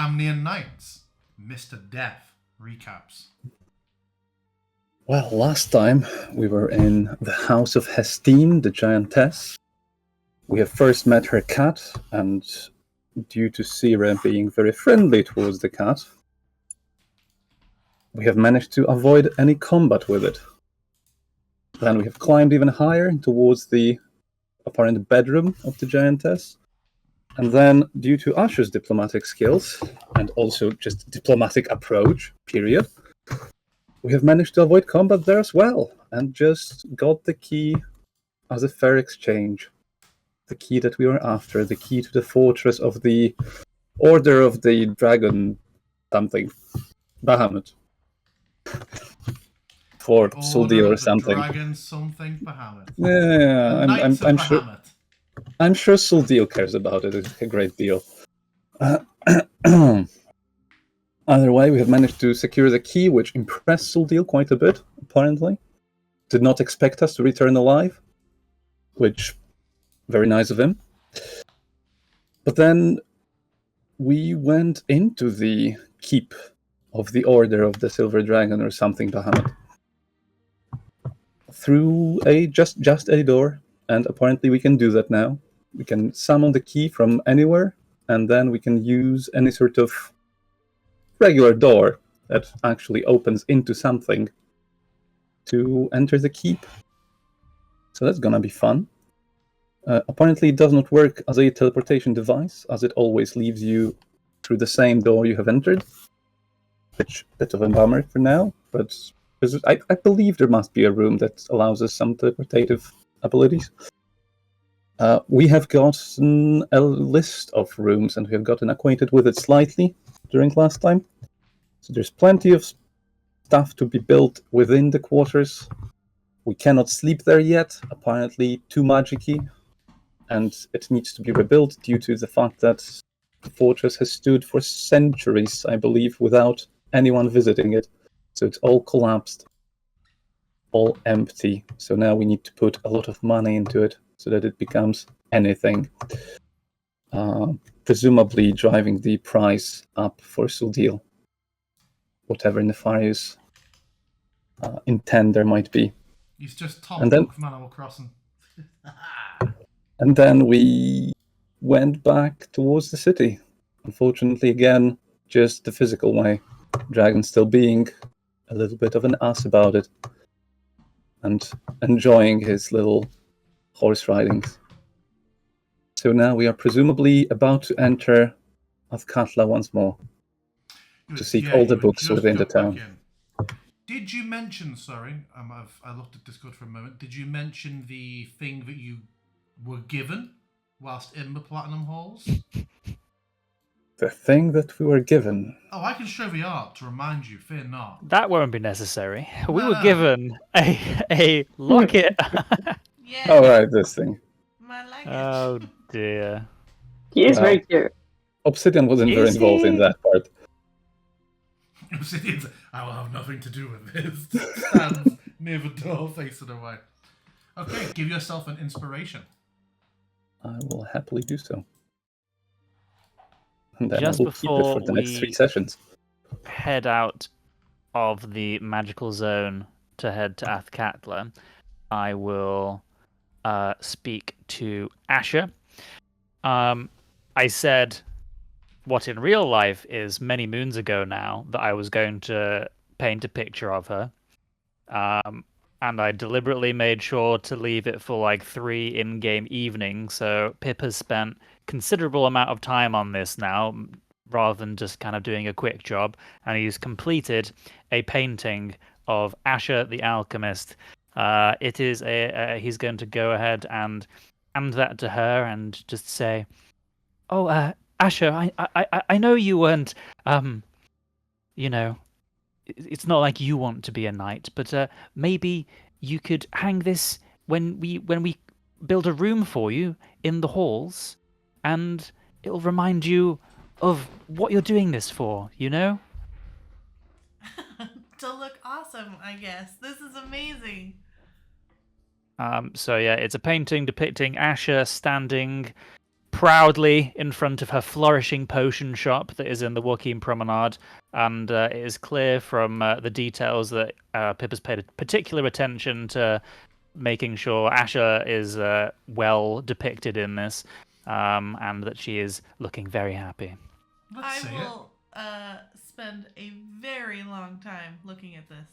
Amnian Nights. Mr. Death recaps. Well, last time we were in the house of Hestine, the giantess. We have first met her cat, and due to Sira being very friendly towards the cat, we have managed to avoid any combat with it. Then we have climbed even higher towards the apparent bedroom of the giantess. And then, due to Asher's diplomatic skills, and also just diplomatic approach, period, we have managed to avoid combat there as well, and just got the key as a fair exchange. The key that we were after, the key to the fortress of the Order of the Dragon something. Bahamut. For Suldi or something. Dragon something Bahamut. Yeah, I'm sure. Bahamut. I'm sure Suldeal cares about it a great deal. Either way, we have managed to secure the key, which impressed Suldeal quite a bit, apparently. Did not expect us to return alive, which, very nice of him. But then we went into the keep of the Order of the Silver Dragon or something, Bahamut. Through just a door, and apparently we can do that now. We can summon the key from anywhere, and then we can use any sort of regular door that actually opens into something to enter the keep. So that's gonna be fun. Apparently it does not work as a teleportation device, as it always leaves you through the same door you have entered. Which is a bit of a bummer for now, but I believe there must be a room that allows us some teleportative abilities. We have gotten a list of rooms, and we have gotten acquainted with it slightly during last time. So there's plenty of stuff to be built within the quarters. We cannot sleep there yet, apparently too magic-y, and it needs to be rebuilt due to the fact that the fortress has stood for centuries, I believe, without anyone visiting it. So it's all collapsed, all empty. So now we need to put a lot of money into it so that it becomes anything. Presumably driving the price up for Suldeal. Whatever nefarious intent there might be. He's just Tom Cook from Animal Crossing. And then we went back towards the city. Unfortunately, again, just the physical way. Dragon still being a little bit of an ass about it. And enjoying his little horse ridings. So now we are presumably about to enter Athkatla once more. To seek all the books within the town. Did you mention, sorry, I looked at Discord for a moment, did you mention the thing that you were given whilst in the Platinum Halls? The thing that we were given? Oh, I can show the art to remind you, fear not. That won't be necessary. We were given a locket. Yeah. Oh, right, this thing. My luggage. Oh, dear. He is very cute. Obsidian wasn't very involved in that part. Obsidian's, I will have nothing to do with this. Stands near the door facing away. Okay, give yourself an inspiration. I will happily do so. And then Just I will keep it for the next 3 sessions. Head out of the magical zone to head to Athkatla. I will speak to Asher. I said what in real life is many moons ago now that I was going to paint a picture of her. And I deliberately made sure to leave it for like 3 in-game evenings. So Pip has spent considerable amount of time on this now, rather than just kind of doing a quick job. And he's completed a painting of Asher the Alchemist. It is he's going to go ahead and hand that to her and just say, "Oh, Asher, I know you weren't, you know, it's not like you want to be a knight, but maybe you could hang this when we build a room for you in the halls, and it'll remind you of what you're doing this for, you know?" To look awesome, I guess. This is amazing. So yeah, it's a painting depicting Asher standing proudly in front of her flourishing potion shop that is in the Joaquin Promenade, and it is clear from the details that Pip has paid particular attention to making sure Asher is well depicted in this, and that she is looking very happy. Let's I see it. will spend a very long time looking at this.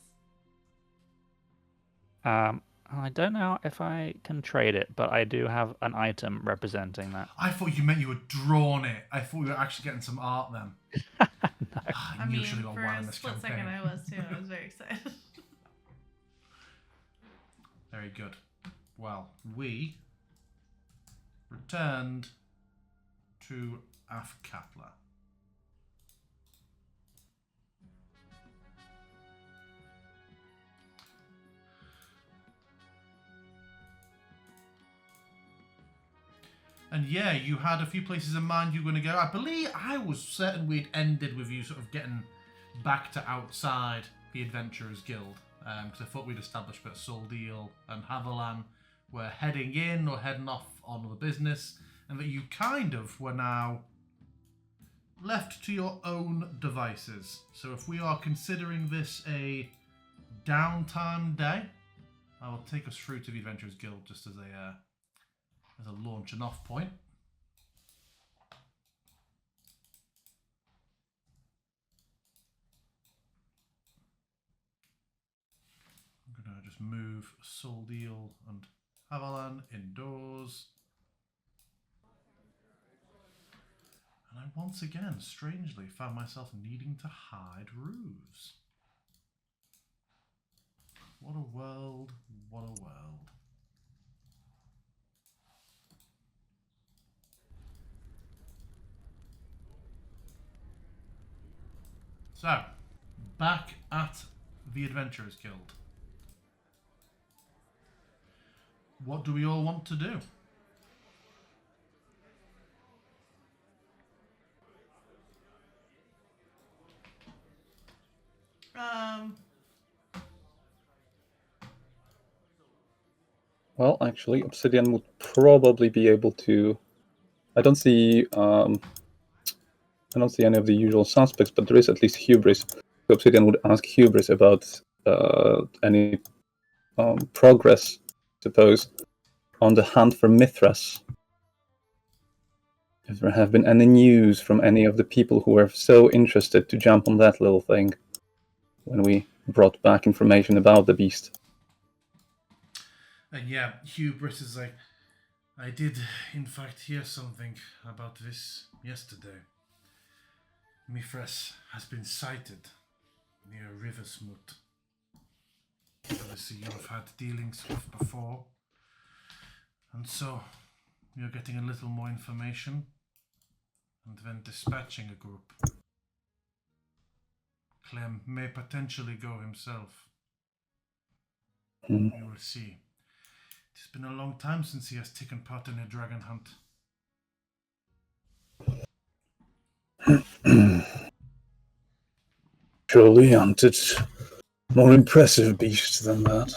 I don't know if I can trade it, but I do have an item representing that. I thought you meant you had drawn it. I thought we were actually getting some art then. I knew mean, we should have got for one in a this split campaign. second I was too. I was very excited. Very good. Well, we returned to Athkatla. And yeah, you had a few places in mind you were going to go. I believe I was certain we'd ended with you sort of getting back to outside the Adventurers Guild. Because I thought we'd established that Soldeal and Havilan were heading in or heading off on the business. And that you kind of were now left to your own devices. So if we are considering this a downtime day, I will take us through to the Adventurers Guild just as a launch and off point. I'm going to just move Soldeal and Havilan indoors. And I once again, strangely, found myself needing to hide roofs. What a world, what a world. So, back at the Adventurers Guild. What do we all want to do? Well, actually, Obsidian would probably be able to. I don't see any of the usual suspects, but there is at least Hubris. Obsidian would ask Hubris about any progress, I suppose, on the hunt for Mithras. If there have been any news from any of the people who were so interested to jump on that little thing when we brought back information about the beast. And yeah, Hubris is like, I did in fact hear something about this yesterday. Mithras has been sighted near Riversmouth. Obviously you have had dealings with before. And so you're getting a little more information and then dispatching a group. Clem may potentially go himself. You will see. It's been a long time since he has taken part in a dragon hunt. Surely hunted more impressive beasts than that.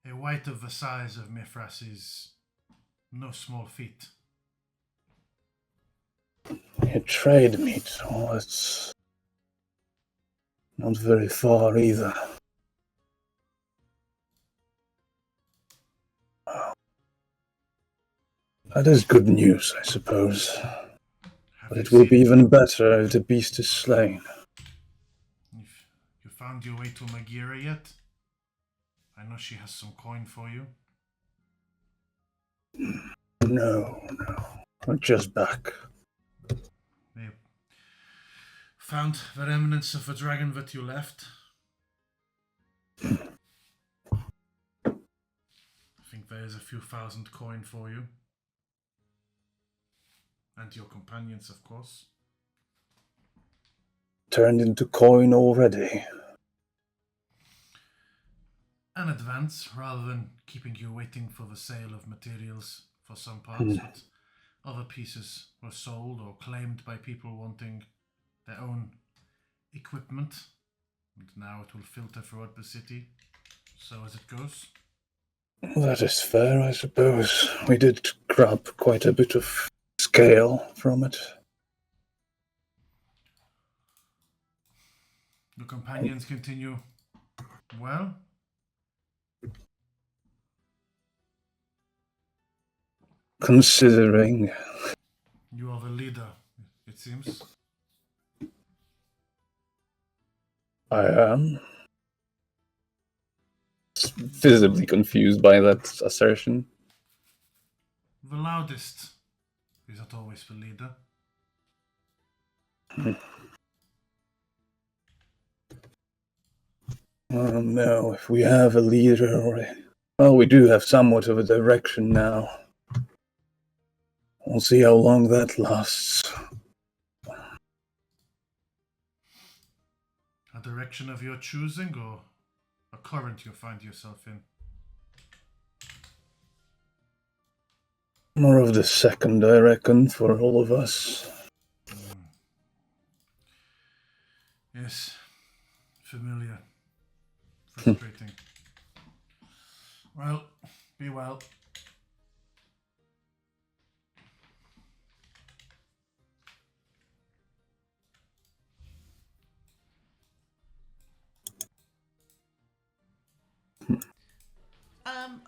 A white of the size of Mithras is no small feat. A trade meet, oh, it's not very far either. That is good news, I suppose. But it will be even better if the beast is slain. If you found your way to Magira yet? I know she has some coin for you. No. I'm just back. They found the remnants of a dragon that you left. I think there is a few thousand coin for you. And your companions, of course. Turned into coin already. An advance, rather than keeping you waiting for the sale of materials for some parts, but other pieces were sold or claimed by people wanting their own equipment. And now it will filter throughout the city. So as it goes. That is fair, I suppose. We did grab quite a bit of scale from it. Your companions continue well? Considering You are the leader, it seems. I am visibly confused by that assertion. The loudest is not always the leader. Oh no, if we have a leader well, we do have somewhat of a direction now. We'll see how long that lasts. A direction of your choosing or a current you find yourself in? More of the second, I reckon, for all of us. Yes. Familiar. Frustrating. Well, be well.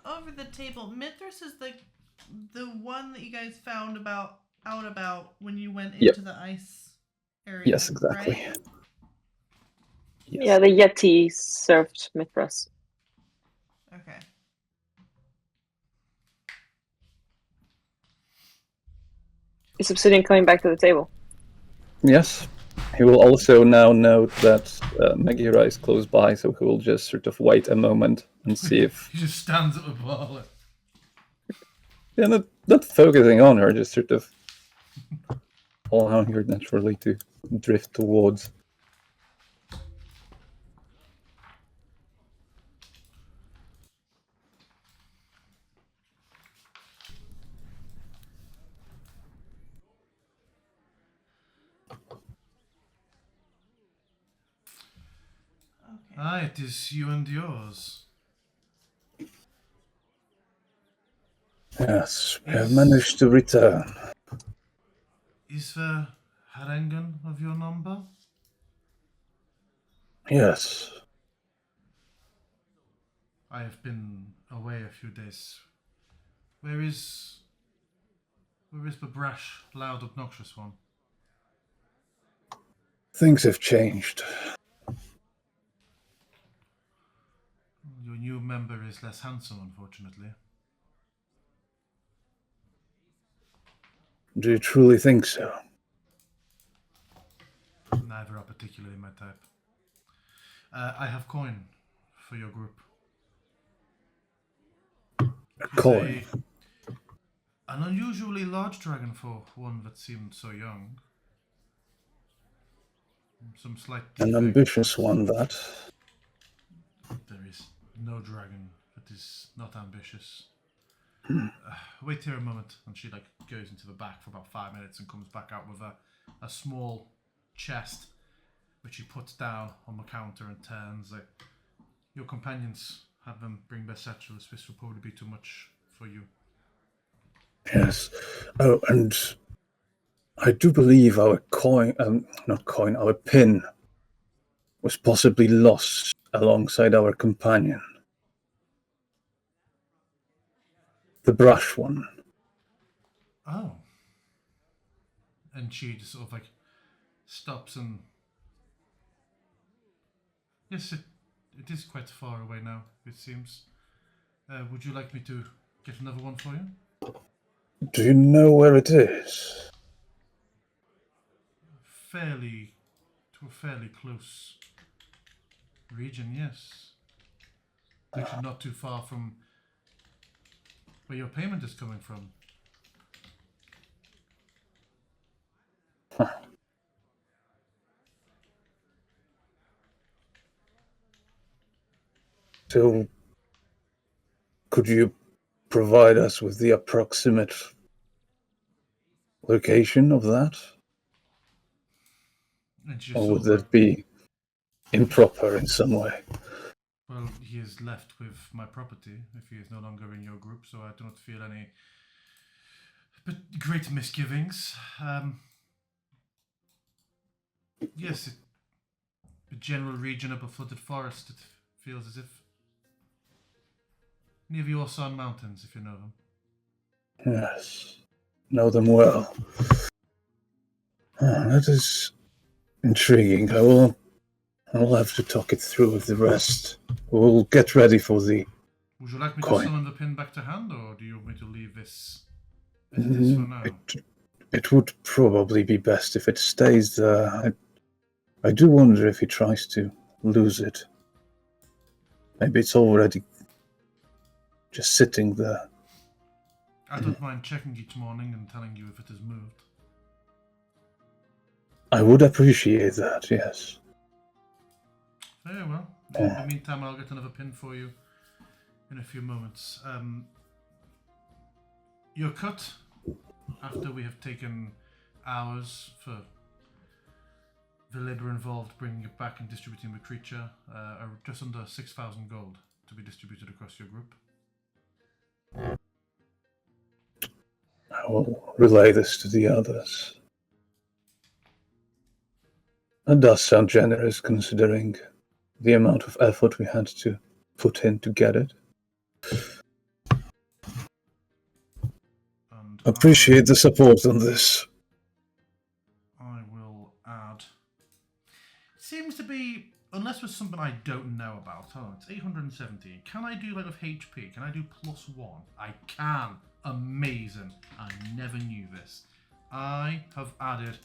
Over the table, Mithras is the one that you guys found out about when you went into Yep. the ice area. Yes, exactly. Right? Yes. Yeah, the Yeti served Mithras. Okay. Is Obsidian coming back to the table? Yes. He will also now note that Megira is close by, so he will just sort of wait a moment and see if... He just stands at the bar. Yeah, not focusing on her, just sort of allowing her naturally to drift towards. Okay. Ah, it is you and yours. Yes, we have managed to return. Is the Harangan of your number? Yes. I have been away a few days. Where is the brash, loud, obnoxious one? Things have changed. Your new member is less handsome, unfortunately. Do you truly think so? Neither are particularly my type. I have coin for your group. A coin? An unusually large dragon for one that seemed so young. Some slight An defect, ambitious but one, that. There is no dragon that is not ambitious. Wait here a moment, and she goes into the back for about 5 minutes and comes back out with a small chest, which she puts down on the counter and turns. Your companions have them bring their satchels. This will probably be too much for you. Yes. Oh, and I do believe our our pin was possibly lost alongside our companion. The brush one. Oh. And she just sort of stops and... Yes, it is quite far away now, it seems. Would you like me to get another one for you? Do you know where it is? To a fairly close region, yes. Actually not too far from where your payment is coming from. Huh. So, could you provide us with the approximate location of that? And she Or just would sort of that be improper in some way? Well, he is left with my property if he is no longer in your group, so I do not feel any great misgivings. Yes, the general region of a flooded forest, it feels as if near the Orson Mountains, if you know them. Yes, know them well. That is intriguing. I will have to talk it through with the rest. We'll get ready for the Would you like me coin. to summon the pin back to hand, or do you want me to leave this as it is for now? It would probably be best if it stays there. I do wonder if he tries to lose it. Maybe it's already just sitting there. I don't mind checking each morning and telling you if it has moved. I would appreciate that, yes. Very well. In the meantime, I'll get another pin for you in a few moments. Your cut, after we have taken hours for the labour involved bringing it back and distributing the creature, are just under 6,000 gold to be distributed across your group. I will relay this to the others. That does sound generous considering the amount of effort we had to put in to get it. And Appreciate the support on this. I will add. Seems to be, unless there's something I don't know about. Oh, it's 870. Can I do like with HP? Can I do +1? I can. Amazing. I never knew this. I have added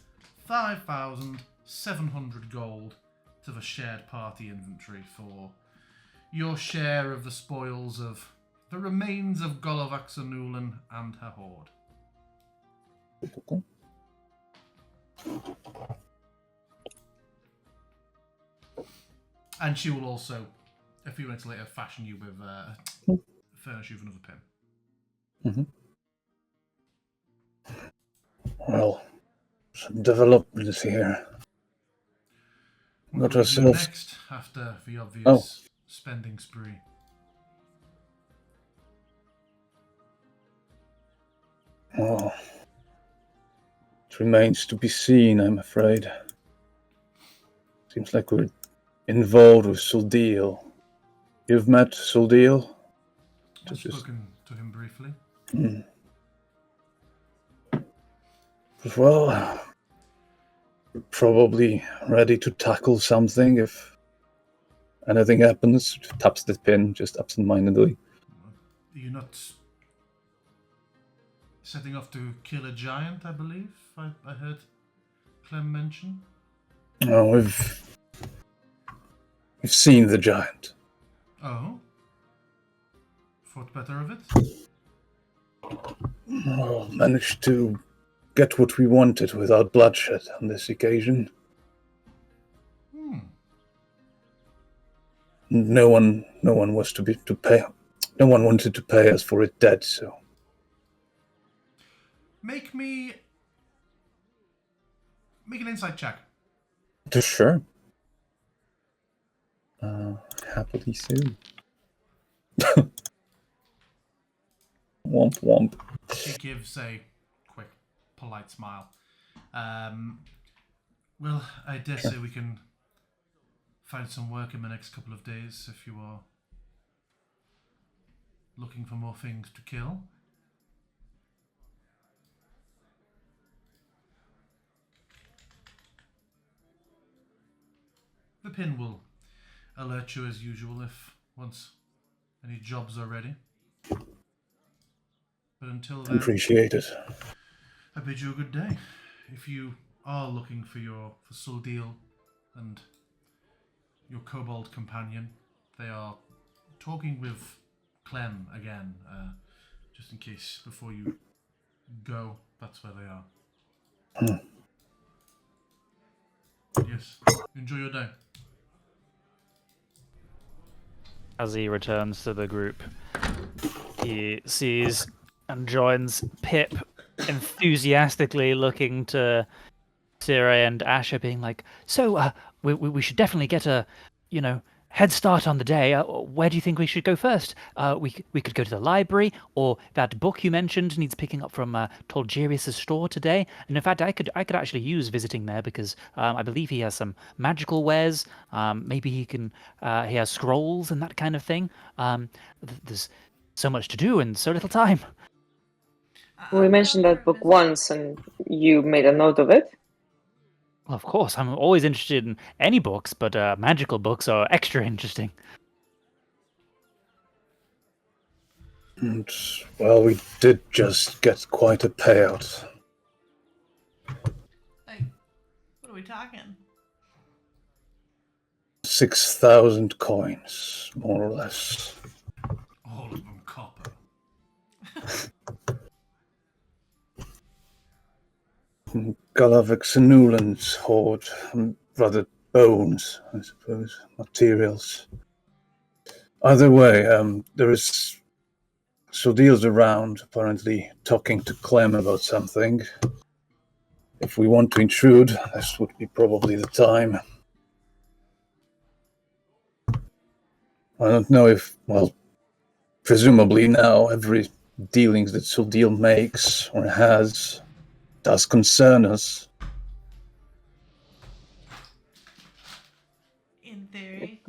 5,700 gold to the shared party inventory for your share of the spoils of the remains of Golovax Anulan and her horde. And she will also, a few minutes later, fashion you with, furnish you with another pin. Well, some developments here. What Got will we do ourselves. next after the obvious spending spree? Oh, it remains to be seen, I'm afraid. Seems like we're involved with Suldil. You've met Suldil? I've spoken to him briefly. Well, we're probably ready to tackle something if anything happens. Taps the pin, just absent-mindedly. Are you not setting off to kill a giant, I believe? I heard Clem mention. Oh, we've seen the giant. Oh? Thought better of it? Oh, managed to get what we wanted without bloodshed on this occasion. No one was to pay. No one wanted to pay us for it dead, so. Make an insight check. Sure. Happily so. Womp womp. She gives a quick, polite smile. Well, I dare say we can find some work in the next couple of days if you are looking for more things to kill. The pin will alert you as usual if once any jobs are ready. But until then, Appreciate it. I bid you a good day. If you are looking for Suldil and your kobold companion, they are talking with Clem again, just in case before you go. That's where they are. Yes. Enjoy your day. As he returns to the group, he sees and joins Pip enthusiastically looking to Sire and Asher, being like, "So, we should definitely get a head start on the day. Where do you think we should go first? We could go to the library, or that book you mentioned needs picking up from Tolgerius' store today. And in fact, I could actually use visiting there because I believe he has some magical wares. Maybe he has scrolls and that kind of thing. There's so much to do and so little time. We I'm mentioned down that for a book visit. once, and you made a note of it. Well, of course, I'm always interested in any books, but magical books are extra interesting. And, well, we did just get quite a payout. Like, what are we talking? 6,000 coins, more or less. All of them copper. Galavix and Newland's hoard, rather bones, I suppose, materials. Either way, there is Sodil's around, apparently talking to Clem about something. If we want to intrude, this would be probably the time. I don't know if, well, presumably now every dealings that Sodil makes or has does concern us. In theory.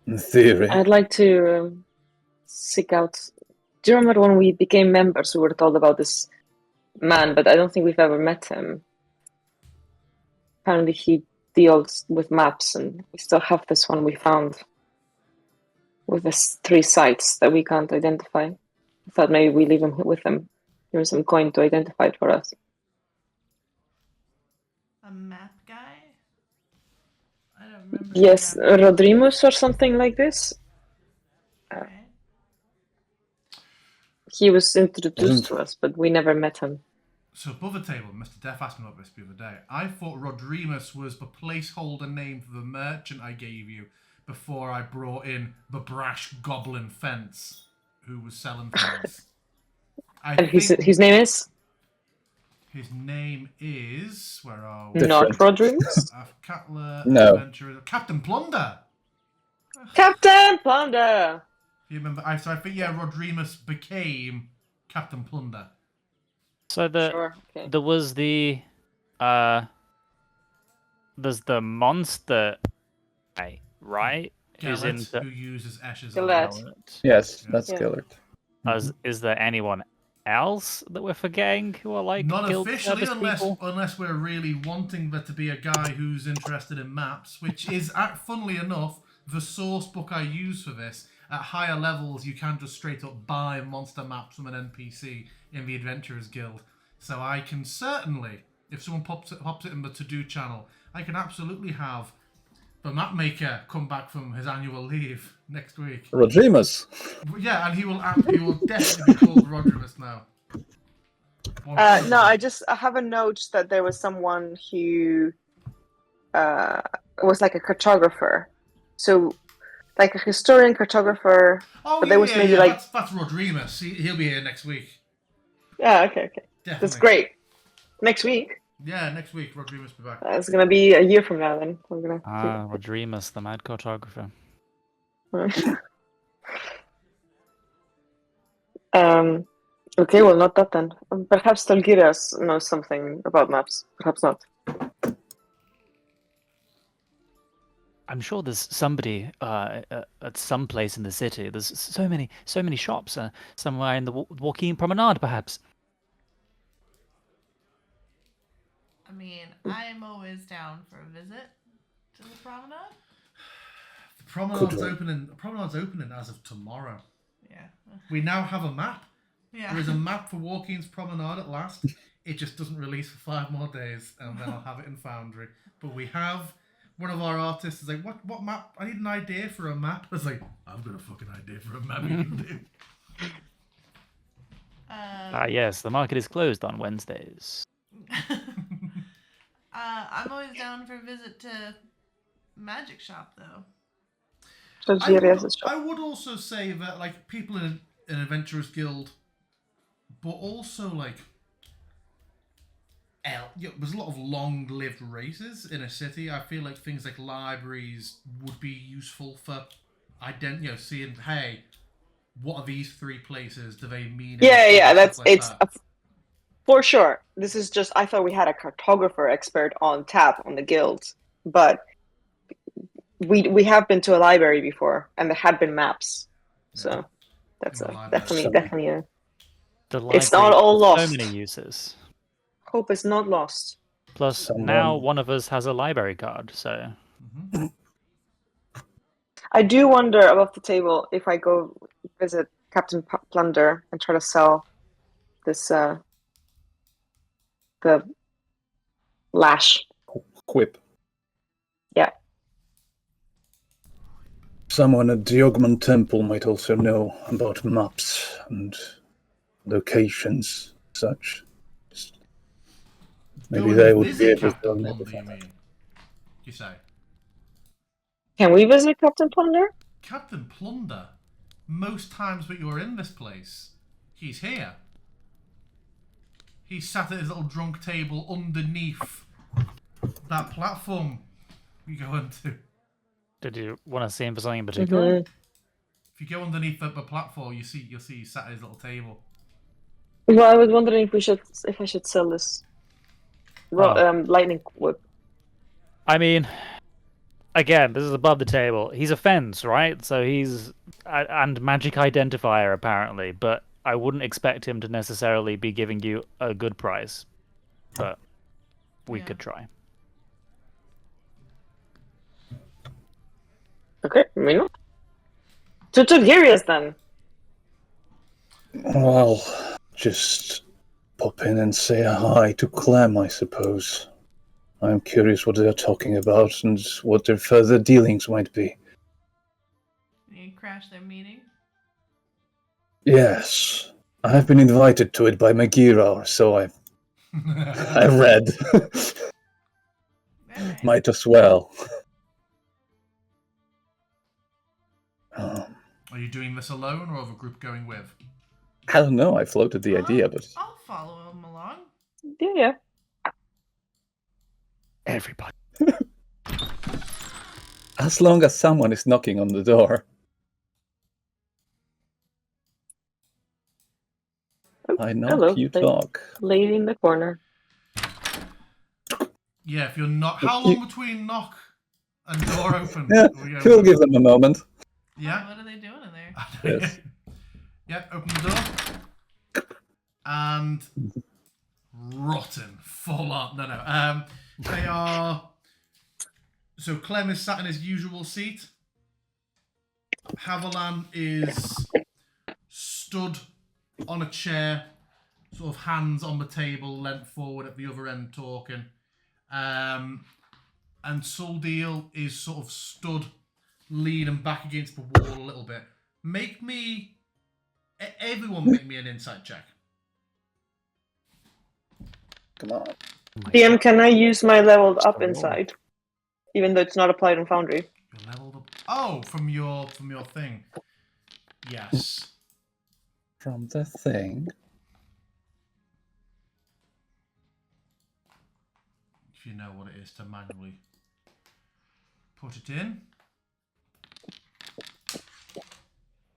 In theory. I'd like to seek out. Do you remember when we became members? We were told about this man, but I don't think we've ever met him. Apparently, he deals with maps, and we still have this one we found with the 3 sites that we can't identify. I thought maybe we leave him with him. There's some coin to identify it for us. A map guy? I don't remember. Yes, the map. Rodrimus or something like this. Okay. He was introduced Isn't- to us, but we never met him. So above the table, Mr. Death asked me about this the other day. I thought Rodrimus was the placeholder name for the merchant I gave you before I brought in the brash goblin fence who was selling things. And his name is? His name is... Where are we? Not Different. Rodrimus. Athkatla No. Adventurer... Captain Plunder! Captain Plunder! You remember? So I think, yeah, Rodrimus became Captain Plunder. So Sure, okay. there was there's the monster guy, right? Who's in Gellet, who uses Escher's Gellet. armor. Yes, that's Yeah. Gellert. Is there anyone else that we're forgetting who are like Not guild officially, service people? unless we're really wanting there to be a guy who's interested in maps, which is, funnily enough, the source book I use for this. At higher levels, you can just straight up buy monster maps from an NPC in the Adventurers Guild. So I can certainly, if someone pops it in the to-do channel, I can absolutely have the map maker come back from his annual leave next week. Rodrimus. Yeah, and he will definitely be called Rodrimus now. No, I have a note that there was someone who was like a cartographer. So, like a historian cartographer. Oh, but yeah, there was maybe like. that's Rodrimus. He'll be here next week. Yeah, okay. Definitely. That's great. Next week. Yeah, next week, Rodrimus will be back. It's gonna be a year from now then. We're gonna Rodrimus, the mad cartographer. Okay, well, not that then. Perhaps Tolgirias knows something about maps. Perhaps not. I'm sure there's somebody at some place in the city. There's so many shops. Somewhere in the Joaquin Promenade, perhaps. I mean, I'm always down for a visit to the promenade. The promenade's opening as of tomorrow. Yeah. We now have a map. Yeah. There is a map for Joaquin's Promenade at last. It just doesn't release for 5 more days, and then I'll have it in Foundry. But we have one of our artists is like, what map? I need an idea for a map. I was like, I've got a fucking idea for a map you can do. Yes, the market is closed on Wednesdays. I'm always down for a visit to Magic Shop, though. Tolgirias' I would also say that, like, people in an Adventurers Guild, but also, like, there's a lot of long-lived races in a city. I feel like things like libraries would be useful for seeing, hey, what are these 3 places? Do they mean Yeah, anything? yeah, Stuff that's like it's that. for sure. This is just I thought we had a cartographer expert on tap on the guild, but we have been to a library before, and there had been maps, so that's In the a library. definitely a. The It's library not all has lost. so many uses. Hope is not lost. Plus, Someone- now one of us has a library card, so hmm I do wonder above the table if I go visit Captain Plunder and try to sell this the lash. Quip. Yeah. Someone at the Ogman Temple might also know about maps and locations, such. Maybe Go they and would be visit able to Captain identify Plunder, you that. mean? You say? Can we visit Captain Plunder? Captain Plunder? Most times that you're in this place, he's here. He's sat at his little drunk table underneath that platform you go into. did you want to see him for something in particular? Mhm. If you go underneath the platform, you'll see he's sat at his little table. Well, I was wondering if I should sell this lightning whip. I mean, again, this is above the table. He's a fence, right? So he's and magic identifier apparently, but I wouldn't expect him to necessarily be giving you a good price. But we Yeah. could try. Okay, me not. To Tiberius then. Well, just pop in and say hi to Clem, I suppose. I'm curious what they're talking about and what their further dealings might be. You crash their meeting. Yes, I've been invited to it by Magira, so I read. Very nice. Might as well. Are you doing this alone or have a group going with? I don't know, I floated the idea, but I'll follow him along. Yeah. Everybody. as long as someone is knocking on the door. I knock, Hello, you lady. talk. Lady in the corner. Yeah, if you're not... How long between knock and door open? Yeah, we'll give them a moment. Yeah? What are they doing in there? Yes. Yep, open the door. And... rotten. Full on. No. They are... So Clem is sat in his usual seat. Haviland is stood on a chair, sort of hands on the table, leant forward at the other end talking. And Suldeel is sort of stood, leaning back against the wall a little bit. Everyone make me an insight check. Come on. DM, can I use my leveled up roll. inside? Even though it's not applied on Foundry. You're leveled up. Oh, from your thing. Yes. From the thing. If you know what it is to manually put it in.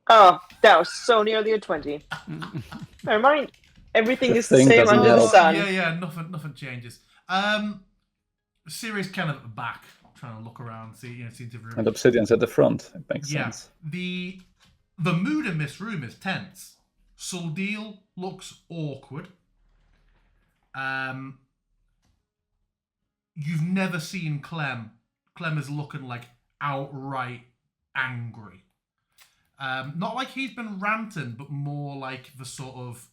Oh, that was so nearly a 20. Never mind. Everything The is the thing same doesn't under the help. sun. Yeah, nothing changes. Siri's kind of at the back, trying to look around, see the room. And Obsidian's at the front. It makes Yeah, sense. the mood in this room is tense. Suldeel looks awkward. You've never seen Clem. Clem is looking like outright angry. Not like he's been ranting, but more like the sort of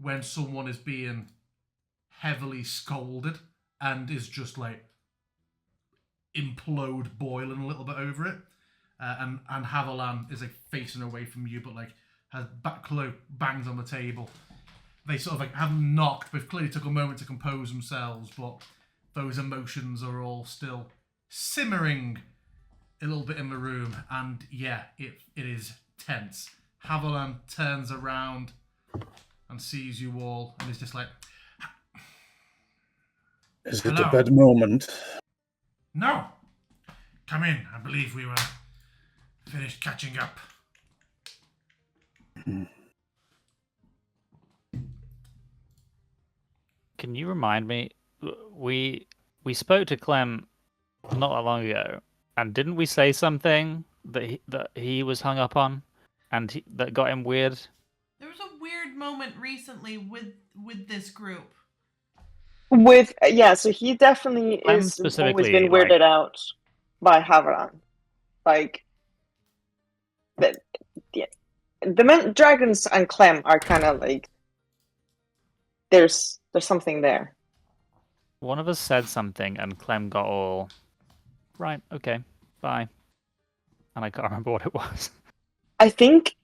when someone is being heavily scolded and is just like implode boiling a little bit over it. And Haviland is like facing away from you, but like has back bangs on the table. They sort of like haven't knocked, but clearly took a moment to compose themselves, but those emotions are all still simmering a little bit in the room, and yeah, it is tense. Haviland turns around and sees you all and is just like, Is it Hello. a bad moment? No! Come in. I believe we were finished catching up. Can you remind me? We spoke to Clem not that long ago, and didn't we say something that he was hung up on, and that got him weird? There was a weird moment recently with this group. So he definitely Clem is always specifically, been like- weirded out by Haviland. Like the dragons and Clem are kind of like there's something there. One of us said something, and Clem got all right. Okay, bye. And I can't remember what it was. I think.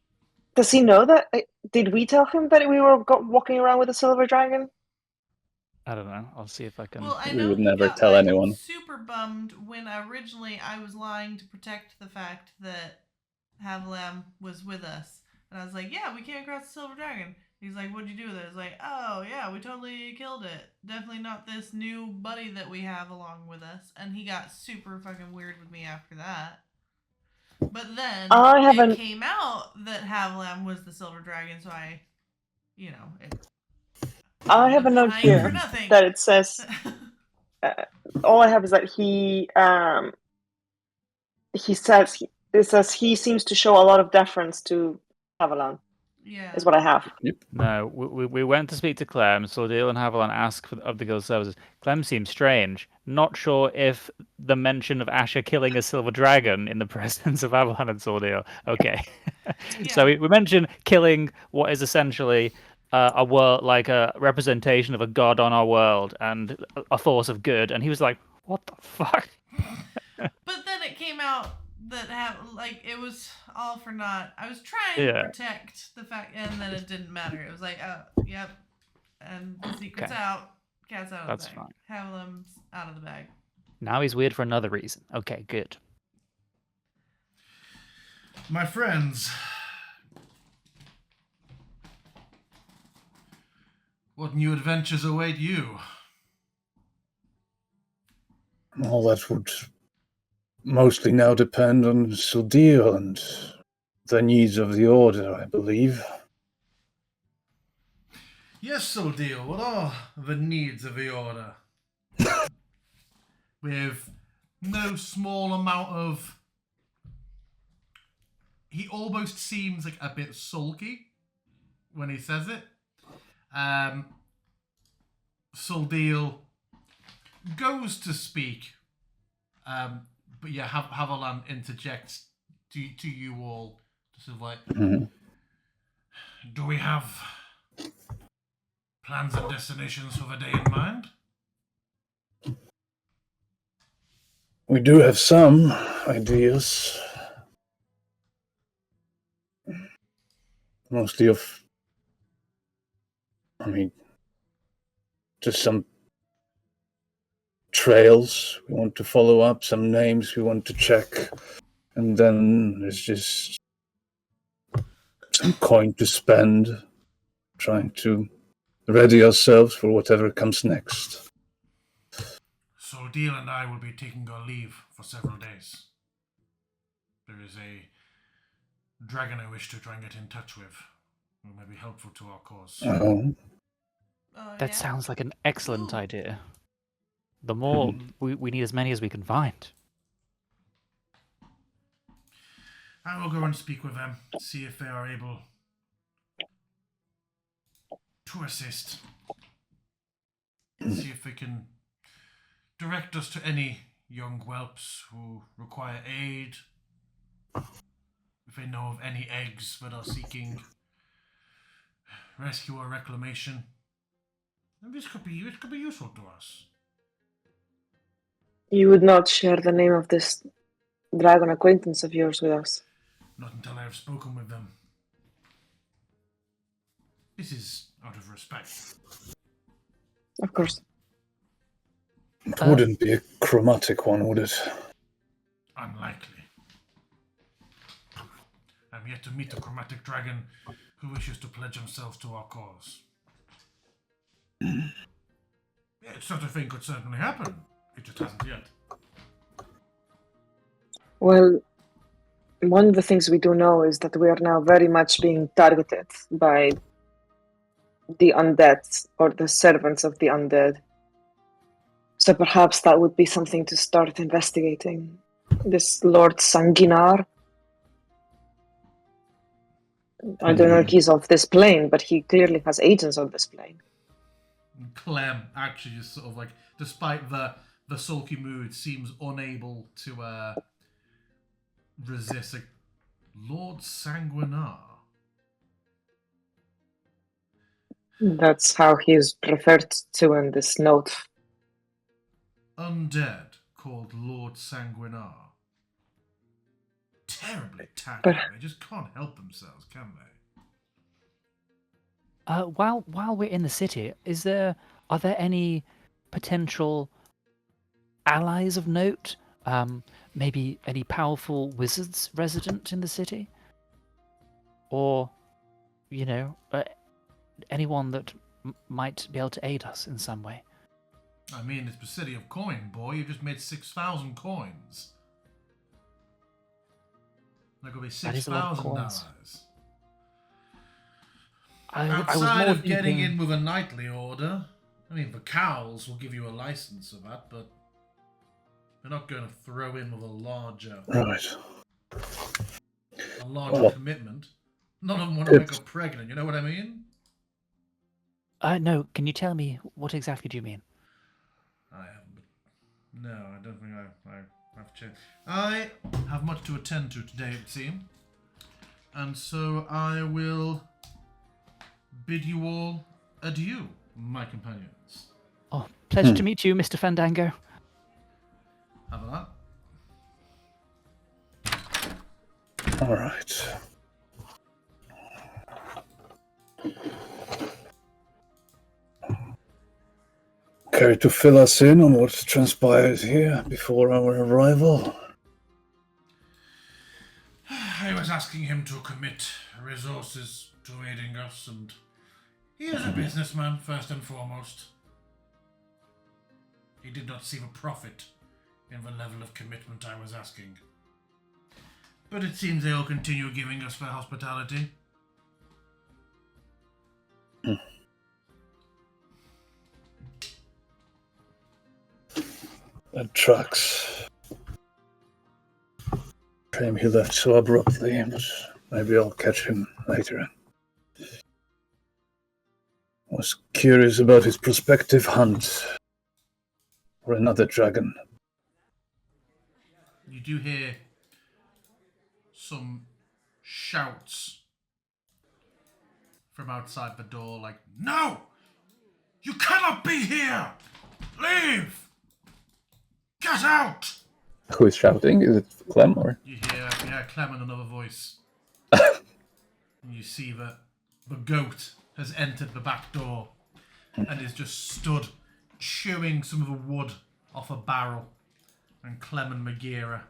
Does he know that? Did we tell him that we were walking around with a silver dragon? I don't know. I'll see if I can. Well, I We know would he never got, tell like, anyone. super bummed when originally I was lying to protect the fact that Havilam was with us. And I was like, yeah, we came across the silver dragon. He's like, what'd you do with it? I was like, oh, yeah, we totally killed it. Definitely not this new buddy that we have along with us. And he got super fucking weird with me after that. But then it came out that Havilam was the silver dragon, so I, I have a note here that it says. All I have is that it says he seems to show a lot of deference to Haviland. Yeah. Is what I have. No, we went to speak to Clem. Sordil and Haviland asked of the guild services. Clem seems strange. Not sure if the mention of Asher killing a silver dragon in the presence of Haviland and Sordil. Okay. So we mentioned killing what is essentially a world, like a representation of a god on our world and a force of good. And he was like, what the fuck? But then it came out that it was all for naught. I was trying to protect the fact, and then it didn't matter. It was like, oh, yep, and the secret's out. Cat's out of the bag. Fine. Havilam's out of the bag. Now he's weird for another reason. Okay, good. My friends, what new adventures await you? Well, that would mostly now depend on Sudil and the needs of the Order, I believe. Yes, Sildil, what are the needs of the Order? With no small amount of... He almost seems like a bit sulky when he says it. Sildil goes to speak, but yeah, Haviland interjects to you all, sort of like, do we have plans and destinations for the day in mind? We do have some ideas. Mostly just some trails we want to follow up, some names we want to check, and then there's just some coin to spend, trying to ready ourselves for whatever comes next. So Deal and I will be taking our leave for several days. There is a dragon I wish to try and get in touch with, who may be helpful to our cause. Oh. That sounds like an excellent idea. The more we need as many as we can find. I will go and speak with them, see if they are able to assist. See if they can direct us to any young whelps who require aid. If they know of any eggs that are seeking rescue or reclamation. And this could be useful to us. You would not share the name of this dragon acquaintance of yours with us. Not until I have spoken with them. This is out of respect. Of course. It wouldn't be a chromatic one, would it? Unlikely. I'm yet to meet a chromatic dragon who wishes to pledge himself to our cause. Such a thing could certainly happen. It just hasn't yet. Well, one of the things we do know is that we are now very much being targeted by the undead or the servants of the undead. So perhaps that would be something to start investigating. This Lord Sanguinar. I don't know if he's off this plane, but he clearly has agents on this plane. And Clem actually just sort of like, despite the sulky mood, seems unable to resist. Like, Lord Sanguinar. That's how he's referred to in this note. Undead called Lord Sanguinar. Terribly tacky. But- They just can't help themselves, can they? While we're in the city, are there any potential allies of note? Maybe any powerful wizards resident in the city, or anyone that might be able to aid us in some way. I mean, it's the city of coin, boy. You just made 6,000 coins. There could be That is a lot of 6,000 coins. allies. I was Outside more of getting thinking- in with a knightly order, I mean, the cows will give you a license for that, but they're not going to throw in with a larger Right. Well, commitment. None of them want to make her pregnant. You know what I mean? No, can you tell me what exactly do you mean? I haven't. But no, I don't think I have changed. I have much to attend to today, it seems, and so I will bid you all adieu, my companions. Oh, pleasure to meet you, Mr. Fandango. Have a that. All right. Care to fill us in on what transpired here before our arrival? I was asking him to commit resources to aiding us, and he is a businessman first and foremost. He did not see the profit in the level of commitment I was asking. But it seems they'll continue giving us their hospitality. That tracks. Shame he left so abruptly, but maybe I'll catch him later. Was curious about his prospective hunt for another dragon. You do hear some shouts from outside the door, like, "No! You cannot be here! Leave! Get out!" Who is shouting? Is it Clem or? You hear, Clem and another voice. And you see that the goat has entered the back door and is just stood chewing some of the wood off a barrel. And Clem and Magira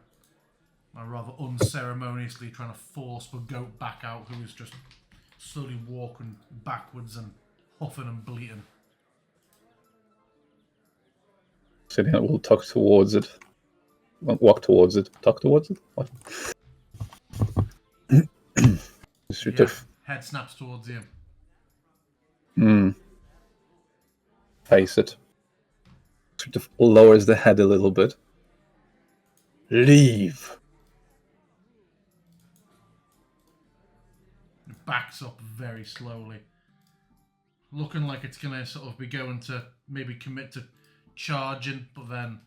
are rather unceremoniously trying to force the goat back out, who is just slowly walking backwards and huffing and bleating. Selena will talk towards it. Walk towards it. Talk towards it? What? Sort of Head snaps towards you. face it. Sort of lowers the head a little bit. Leave. It backs up very slowly, looking like it's going to sort of be going to maybe commit to charging, but then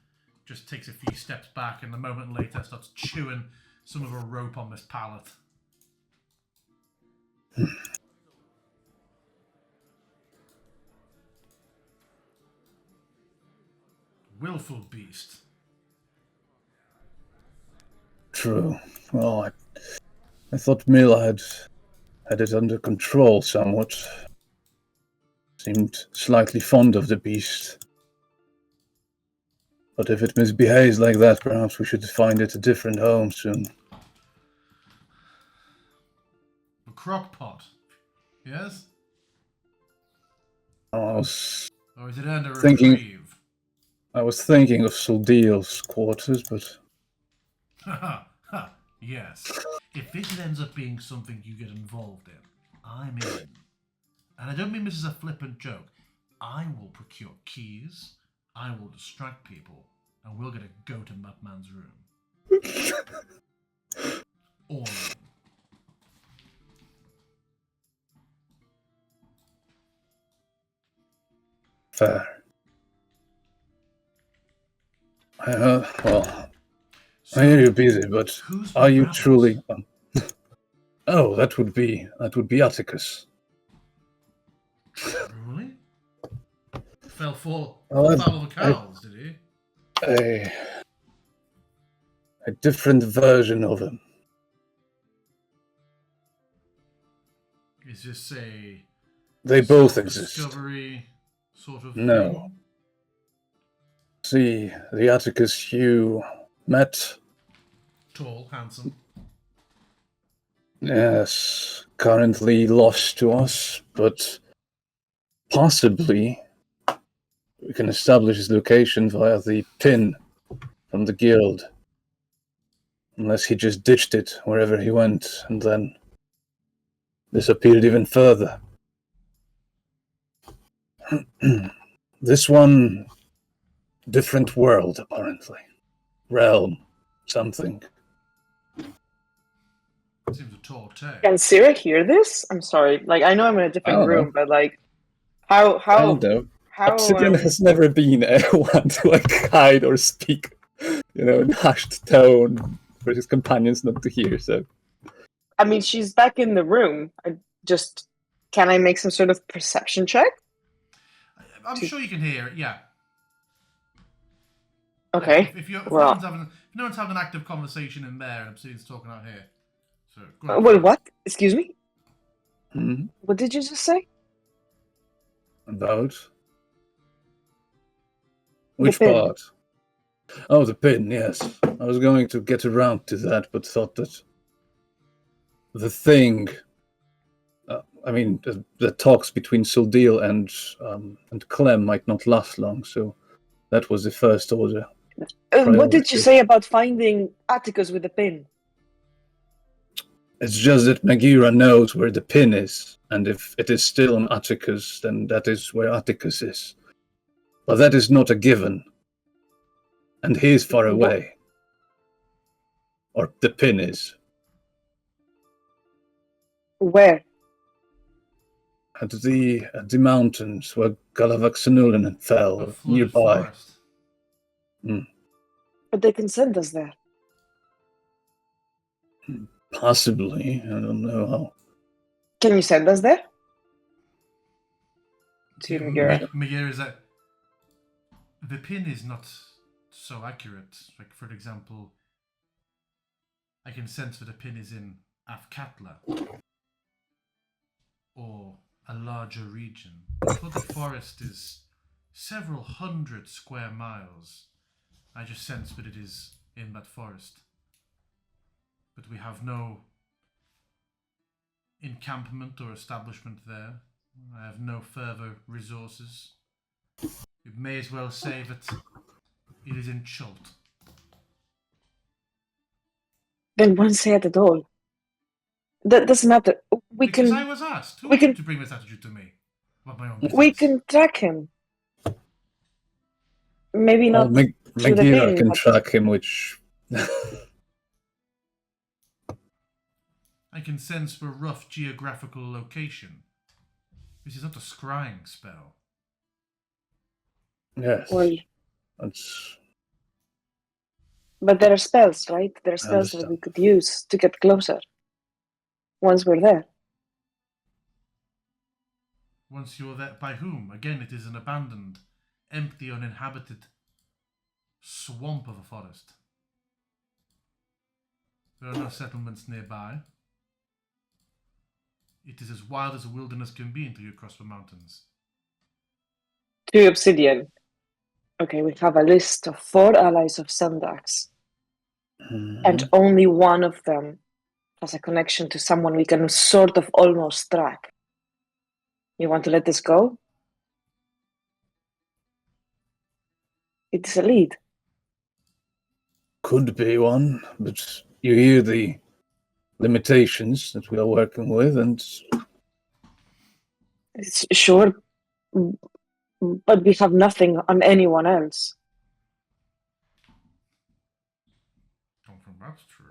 just takes a few steps back, and a moment later starts chewing some of a rope on this pallet. Willful beast. True. Well, I thought Mila had it under control somewhat. Seemed slightly fond of the beast. But if it misbehaves like that, perhaps we should find it a different home soon. The crock pot. Yes? I was Or is it under Thinking- retrieve? I was thinking of Soldeal's quarters, but Yes. If it ends up being something you get involved in, I'm in. And I don't mean this as a flippant joke. I will procure keys, I will distract people, and we're gonna go to Mudman's room. All in. fair. Well, So, I hear you're busy, but who's are the you rebels? truly? Oh, that would be Atticus. Really? Fell foul Oh, of the cows, did he? A different version of him. Is this a They both exist. discovery sort of No. thing? See, the Atticus you met, Tall, handsome. yes, currently lost to us, but possibly we can establish his location via the pin from the guild. Unless he just ditched it wherever he went and then disappeared even further. This one, different world, apparently. Realm, something. Seems a tall tale. Can Sarah hear this? I'm sorry. Like, I know I'm in a different don't know. room, but like, how I don't know. how Obsidian has never been one to hide or speak, in hushed tone for his companions not to hear. So I mean, she's back in the room. Can I make some sort of perception check? I'm sure you can hear it, yeah. Okay. If Well, no one's having an active conversation in there and Obsidian's talking out here. So, go wait, ahead. what? Excuse me? hmm, What did you just say? about which pin. part? Oh, the pin. Yes, I was going to get around to that, but thought that the thing. The talks between Soldeal and Clem might not last long, so that was the first order. What did you priority. say about finding Atticus with the pin? It's just that Magira knows where the pin is, and if it is still on Atticus, then that is where Atticus is. But that is not a given, and he is far away. Or the pin is. Where? At the mountains where Galavaxanulan fell, A flooded nearby. forest. But they can send us there. Possibly. I don't know how. Can you send us there? To Magira. Magira is that the pin is not so accurate. Like, for example, I can sense that the pin is in Athkatla or a larger region. The flooded forest is several hundred square miles. I just sense that it is in that forest. But we have no encampment or establishment there. I have no further resources. We may as well say that it is in Chult. Then won't say it at all. That doesn't matter. Because I was asked. Who we are you can- to bring this attitude to me? About my own We business? can track him. Maybe Well, not. to the Magira pin, can but- track him, which. I can sense the rough geographical location. This is not a scrying spell. Yes. Well, That's. but there are spells, right? There are spells that understand. we could use to get closer. Once we're there. Once you're there, by whom? Again, it is an abandoned, empty, uninhabited swamp of a forest. There are no settlements nearby. It is as wild as a wilderness can be until you cross the mountains. 2 obsidian. Okay, we have a list of 4 allies of Sendax, and only one of them has a connection to someone we can sort of almost track. You want to let this go? It's a lead. Could be one, but you hear the limitations that we are working with, and It's sure, but we have nothing on anyone else. I don't think that's true.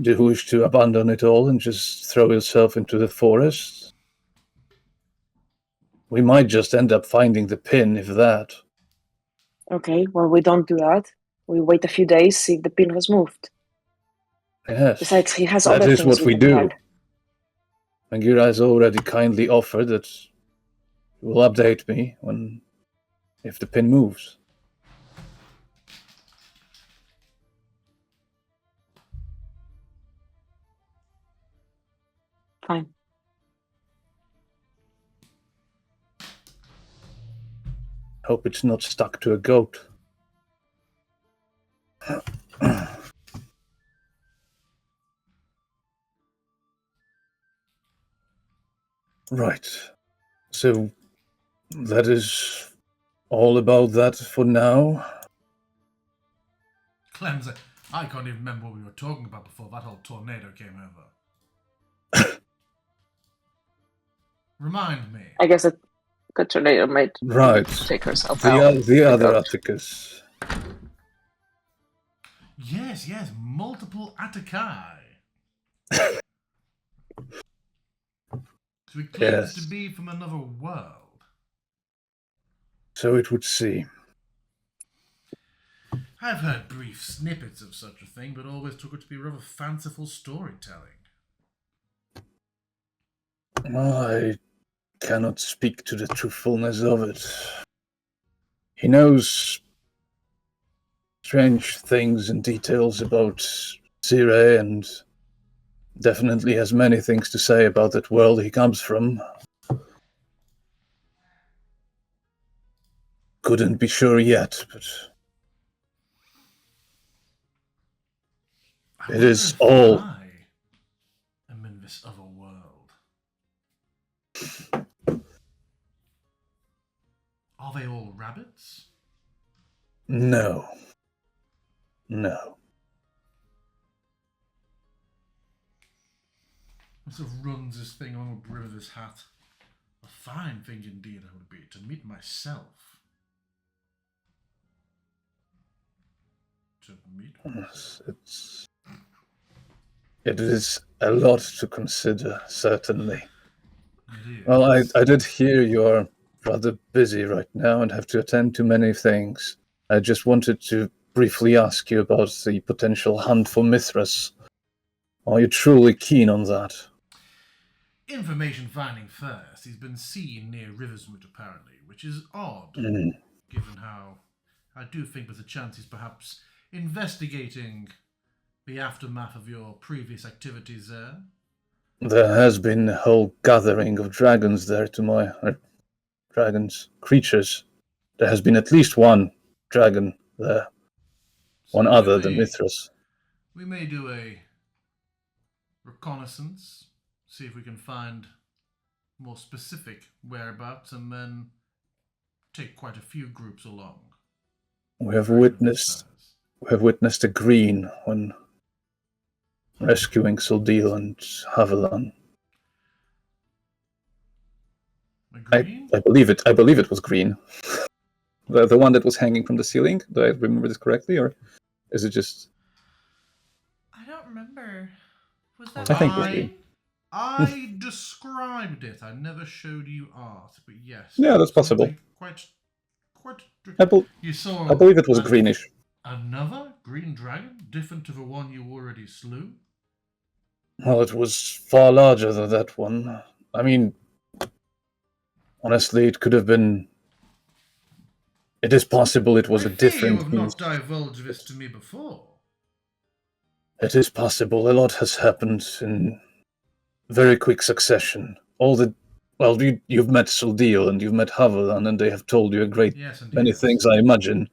do you wish to abandon it all and just throw yourself into the forest? We might just end up finding the pin, if that. Okay, well, we don't do that. We wait a few days, see if the pin has moved. Yes, Besides, he has that other is things what we can do. hide. Mangira has already kindly offered that he will update me if the pin moves. Fine. Hope it's not stuck to a goat. Right. So that is all about that for now. Clem's like, I can't even remember what we were talking about before that whole tornado came over. Remind me. I guess a good tornado might Right. take herself The, out. the other goat. Atticus. Yes, multiple Atakai. So he claims to Yes. be from another world. So it would seem. I've heard brief snippets of such a thing, but always took it to be rather fanciful storytelling. I cannot speak to the truthfulness of it. He knows strange things and details about Zire and definitely has many things to say about that world he comes from. Couldn't be sure yet, but I it wonder is if all. I am in this other world. Are they all rabbits? No. He sort of runs this thing along the brim of his hat. A fine thing indeed it would be to meet myself. To meet myself. It is a lot to consider, certainly. It is. Well, I did hear you're rather busy right now and have to attend to many things. I just wanted to briefly ask you about the potential hunt for Mithras. Are you truly keen on that? Information finding first. He's been seen near Riverswood, apparently, which is odd, Mm. given how I do think there's a chance he's perhaps investigating the aftermath of your previous activities there. There has been a whole gathering of dragons there creatures. There has been at least one dragon there, one So other than Mithras. We may do a reconnaissance, see if we can find more specific whereabouts, and then take quite a few groups along. We have witnessed a green when rescuing Soldil and Havilan. I believe it was green. The one that was hanging from the ceiling. Do I remember this correctly, or is it just? I don't remember. Was that I think it was mine? green. I described it. I never showed you art, but yes. Yeah, that's possible. Something Quite. You saw. I believe it was greenish. Another green dragon, different to the one you already slew. Well, it was far larger than that one. I mean, honestly, it could have been. It is possible it was a different You have beast. not divulged this to me before. It is possible. A lot has happened in very quick succession. You've met Soldil and you've met Havilan, and they have told you many things, I imagine.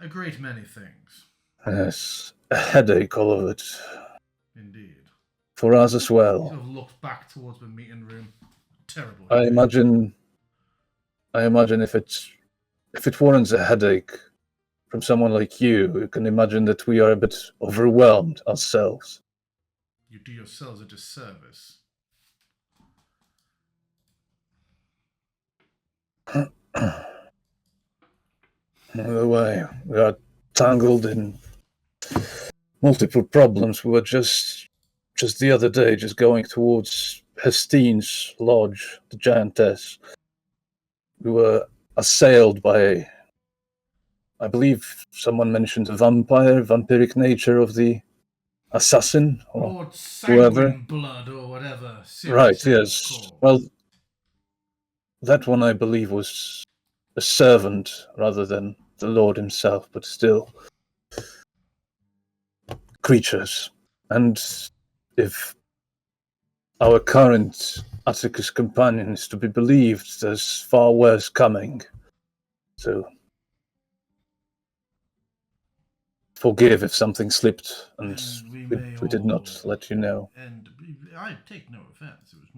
A great many things. Yes, a headache, all of it. Indeed. For us as well. He sort of looked back towards the meeting room. Terrible. I imagine I imagine if it warrants a headache from someone like you can imagine that we are a bit overwhelmed ourselves. You do yourselves a disservice. Either way, we are tangled in multiple problems. We were just the other day, just going towards Hestine's lodge, the giantess. We were assailed by, I believe someone mentioned the vampiric nature of the assassin, or Lord whoever. Sanguine Blood, or whatever. Right, Sirius is yes. called. Well, that one I believe was a servant rather than the Lord himself, but still creatures. And if our current Atticus companion is to be believed, there's far worse coming. So forgive if something slipped and we did not let you know. And I take no offense. It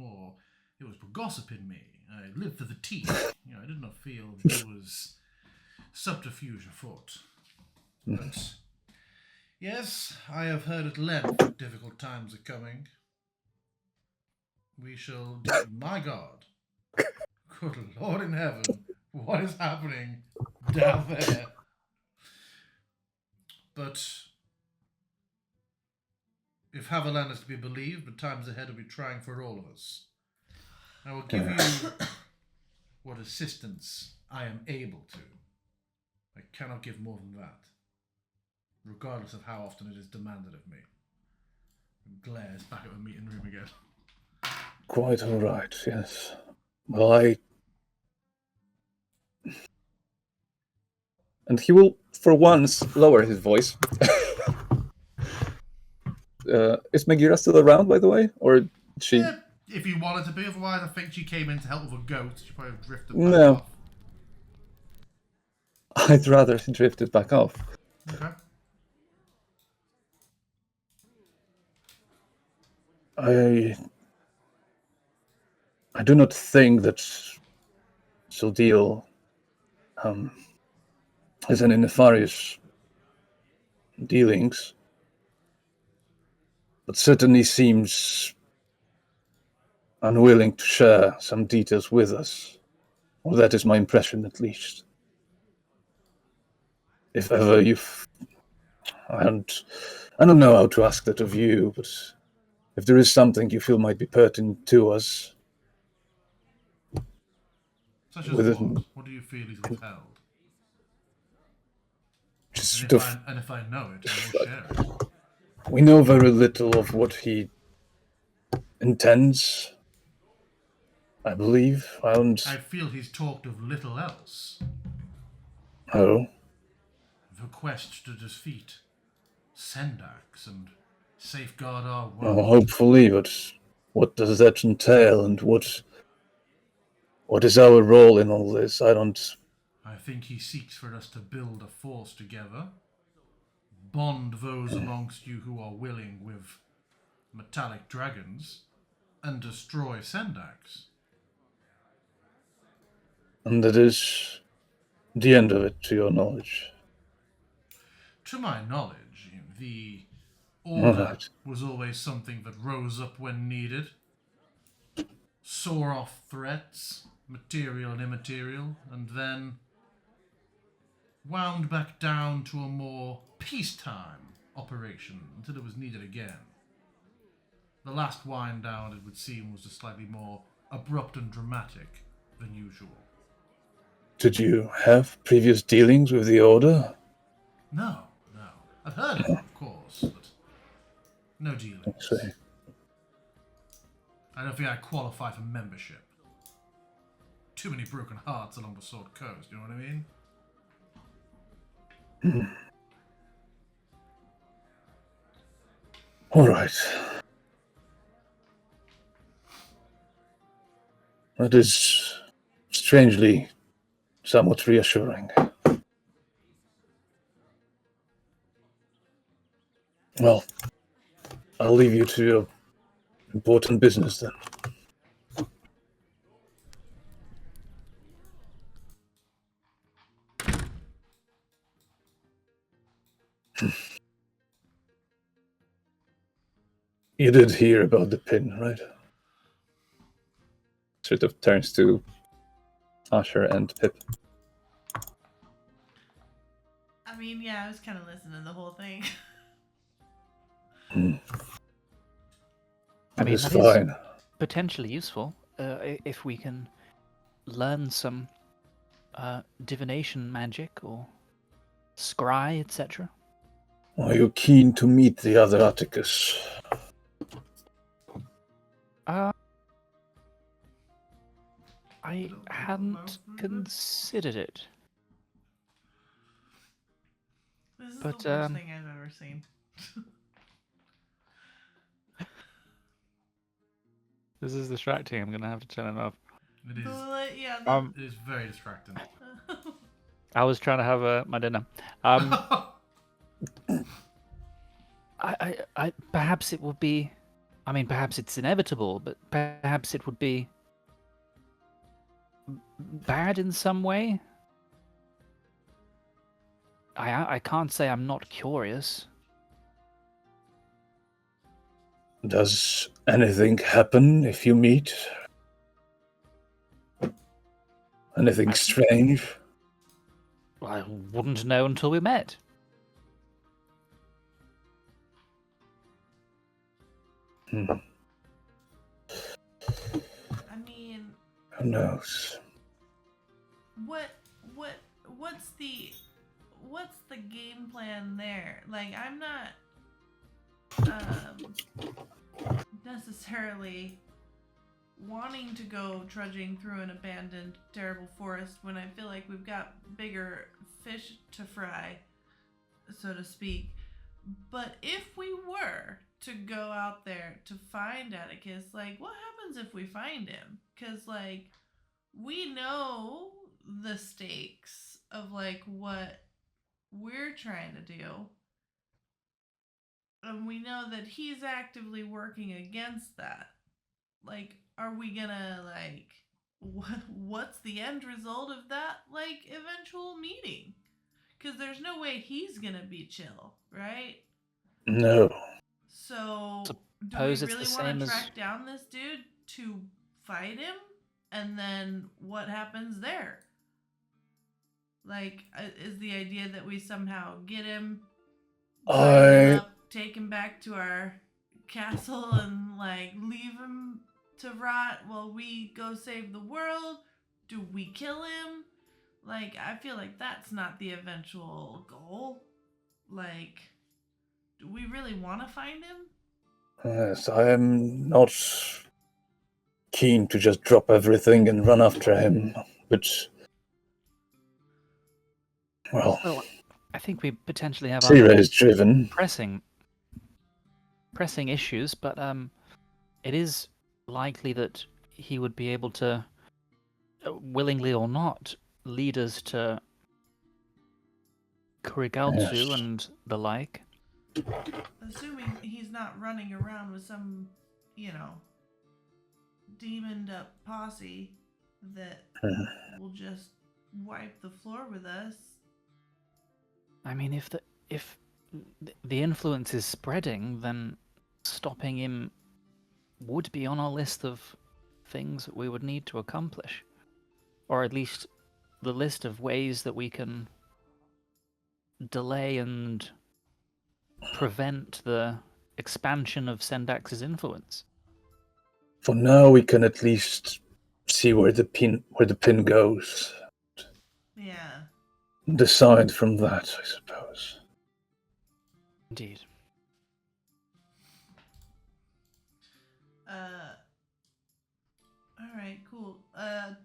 was for gossiping me. I lived for the tea. I did not feel there was subterfuge afoot. But yes, I have heard at length that difficult times are coming. We shall do. My God, good Lord in heaven, what is happening down there? But if Haviland is to be believed, the times ahead will be trying for all of us. I will give you what assistance I am able to. I cannot give more than that, regardless of how often it is demanded of me. And glares back at the meeting room again. Quite all right, yes. Well, and he will, for once, lower his voice. Is Megira still around, by the way? Or she... Yeah, if you wanted to be, otherwise I think she came in to help with a goat. She probably drifted back No. off. I'd rather she drifted back off. Okay. I do not think that Sildil has any nefarious dealings, but certainly seems unwilling to share some details with us. Or that is my impression, at least. If ever I don't know how to ask that of you, but if there is something you feel might be pertinent to us... Such as what? What do you feel is withheld? And if I know it, I will share it. We know very little of what he intends, I believe. I feel he's talked of little else. Oh? The quest to defeat Sendax and safeguard our world. Oh, hopefully, but what does that entail, and what is our role in all this? I think he seeks for us to build a force together, bond those amongst you who are willing with metallic dragons, and destroy Sendax. And that is the end of it, to your knowledge. To my knowledge, the Order Right. was always something that rose up when needed, saw off threats, material and immaterial, and then wound back down to a more peacetime operation until it was needed again. The last wind down, it would seem, was just slightly more abrupt and dramatic than usual. Did you have previous dealings with the Order? No. I've heard of them, of course, but no dealings. I see. I don't think I qualify for membership. Too many broken hearts along the Sword Coast, you know what I mean? All right. That is strangely somewhat reassuring. Well, I'll leave you to your important business then. You did hear about the pin, right? Sort of turns to Asher and Pip. I mean, yeah, I was kind of listening to the whole thing. I mean, That is that fine. is potentially useful if we can learn some divination magic or scry, etc. Are you keen to meet the other Atticus? I hadn't considered it. This is But, the worst thing I've ever seen. This is distracting. I'm gonna have to turn it off. It is. Yeah. It is very distracting. I was trying to have my dinner. I perhaps it would be. I mean, perhaps it's inevitable, but perhaps it would be bad in some way. I can't say I'm not curious. Does anything happen if you meet? Anything strange? I wouldn't know until we met. I mean, Who knows? what's the game plan there? Like, I'm not necessarily wanting to go trudging through an abandoned, terrible forest when I feel like we've got bigger fish to fry, so to speak. But if we were to go out there to find Atticus, like, what happens if we find him? Because, like, we know the stakes of, like, what we're trying to do. And we know that he's actively working against that. Like, are we gonna, like, what's the end result of that, like, eventual meeting? Because there's no way he's gonna be chill, right? No. So, do we Suppose it's really the want same to as- track down this dude to fight him? And then what happens there? Like, is the idea that we somehow get him, bind him up, take him back to our castle, and, like, leave him to rot while we go save the world? Do we kill him? Like, I feel like that's not the eventual goal. Like, do we really want to find him? Yes, I am not keen to just drop everything and run after him, but well, I think we potentially have Zira other is driven. pressing issues, but it is likely that he would be able to, willingly or not, lead us to Kurigalzu Yes. and the like. Assuming he's not running around with some, demoned up posse that will just wipe the floor with us. I mean, if the influence is spreading, then stopping him would be on our list of things that we would need to accomplish, or at least the list of ways that we can delay and prevent the expansion of Sendax's influence. For now, we can at least see where the pin goes. Yeah. Decide from that, I suppose. Indeed. Alright, cool.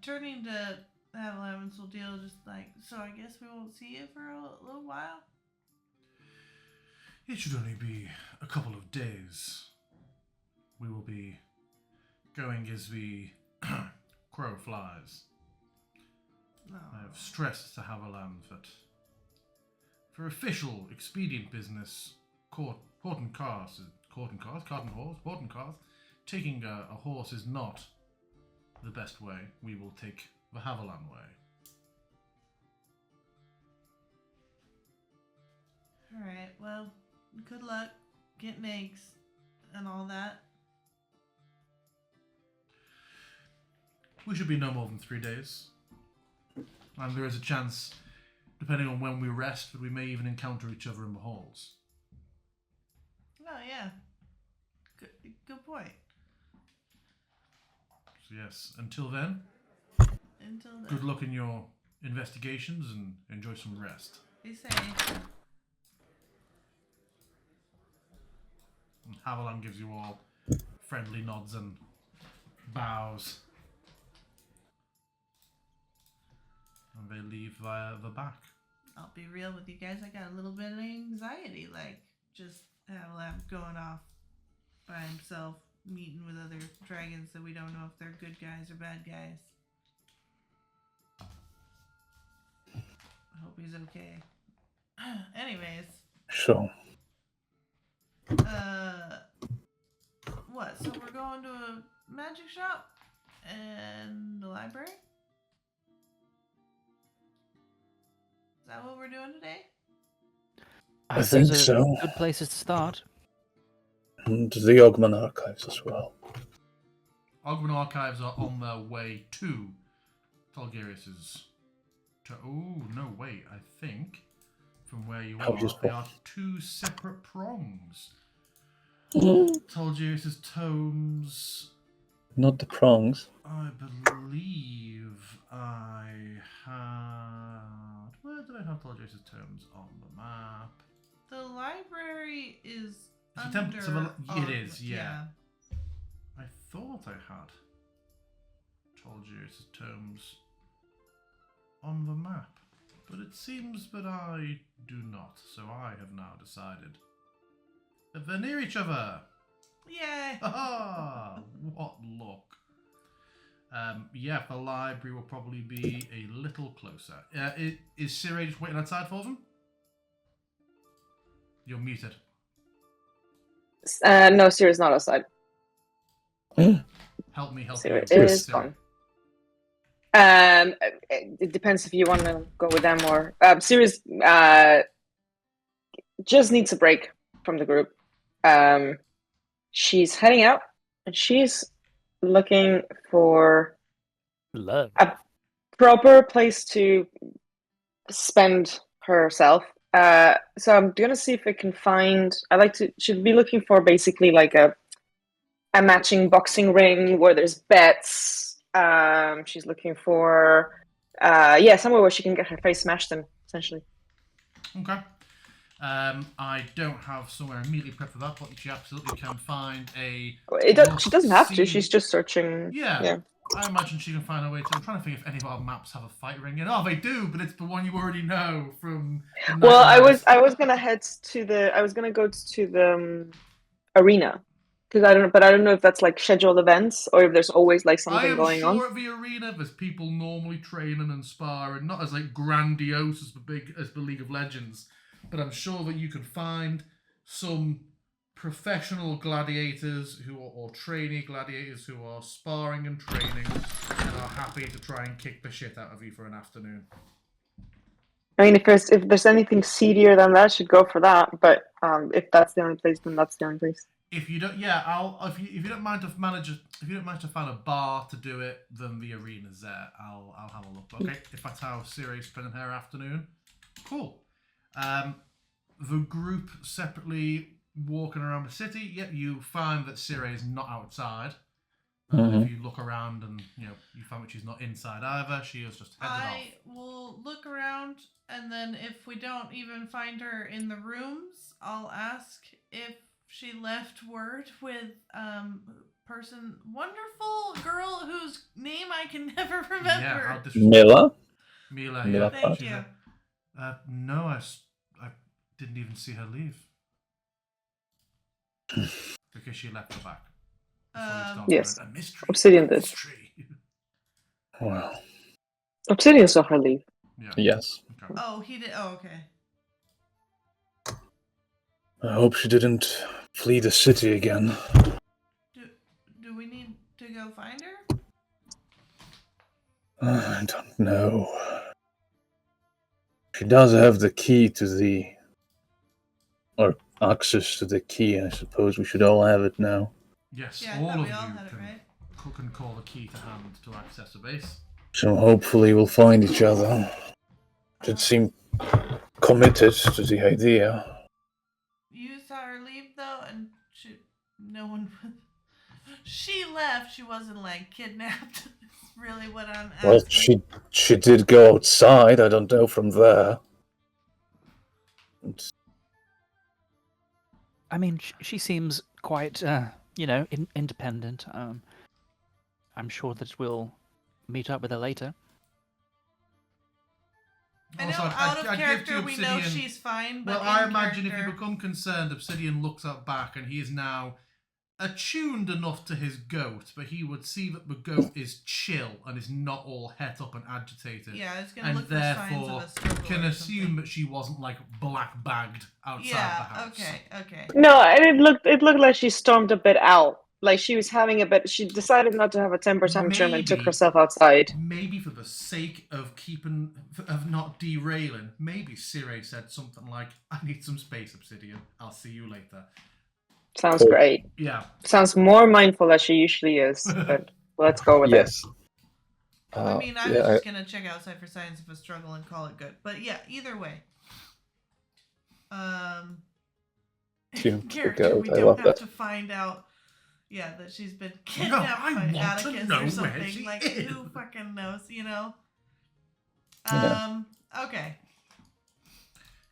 Turning to Avalanche and Soldeal, just like, so I guess we won't see you for a little while? It should only be a couple of days. We will be going as the crow flies. No. I have stressed to Haviland that for official expedient business, Horton cars, taking a horse is not the best way. We will take the Haviland way. Alright, well, good luck getting eggs and all that. We should be no more than 3 days. And there is a chance, depending on when we rest, that we may even encounter each other in the halls. Oh, yeah. Good point. So yes, until then, Until then. good luck in your investigations and enjoy some rest. Be safe. And Haviland gives you all friendly nods and bows. And they leave via the back. I'll be real with you guys. I got a little bit of anxiety, like just have Lamp going off by himself, meeting with other dragons that we don't know if they're good guys or bad guys. I hope he's okay. Anyways, So, what? So we're going to a magic shop and the library? Is that what we're doing today? I Those think are so. Good places to start. And the Ogman archives as well. Ogman archives are on their way to Talgarius's. Oh, no, wait. I think from where you How are, useful. they are 2 separate prongs. Talgarius's tomes. Not the prongs. I believe I had. Where did I have Talgarius's tomes on the map? The library is It's a under. temple. So it is, yeah. I thought I had Talgarius's tomes on the map, but it seems that I do not. So I have now decided that they're near each other. Yay! Ah, what luck! Yeah, the library will probably be a little closer. Is Siri just waiting outside for them? You're muted. No, Siri's not outside. Help me, help Siri you. is Siri. gone. It depends if you want to go with them or Siri's just needs a break from the group. She's heading out and she's looking for Love. a proper place to spend herself. So I'm gonna see if I can find. Should be looking for basically like a matching boxing ring where there's bets. She's looking for somewhere where she can get her face smashed in, essentially. Okay. I don't have somewhere immediately prepped for that, but she absolutely can find a. She doesn't have to. must-see- She's just searching. Yeah. I imagine she can find a way to. I'm trying to think if any of our maps have a fight ring in. Oh, they do, but it's the one you already know from. the Well, Nightmares. I was gonna head to the. I was gonna go to the arena because I don't know if that's like scheduled events or if there's always like I something am going sure on. at the arena there's people normally training and sparring, not as like grandiose as the League of Legends, but I'm sure that you can find some professional gladiators or trainee gladiators who are sparring and training and are happy to try and kick the shit out of you for an afternoon. I mean, if there's anything seedier than that, I should go for that. But if that's the only place, then that's the only place. If you don't, yeah, if you don't mind to manage find a bar to do it, then the arena's there. I'll have a look. Okay, if that's how Siri's spending her afternoon, cool. The group separately walking around the city. Yep, you find that Siri is not outside. If you look around and you find that she's not inside either. She is just headed off. I will look around, and then if we don't even find her in the rooms, I'll ask if she left word with wonderful girl whose name I can never remember. Yeah, how disrespectful. Mila? Mila, Mila yeah. Thank She's you. no, I didn't even see her leave. Because she left the back. Before we started. Yes. A mystery. Obsidian did. Mystery. Well, Obsidian saw her leave. Yeah. yes. Okay. Oh, he did. Oh, okay. I hope she didn't flee the city again. Do we need to go find her? I don't know. She does have the key to the access to the key, I suppose we should all have it now. Yes, Yeah, I all thought of we all you had it, right? can call the key to hand to access the base. So hopefully we'll find each other. Should seem committed to the idea. You saw her leave though, and no one. She left. She wasn't like kidnapped. That's really what I'm asking. Well, she did go outside. I don't know from there. I mean, she seems quite, independent. I'm sure that we'll meet up with her later. I know Also, out of I'd give character to we know Obsidian- she's fine, but Well, I in imagine if character, you become concerned, Obsidian looks up back and he is now attuned enough to his goat, but he would see that the goat is chill and is not all het up and agitated. yeah, it's gonna And look for signs of therefore a struggle can or assume something. that she wasn't like black bagged outside the Yeah. house. Okay. No, and it looked like she stormed a bit out. Like she was having a bit. She decided not to have a temper tantrum and took Maybe- herself outside. Maybe for the sake of not derailing, maybe Sire said something like, "I need some space, Obsidian. I'll see you later." Sounds great. Yeah. Sounds more mindful as she usually is. But let's go with it. Yes. I mean, I was just gonna check outside for signs of a struggle and call it good. But yeah, either way. Cute Character, goat, we I don't love have that. to find out. Yeah, that she's been I kidnapped by want to Atticus know or where something. she Like, is. who fucking knows? You know. Yeah. Okay.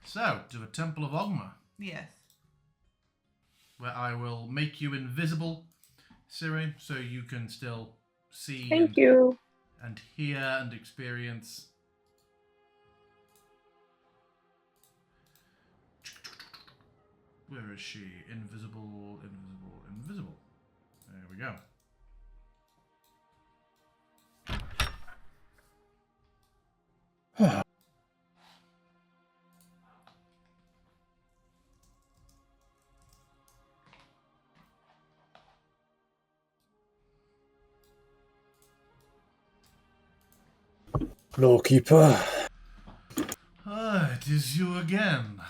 So, to the Temple of Ogma, Yes. where I will make you invisible, Siri, so you can still see Thank you. and hear and experience. Where is she? Invisible, invisible, invisible. There we go. Lawkeeper. Ah, it is you again.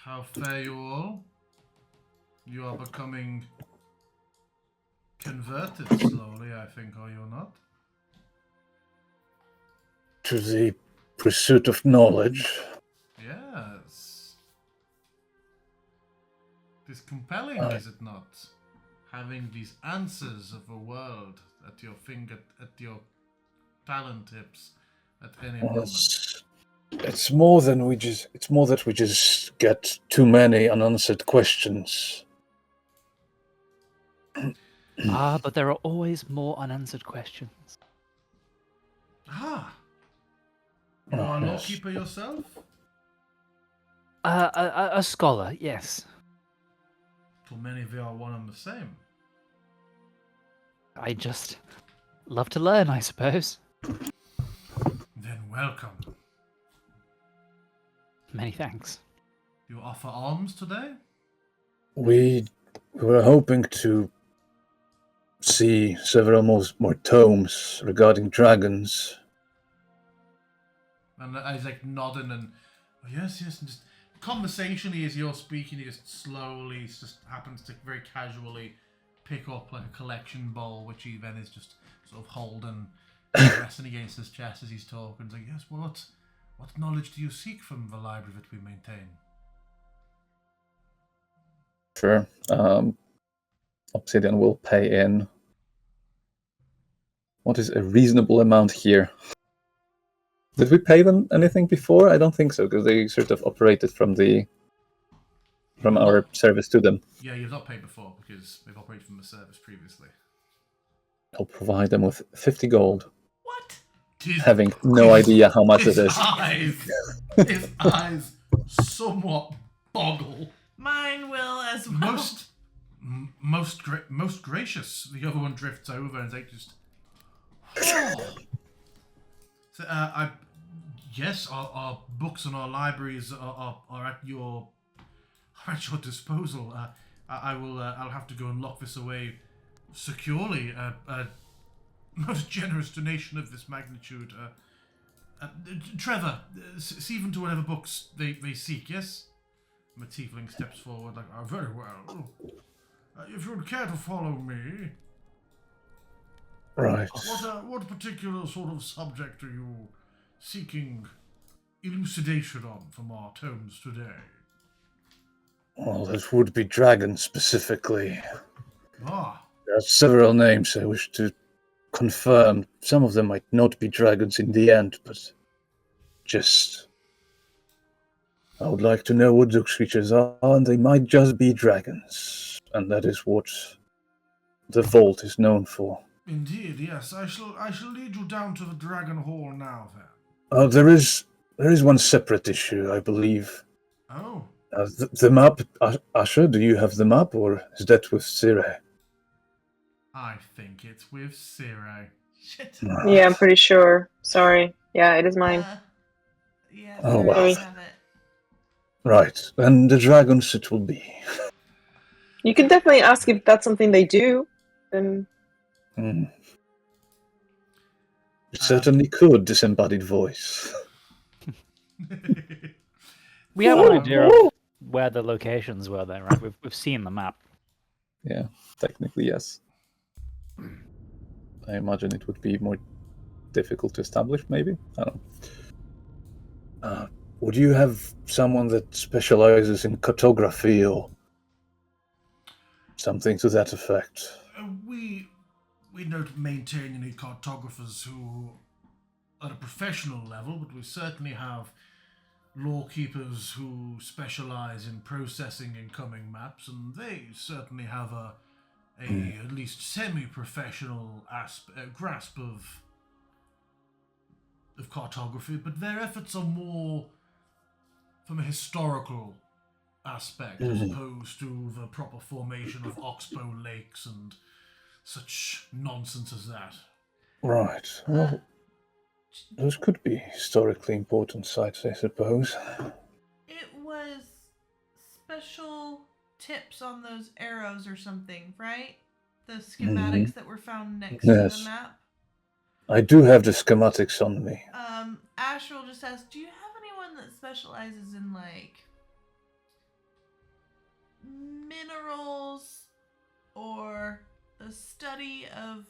How fare you all? You are becoming converted slowly, I think, are you not? To the pursuit of knowledge. Yes. It is compelling, is it not? Having these answers of the world at your at your talent tips at any moment. It's more than we just. It's more that we just get too many unanswered questions. But there are always more unanswered questions. Ah! You are a yes. lawkeeper yourself? A scholar, yes. For many of you are one and the same. I just love to learn, I suppose. Then welcome. Many thanks. You offer alms today? We were hoping to see several more tomes regarding dragons. And he's like nodding and, oh, yes, and just conversationally as you're speaking, he just slowly just happens to very casually pick up like a collection bowl, which he then is just sort of holding, resting against his chest as he's talking. He's like, yes, well, what knowledge do you seek from the library that we maintain? Sure. Obsidian will pay in. What is a reasonable amount here? Did we pay them anything before? I don't think so, because they sort of operated from our service to them. Yeah, you've not paid before because they've operated from the service previously. I'll provide them with 50 gold, What? having no idea how much it is. His eyes somewhat boggle. Mine will as well. Most gracious. The other one drifts over and is like just. Oh. So, yes, our books and our libraries are at your disposal. I'll have to go and lock this away securely. A most generous donation of this magnitude. Trevor, see them to whatever books they seek. Yes. The tiefling steps forward like, oh, very well. If you'd care to follow me, Right. what particular sort of subject are you seeking elucidation on from our tomes today? Well, it would be dragons specifically. Ah, There are several names I wish to confirm. Some of them might not be dragons in the end, but just... I would like to know what those creatures are, and they might just be dragons. And that is what the vault is known for. indeed, yes. I shall lead you down to the Dragon Hall now, then. There is one separate issue, I believe. Oh, The map, Asher, do you have the map, or is that with Sire? I think it's with Sire. Shit. Yeah, I'm pretty sure. Sorry. Yeah, it is mine. Yeah, Oh, sorry, well. I have it. Right, and the dragons it will be. You can definitely ask if that's something they do. Then It certainly could, disembodied voice. We have an idea of where the locations were, though, right? We've seen the map. Yeah, technically, yes. I imagine it would be more difficult to establish, maybe? I don't know. Would you have someone that specializes in cartography or something to that effect? We don't maintain any cartographers who at a professional level, but we certainly have lawkeepers who specialize in processing incoming maps, and they certainly have a at least semi-professional grasp of cartography, but their efforts are more from a historical aspect as opposed to the proper formation of oxbow lakes and such nonsense as that. Right, well, those could be historically important sites, I suppose. It was special tips on those arrows or something, right? The schematics that were found next to the map. I do have the schematics on me. Asher just asked, do you have anyone that specializes in, like, minerals or the study of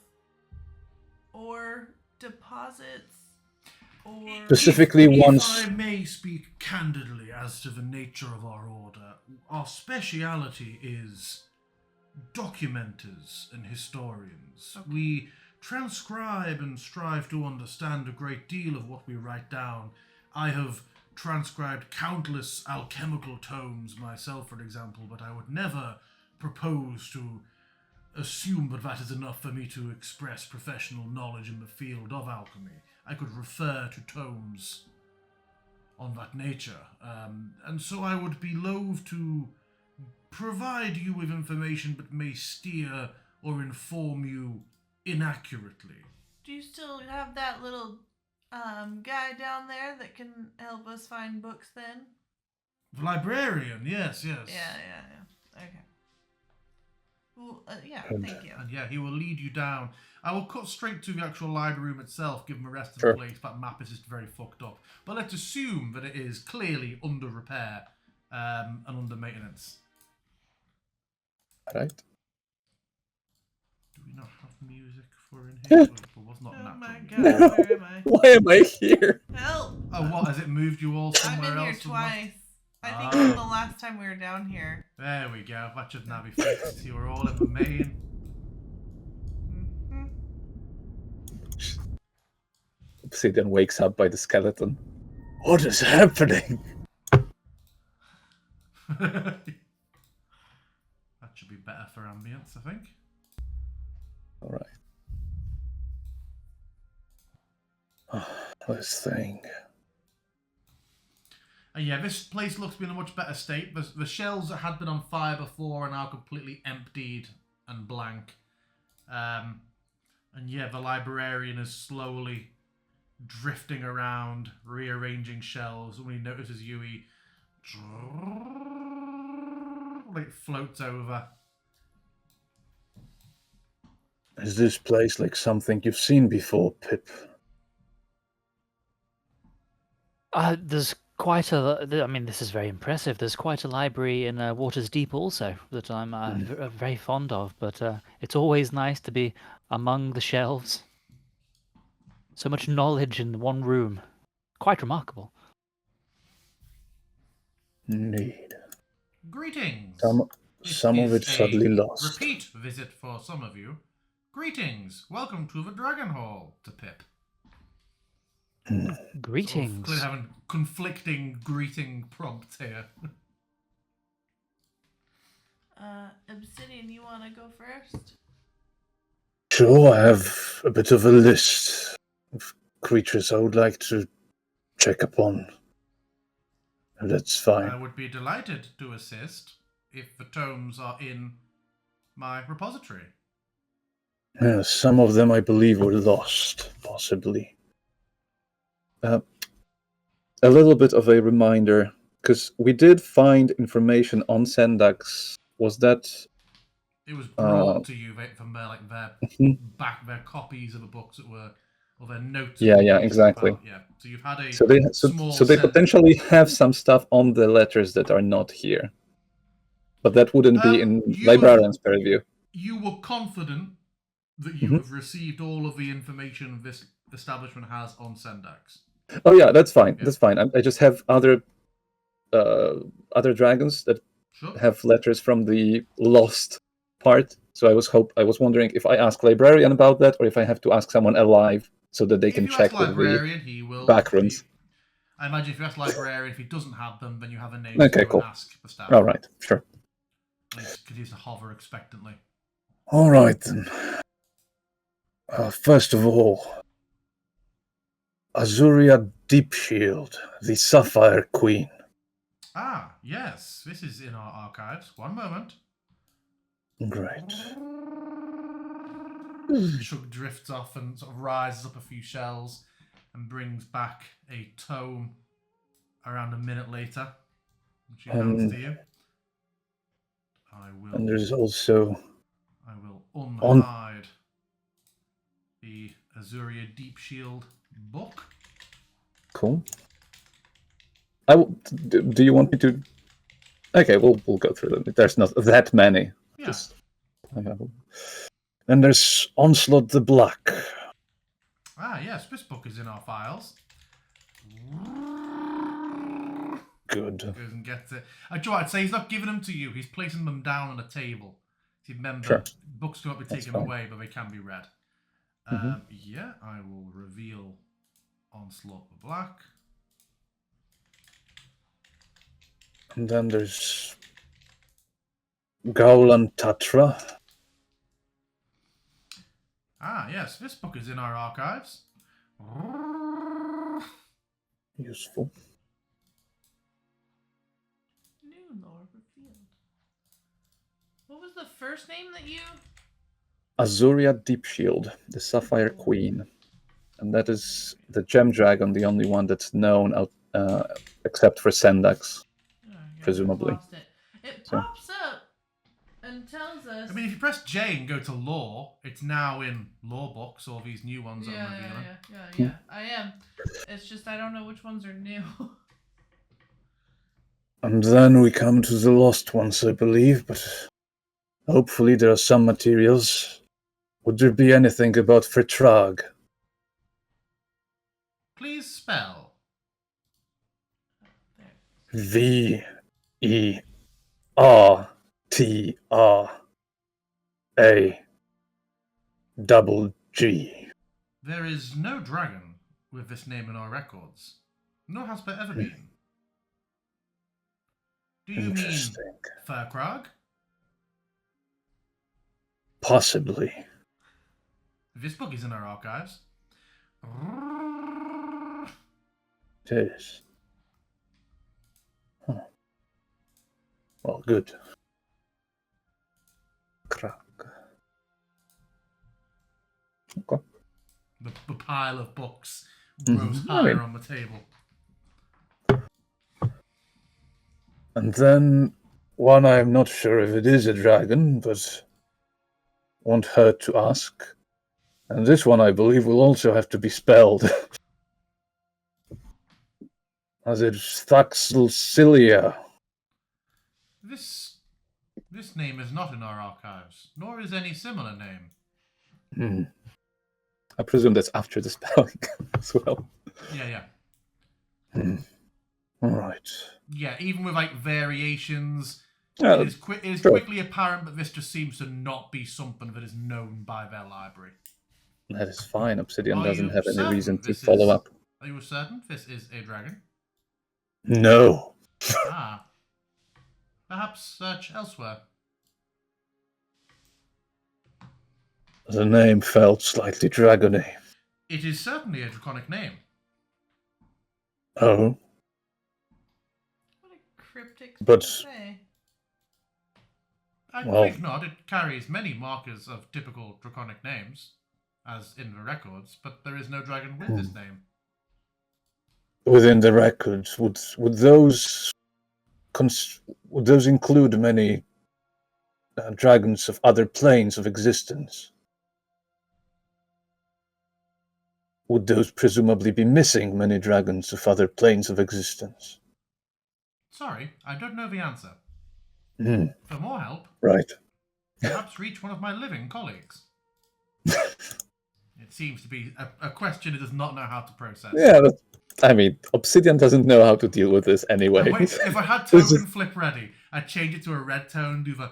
ore deposits? Or Specifically if once... I may speak candidly as to the nature of our order, our speciality is documenters and historians. Okay. We transcribe and strive to understand a great deal of what we write down. I have transcribed countless alchemical tomes myself, for example, but I would never propose to assume that that is enough for me to express professional knowledge in the field of alchemy. I could refer to tomes on that nature, and so I would be loath to provide you with information but may steer or inform you inaccurately. do you still have that little guy down there that can help us find books then? The librarian, yes. Yeah. Okay. Well, yeah, thank you. And yeah, he will lead you down. I will cut straight to the actual library room itself, given the rest of Sure. the place. That map is just very fucked up. But let's assume that it is clearly under repair and under maintenance. Right. Do we not have music for in here? Well, was not Oh natural my music. god, where am I? Why am I here? Help! Oh, what? Has it moved you all I've somewhere been here else? twice. I think Ah. it's the last time we were down here. There we go. That should now be fixed. You are all in the main. Mhm. Obsidian wakes up by the skeleton. What is happening? That should be better for ambience, I think. Alright. This thing. And yeah, this place looks to be in a much better state. The shelves that had been on fire before are now completely emptied and blank. And yeah, the librarian is slowly drifting around, rearranging shelves. When he notices you, he like floats over. Is this place like something you've seen before, Pip? There's quite I mean, this is very impressive. There's quite a library in Waters Deep also that I'm very fond of. But it's always nice to be among the shelves. So much knowledge in one room. Quite remarkable. Indeed. Greetings. Some of This it is sadly a lost. repeat visit for some of you. Greetings. Welcome to the Dragon Hall, to Pip. Greetings. Clearly having conflicting greeting prompts here. Obsidian, you want to go first? Sure, I have a bit of a list of creatures I would like to check upon. That's fine. I would be delighted to assist if the tomes are in my repository. Some of them I believe were lost, possibly. A little bit of a reminder, because we did find information on Sendax. Was that... It was brought to you from their their copies of the books that were, or their notes. Yeah, exactly. Yeah, so you've had a so they potentially have some stuff on the letters that are not here, but that wouldn't be in librarian's purview. You were confident that you have received all of the information this establishment has on Sendax. Oh yeah, that's fine. Yeah. That's fine. I just have other dragons that have letters from the lost part. So I was wondering if I ask librarian about that, or if I have to ask someone alive so that they can check with the backrooms. I imagine if you ask librarian, if he doesn't have them, then you have a name to go and ask the staff. All right, sure. Continues to hover expectantly. All right then. First of all, Azuria Deepshield, the Sapphire Queen. Ah, yes. This is in our archives. One moment. Great. Shug drifts off and sort of rises up a few shells and brings back a tome around a minute later, which he hands to you. And there's also... I will unhide the Azuria Deepshield book. Cool. Do you want me to? Okay, we'll go through them. There's not that many. Yeah. And there's Onslaught the Black. Ah, yes, this book is in our files. Good. Goes and gets it. I'd say he's not giving them to you. He's placing them down on a table. So remember, sure. Books cannot be taken away, but they can be read. Yeah, I will reveal Onslaught the Black. And then there's Gaulan Tatra. Ah, yes, this book is in our archives. Useful. New lore revealed. What was the first name that you... Azuria Deepshield, the Sapphire Queen. And that is the gem dragon, the only one that's known except for Sendax, presumably. It pops up and tells us... I mean, if you press J and go to lore, it's now in lore books, all these new ones that I'm revealing. Yeah, I am. It's just I don't know which ones are new. And then we come to the lost ones, I believe, but hopefully there are some materials. Would there be anything about Fertrag? Please spell. Vertrag. There is no dragon with this name in our records. Nor has there ever been. Do you mean Ferkrag? Possibly. This book is in our archives. It is. Huh. Well, good. Crack. Okay. The pile of books grows higher on the table. And then one I'm not sure if it is a dragon, but won't hurt to ask. And this one I believe will also have to be spelled. Was it Thaxilcilia? This name is not in our archives, nor is any similar name. I presume that's after the spelling as well. Yeah. All right. Yeah, even with like variations, Yeah, it is sure. quickly apparent that this just seems to not be something that is known by their library. That is fine. Obsidian Are doesn't you have any certain reason to this follow is- up. Are you certain this is a dragon? No. Ah. Perhaps search elsewhere. The name felt slightly dragony. It is certainly a draconic name. Oh, What a cryptic thing But- to say. I Well- think not. It carries many markers of typical draconic names, as in the records, but there is no dragon with this name. within the records, would those include many dragons of other planes of existence? Would those presumably be missing many dragons of other planes of existence? Sorry, I don't know the answer. Hmm. For more help, Right. perhaps reach one of my living colleagues. It seems to be a question it does not know how to process. Yeah, Obsidian doesn't know how to deal with this anyway. And wait, if I had This token is- flip ready, I'd change it to a red tone, do the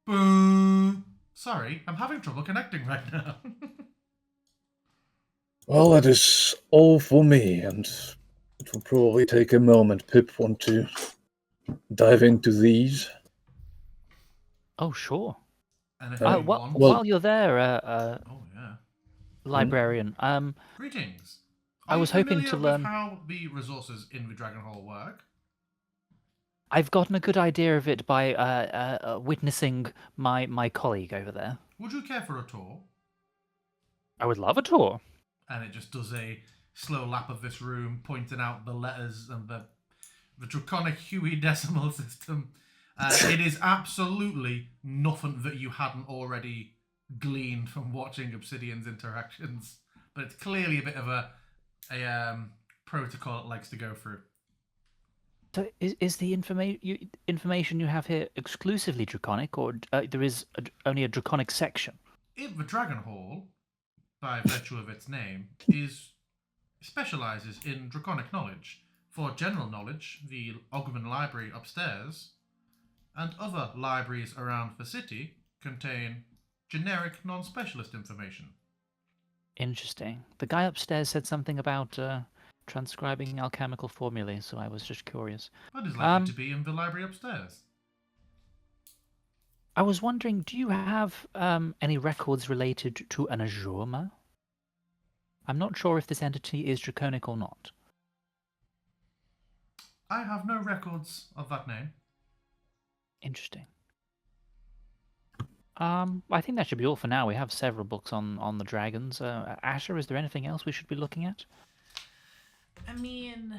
boom. Sorry, I'm having trouble connecting right now. Well, that is all for me, and it will probably take a moment. Pip, want to dive into these? Oh, sure. And if While, anyone... while you're there, Oh, yeah. librarian, Greetings. I Are you was hoping familiar to with learn- how the resources in the Dragon Hall work? I've gotten a good idea of it by witnessing my colleague over there. Would you care for a tour? I would love a tour. And it just does a slow lap of this room, pointing out the letters and the draconic Huey decimal system. It is absolutely nothing that you hadn't already gleaned from watching Obsidian's interactions, but it's clearly a bit of a protocol it likes to go through. So is the information you have here exclusively draconic, or there is only a draconic section? In the Dragon Hall, by virtue of its name, specializes in draconic knowledge. For general knowledge, the Ogman Library upstairs and other libraries around the city contain generic non-specialist information. Interesting. The guy upstairs said something about transcribing alchemical formulae, so I was just curious. That is likely to be in the library upstairs. I was wondering, do you have any records related to an Azurma? I'm not sure if this entity is draconic or not. I have no records of that name. Interesting. I think that should be all for now. We have several books on the dragons. Asher, is there anything else we should be looking at? I mean,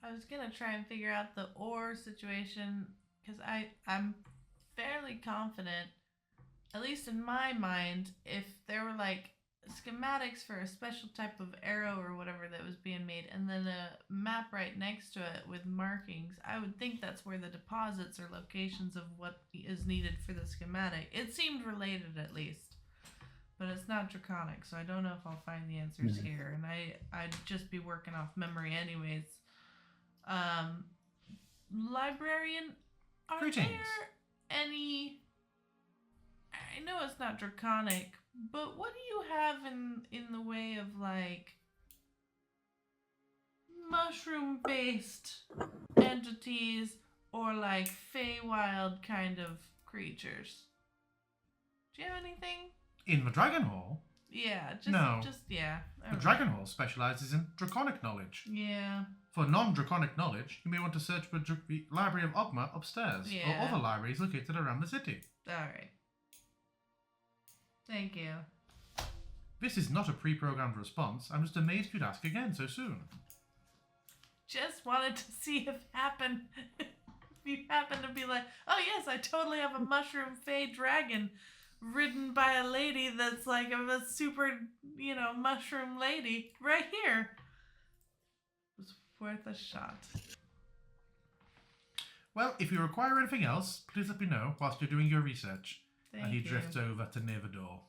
I was gonna try and figure out the ore situation because I'm fairly confident, at least in my mind, if there were like schematics for a special type of arrow or whatever that was being made, and then a map right next to it with markings, I would think that's where the deposits or locations of what is needed for the schematic. It seemed related at least, but it's not draconic, so I don't know if I'll find the answers here, and I'd just be working off memory anyways. Librarian, are Greetings. there any... I know it's not draconic, but what do you have in the way of like mushroom based entities or like Feywild kind of creatures? Do you have anything? In the Dragon Hall, Yeah, No. yeah. the alright. Dragon Hall specializes in draconic knowledge. Yeah. For non-draconic knowledge, you may want to search for the Library of Ogma upstairs, Yeah. or other libraries located around the city. Alright. Thank you. This is not a pre-programmed response. I'm just amazed you'd ask again so soon. Just wanted to see if if you happen to be like, oh yes, I totally have a mushroom fey dragon ridden by a lady that's like a super, mushroom lady right here. Worth a shot. Well, if you require anything else, please let me know whilst you're doing your research. Thank And he you. drifts over to near the door.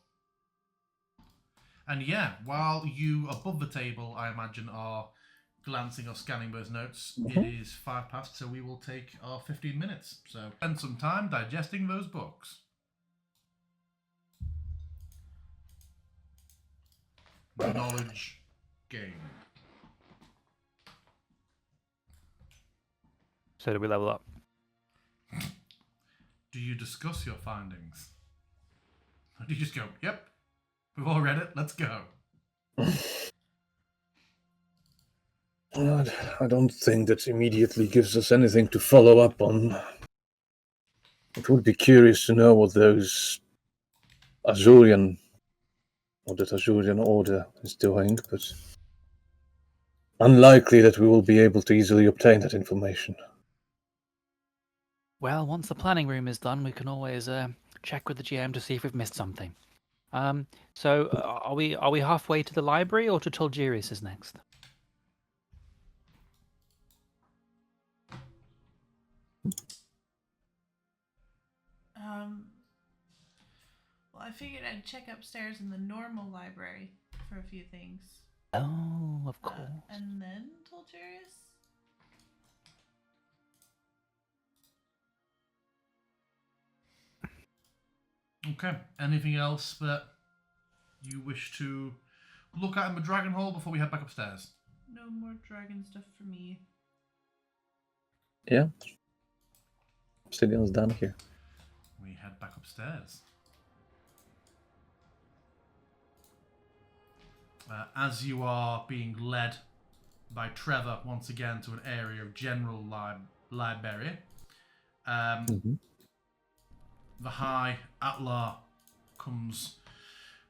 And yeah, while you above the table, I imagine, are glancing or scanning those notes, it is 5 past, so we will take our 15 minutes. So spend some time digesting those books. Knowledge gained. So do we level up? Do you discuss your findings? Or do you just go, yep, we've all read it, let's go? I don't think that immediately gives us anything to follow up on. It would be curious to know what those Azurian, or that Azurian order is doing, but unlikely that we will be able to easily obtain that information. Well, once the planning room is done, we can always check with the GM to see if we've missed something. So are we halfway to the library or to Tolgerius is next? Well, I figured I'd check upstairs in the normal library for a few things. Oh, of course. And then Tolgerius? Okay, anything else that you wish to look at in the Dragon Hall before we head back upstairs? No more dragon stuff for me. Yeah. Obsidian's done here. We head back upstairs. As you are being led by Trevor once again to an area of general library, the High Athkatla comes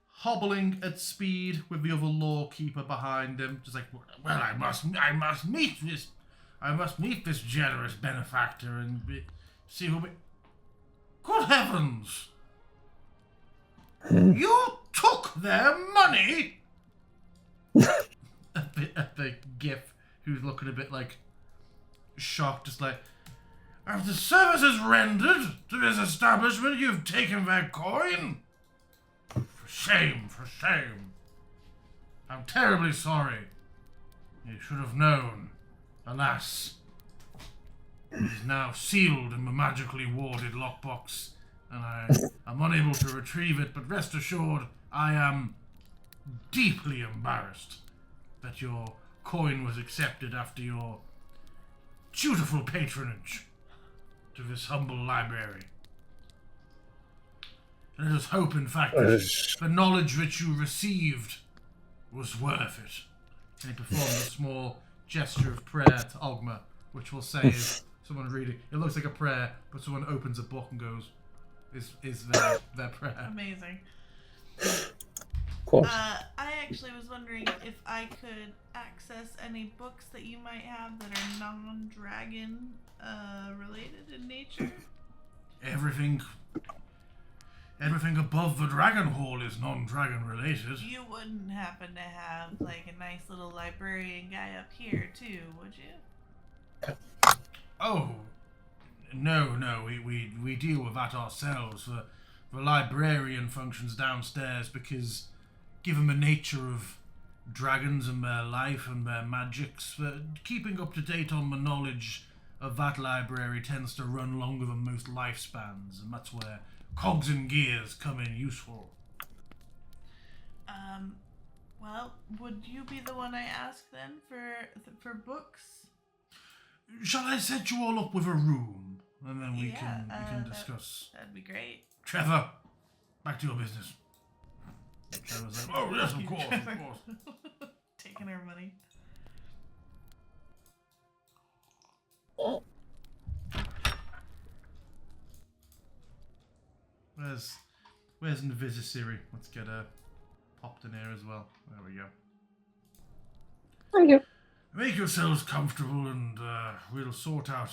hobbling at speed with the other lawkeeper behind him, just like, well, I must meet this generous benefactor and see who. Good heavens! You took their money. at the gif, who's looking a bit like shocked, just like, after services rendered to this establishment, you've taken their coin? For shame, for shame. I'm terribly sorry. You should have known. Alas, it is now sealed in the magically warded lockbox, and I am unable to retrieve it, but rest assured, I am deeply embarrassed that your coin was accepted after your dutiful patronage to this humble library. Let us hope, in fact, that the knowledge which you received was worth it. And he performed a small gesture of prayer to Ogma, which we'll say is someone reading. It looks like a prayer, but someone opens a book and goes, is their prayer. Amazing. Of course. I actually was wondering if I could access any books that you might have that are non-dragon related in nature. Everything above the Dragon Hall is non-dragon related. You wouldn't happen to have like a nice little librarian guy up here too, would you? Oh, no, we deal with that ourselves. The librarian functions downstairs because, given the nature of dragons and their life and their magics, keeping up to date on the knowledge of that library tends to run longer than most lifespans, and that's where cogs and gears come in useful. Well, would you be the one I ask then for books? Shall I set you all up with a room, and then we can discuss? That'd be great. Trevor, back to your business. Trevor's like, oh yes, of course. Taking our money. Where's Invisisiri? Let's get her popped in here as well. There we go. Thank you. Make yourselves comfortable, and we'll sort out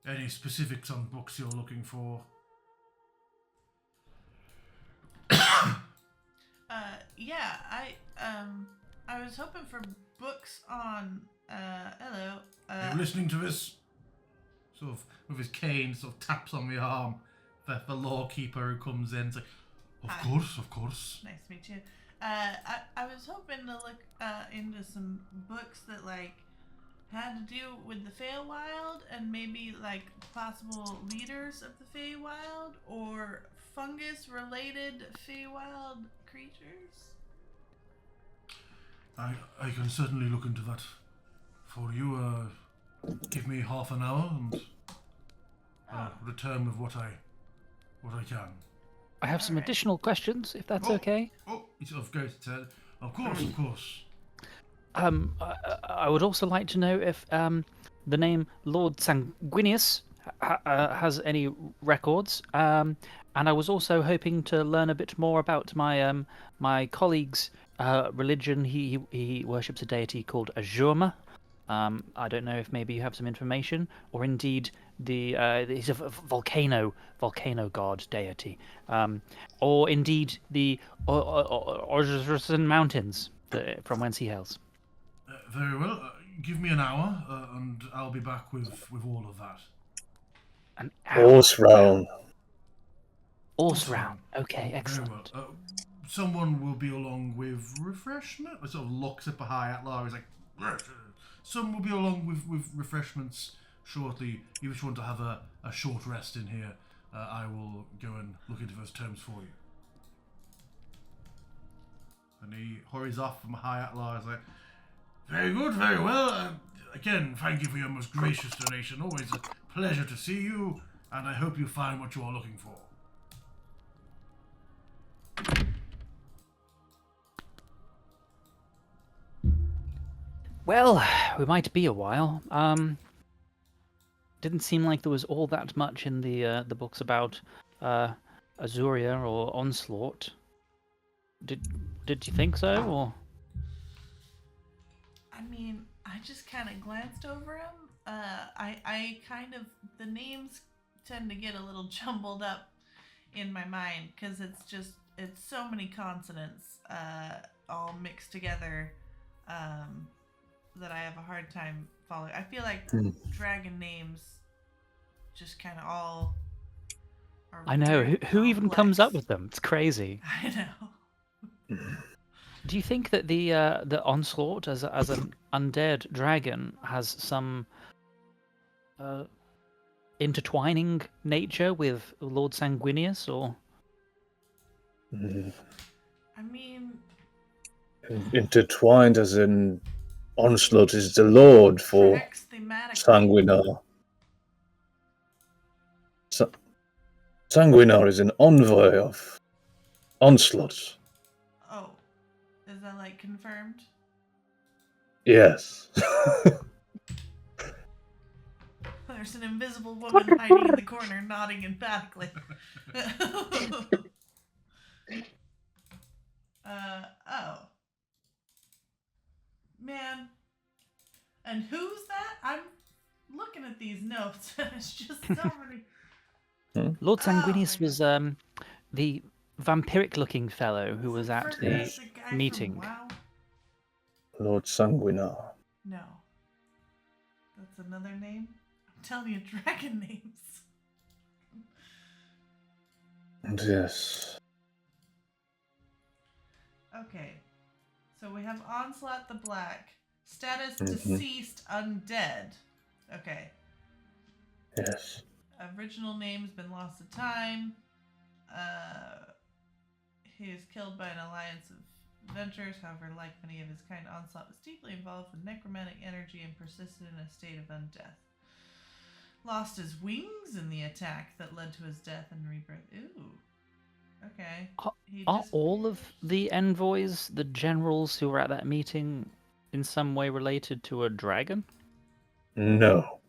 any specifics on books you're looking for. Yeah, I was hoping for books on hello. Are you listening to this? Sort of with his cane, sort of taps on the arm. The lawkeeper who comes in. It's like, of course. Nice to meet you. I was hoping to look into some books that like had to do with the Feywild and maybe like possible leaders of the Feywild or fungus-related Feywild creatures. I can certainly look into that for you. Give me half an hour and I'll return with what I can. I have some additional questions, if that's okay. He sort of goes to of course. I would also like to know if the name Lord Sanguinius has any records. And I was also hoping to learn a bit more about my colleague's religion. He worships a deity called Azurma. I don't know if maybe you have some information, or indeed he's a volcano god deity, or indeed the Orjussan Mountains from whence he hails. Very well. Give me an hour, and I'll be back with all of that. An hour. Horse round. Horse round. Okay, excellent. Very well. Someone will be along with refreshment. I sort of looks at Athkatla. He's like, some will be along with refreshments shortly. You just want to have a short rest in here. I will go and look into those terms for you. And he hurries off from Athkatla. He's like, very good, very well. Again, thank you for your most gracious donation. Always a pleasure to see you, and I hope you find what you are looking for. Well, we might be a while. Didn't seem like there was all that much in the books about Azuria or Onslaught. Did you think so, or? I mean, I just kind of glanced over him. I kind of, the names tend to get a little jumbled up in my mind because it's so many consonants all mixed together that I have a hard time following. I feel like dragon names just kind of all are I know. Who even comes up complex. with them? It's crazy. I know. Do you think that the Onslaught as an undead dragon has some intertwining nature with Lord Sanguinius, or? I mean, Intertwined as in Onslaught is the lord for perhaps thematically. Sanguinar. Sanguinar is an envoy of Onslaught. Oh, is that like confirmed? Yes. There's an invisible woman hiding in the corner, nodding emphatically. Oh. Man. And who's that? I'm looking at these notes. It's just so many. Lord Oh, Sanguinius my was the vampiric-looking fellow who was at the Fergus, guy from meeting. WoW? Lord Sanguinar. No. That's another name? I'm telling you, dragon names. And yes. Okay. So we have Onslaught the Black. Status deceased undead. Okay. Yes. Original name's been lost to time. He was killed by an alliance of adventurers. However, like many of his kind, Onslaught was deeply involved with necromantic energy and persisted in a state of undeath. Lost his wings in the attack that led to his death and rebirth. Ooh. Okay. Are all of the envoys, the generals who were at that meeting, in some way related to a dragon? No.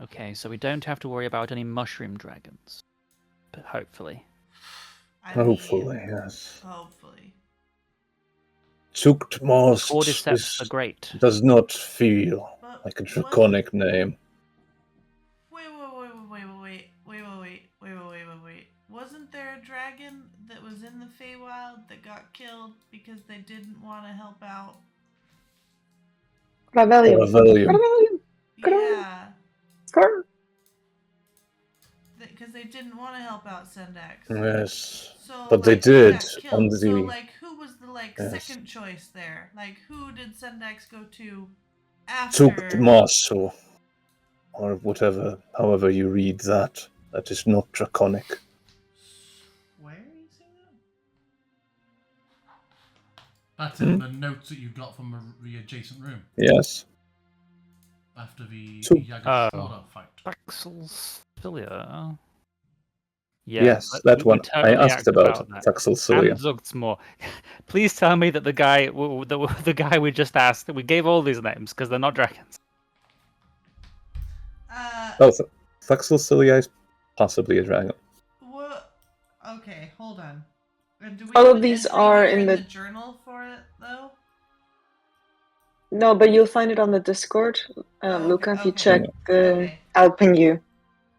Okay, so we don't have to worry about any mushroom dragons. But hopefully. Hopefully, yes. Hopefully. Zuchtmast Cordyceps the Great. does not feel But like a draconic name. Wait. Wasn't there there a dragon that was in the Feywild that got killed because they didn't want to help out? Rebellion. Rebellion. Rebellion. Yeah, Score. because they didn't want to help out Sendax. Yes. So, But they like, he did got killed. on the So, TV. like, who was the Yes. second choice there? Like, who did Sendax go to after? Took Moss or whatever, however you read that. That is not draconic. Where are you seeing that? That's in the notes that you got from the adjacent room Yes. after the So- Yagashora fight. Taxelcilia. Yeah, Yes, but that we one. totally I asked about that. Taxelcilia. And Zugtsmore. Please tell me that the guy we just asked, we gave all these names because they're not dragons. Oh, Taxelcilia is possibly a dragon. What? Okay, hold on. And do we All have of an these entry are here in the the- journal for it, though? No, but you'll find it on the Discord. Okay, Luca, if you okay, check okay. I'll ping you.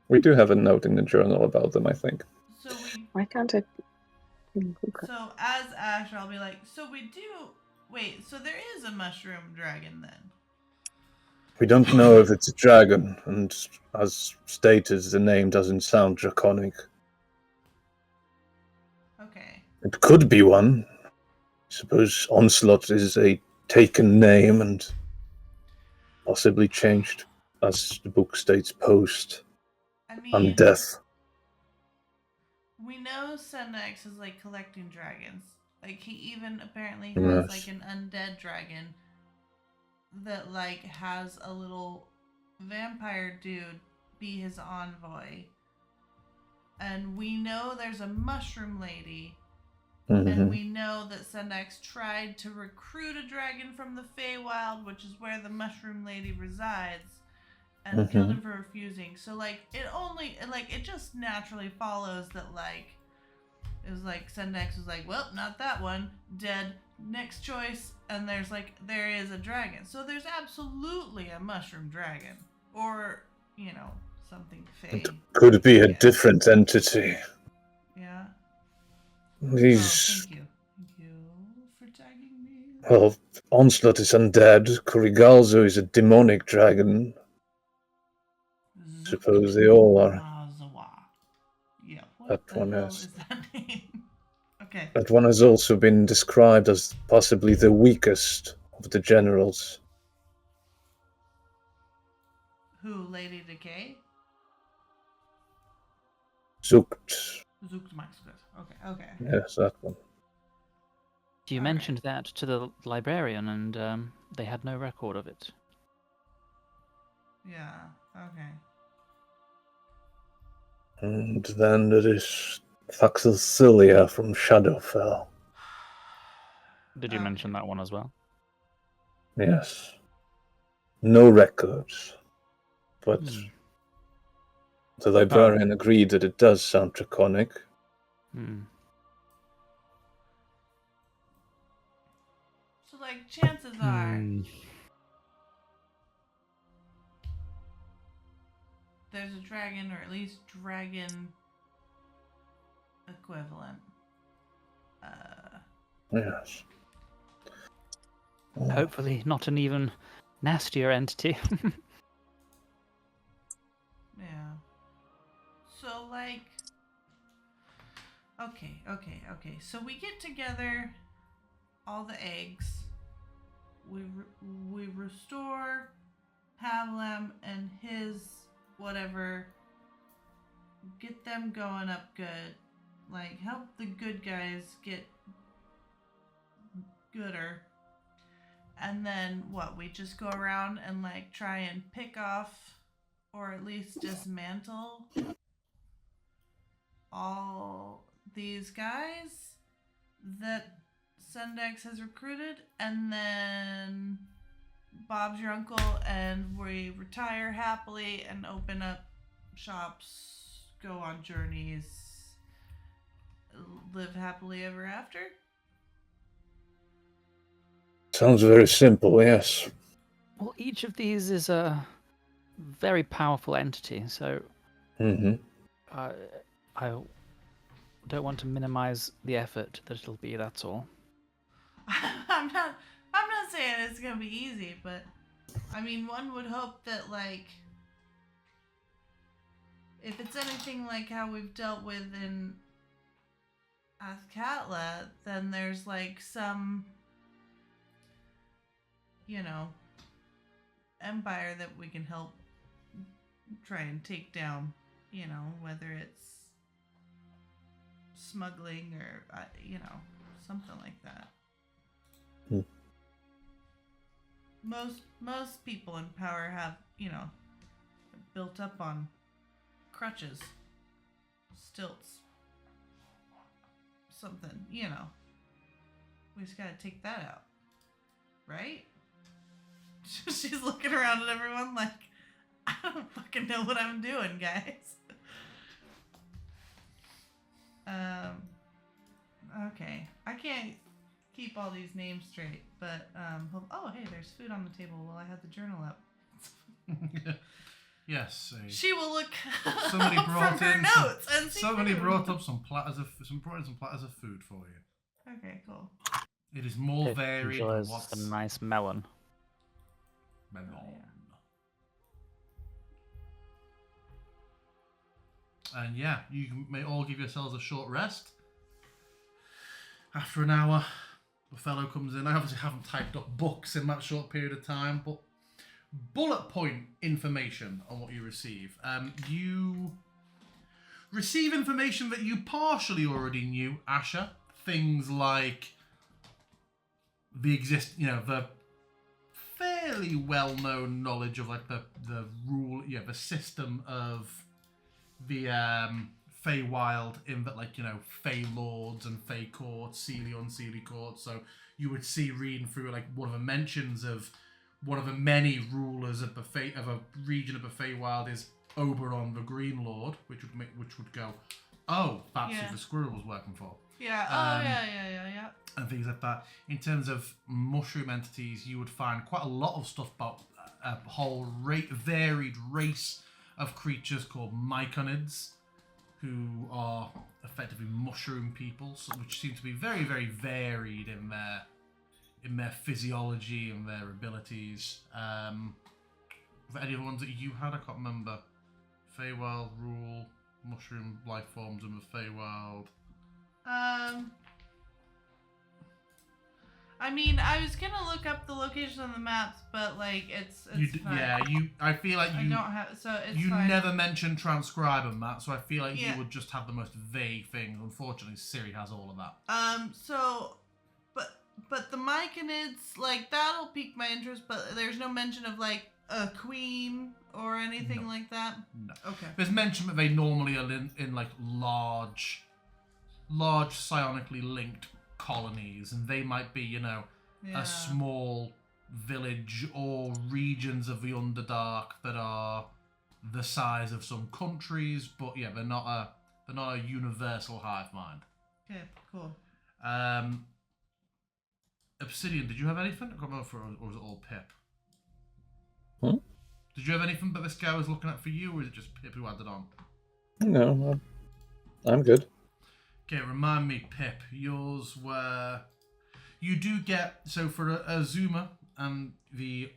We do have a note in the journal about them, I think. So we. Why can't I ping Luca? So as Asher, I'll be like, so we do. Wait, so there is a mushroom dragon then? We don't know if it's a dragon, and as stated, the name doesn't sound draconic. Okay. It could be one. I suppose Onslaught is a taken name and possibly changed, as the book states, post I mean, on death. we know Sendax is like collecting dragons. Like he even apparently has Yes. like an undead dragon that like has a little vampire dude be his envoy. And we know there's a mushroom lady. And Mhm. we know that Sendax tried to recruit a dragon from the Feywild, which is where the mushroom lady resides, and killed him for refusing. So like it just naturally follows that like it was like Sendax was like, well, not that one, dead. Next choice, and there is a dragon. So there's absolutely a mushroom dragon, or something fey. It could be a Yeah. different entity. Yeah. These, Thank you for tagging me. well, Onslaught is undead. Kurigalzo is a demonic dragon. Suppose they all are. Yeah, what That the one hell is. is that name? Okay. That one has also been described as possibly the weakest of the generals. Who, Lady Decay? Zukt. Zuchtmaxkut. Okay. Yes, that one. You Alright. mentioned that to the librarian, and they had no record of it. Yeah, okay. And then there is Taxelcilia from Shadowfell. Did you Okay. mention that one as well? Yes. No records. But Hmm. the librarian agreed that it does sound draconic. Hmm. So, like, chances are there's a dragon, or at least dragon equivalent. Yes. Hopefully not an even nastier entity. Yeah. So, like, okay. So we get together all the eggs. We restore Havlam and his whatever. Get them going up good. Like, help the good guys get gooder. And then what? We just go around and like try and pick off, or at least dismantle all these guys that Sendax has recruited, and then Bob's your uncle, and we retire happily and open up shops, go on journeys, live happily ever after. Sounds very simple, yes. Well, each of these is a very powerful entity, so Mm-hmm. I don't want to minimize the effort that it'll be. That's all. I'm not saying it's gonna be easy, but I mean, one would hope that, like, if it's anything like how we've dealt with in Athkatla, then there's like some, empire that we can help try and take down. Whether it's smuggling or something like that. Most people in power have built up on crutches, stilts, something. We just gotta take that out, right? She's looking around at everyone like, I don't fucking know what I'm doing, guys. Okay. I can't keep all these names straight, but oh, hey, there's food on the table while I had the journal up. Yes. She will look Somebody up brought from her in notes and see Somebody food. brought up some platters of food for you. Okay, cool. It is more Pip varied than enjoys what's a nice melon. melon. Oh, yeah. And yeah, you may all give yourselves a short rest. After an hour, the fellow comes in. I obviously haven't typed up books in that short period of time, but bullet point information on what you receive. You receive information that you partially already knew, Asher. Things like the fairly well-known knowledge of like the the system of the Feywild, in that Fey Lords and Fey Courts, Seelie, Unseelie Courts. So you would see reading through like one of the mentions of one of the many rulers of a region of the Feywild is Oberon the Green Lord, which would go, oh, that's who the squirrel was working for. Yeah. Yeah. And things like that. In terms of mushroom entities, you would find quite a lot of stuff about a whole varied race of creatures called myconids, who are effectively mushroom people, which seem to be very, very varied in their physiology and their abilities. For any of the ones that you had, I can't remember. Feywild rule, mushroom life forms in the Feywild. I mean, I was gonna look up the location on the maps, but like it's fine. I feel like I don't have, so it's you fine. never mentioned transcribe and that, so I feel like you would just have the most vague things. Unfortunately, Siri has all of that. But the myconids, like, that'll pique my interest, but there's no mention of like a queen or anything like that. No. Okay. There's mention that they normally are in like large psionically linked colonies, and they might be, a small village or regions of the Underdark that are the size of some countries, but yeah, they're not a universal hive mind. Okay, cool. Obsidian, did you have anything? I can't remember, or was it all Pip? Did you have anything that this guy was looking at for you, or is it just Pip who added on? No, I'm good. Okay, remind me, Pip, yours were... You do get, so for Azuma and the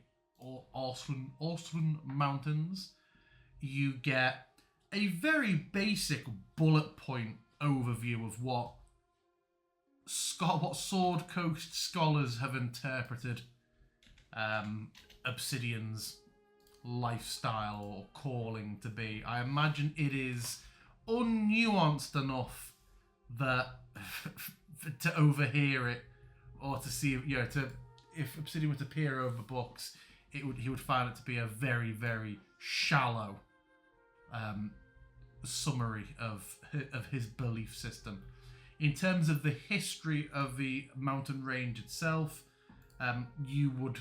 Orslun Mountains, you get a very basic bullet point overview of what Sword Coast scholars have interpreted Obsidian's lifestyle or calling to be. I imagine it is unnuanced enough that to overhear it or to see, if Obsidian were to peer over books, he would find it to be a very, very shallow summary of his belief system. In terms of the history of the mountain range itself, you would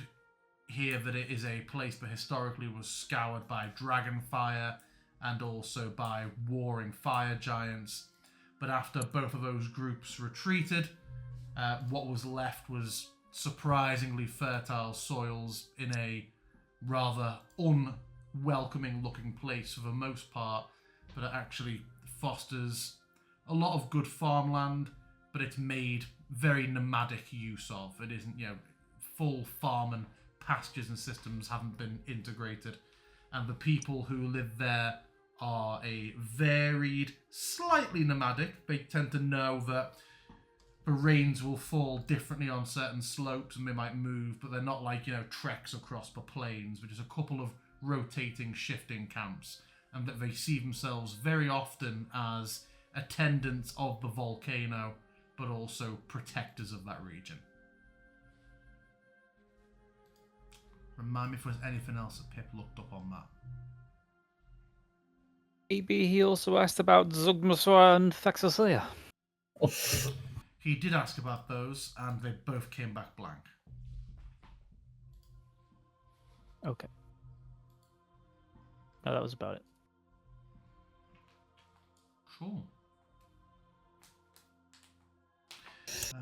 hear that it is a place that historically was scoured by dragonfire and also by warring fire giants. But after both of those groups retreated, what was left was surprisingly fertile soils in a rather unwelcoming looking place for the most part, but it actually fosters a lot of good farmland, but it's made very nomadic use of. It isn't, full farm and pastures and systems haven't been integrated. And the people who live there are a varied, slightly nomadic. They tend to know that the rains will fall differently on certain slopes and they might move, but they're not like, treks across the plains, which is a couple of rotating, shifting camps. And that they see themselves very often as attendants of the volcano, but also protectors of that region. Remind me if there's anything else that Pip looked up on that. Maybe he also asked about Zugmaswa and Thaxosia. He did ask about those, and they both came back blank. Okay. No, that was about it. Cool.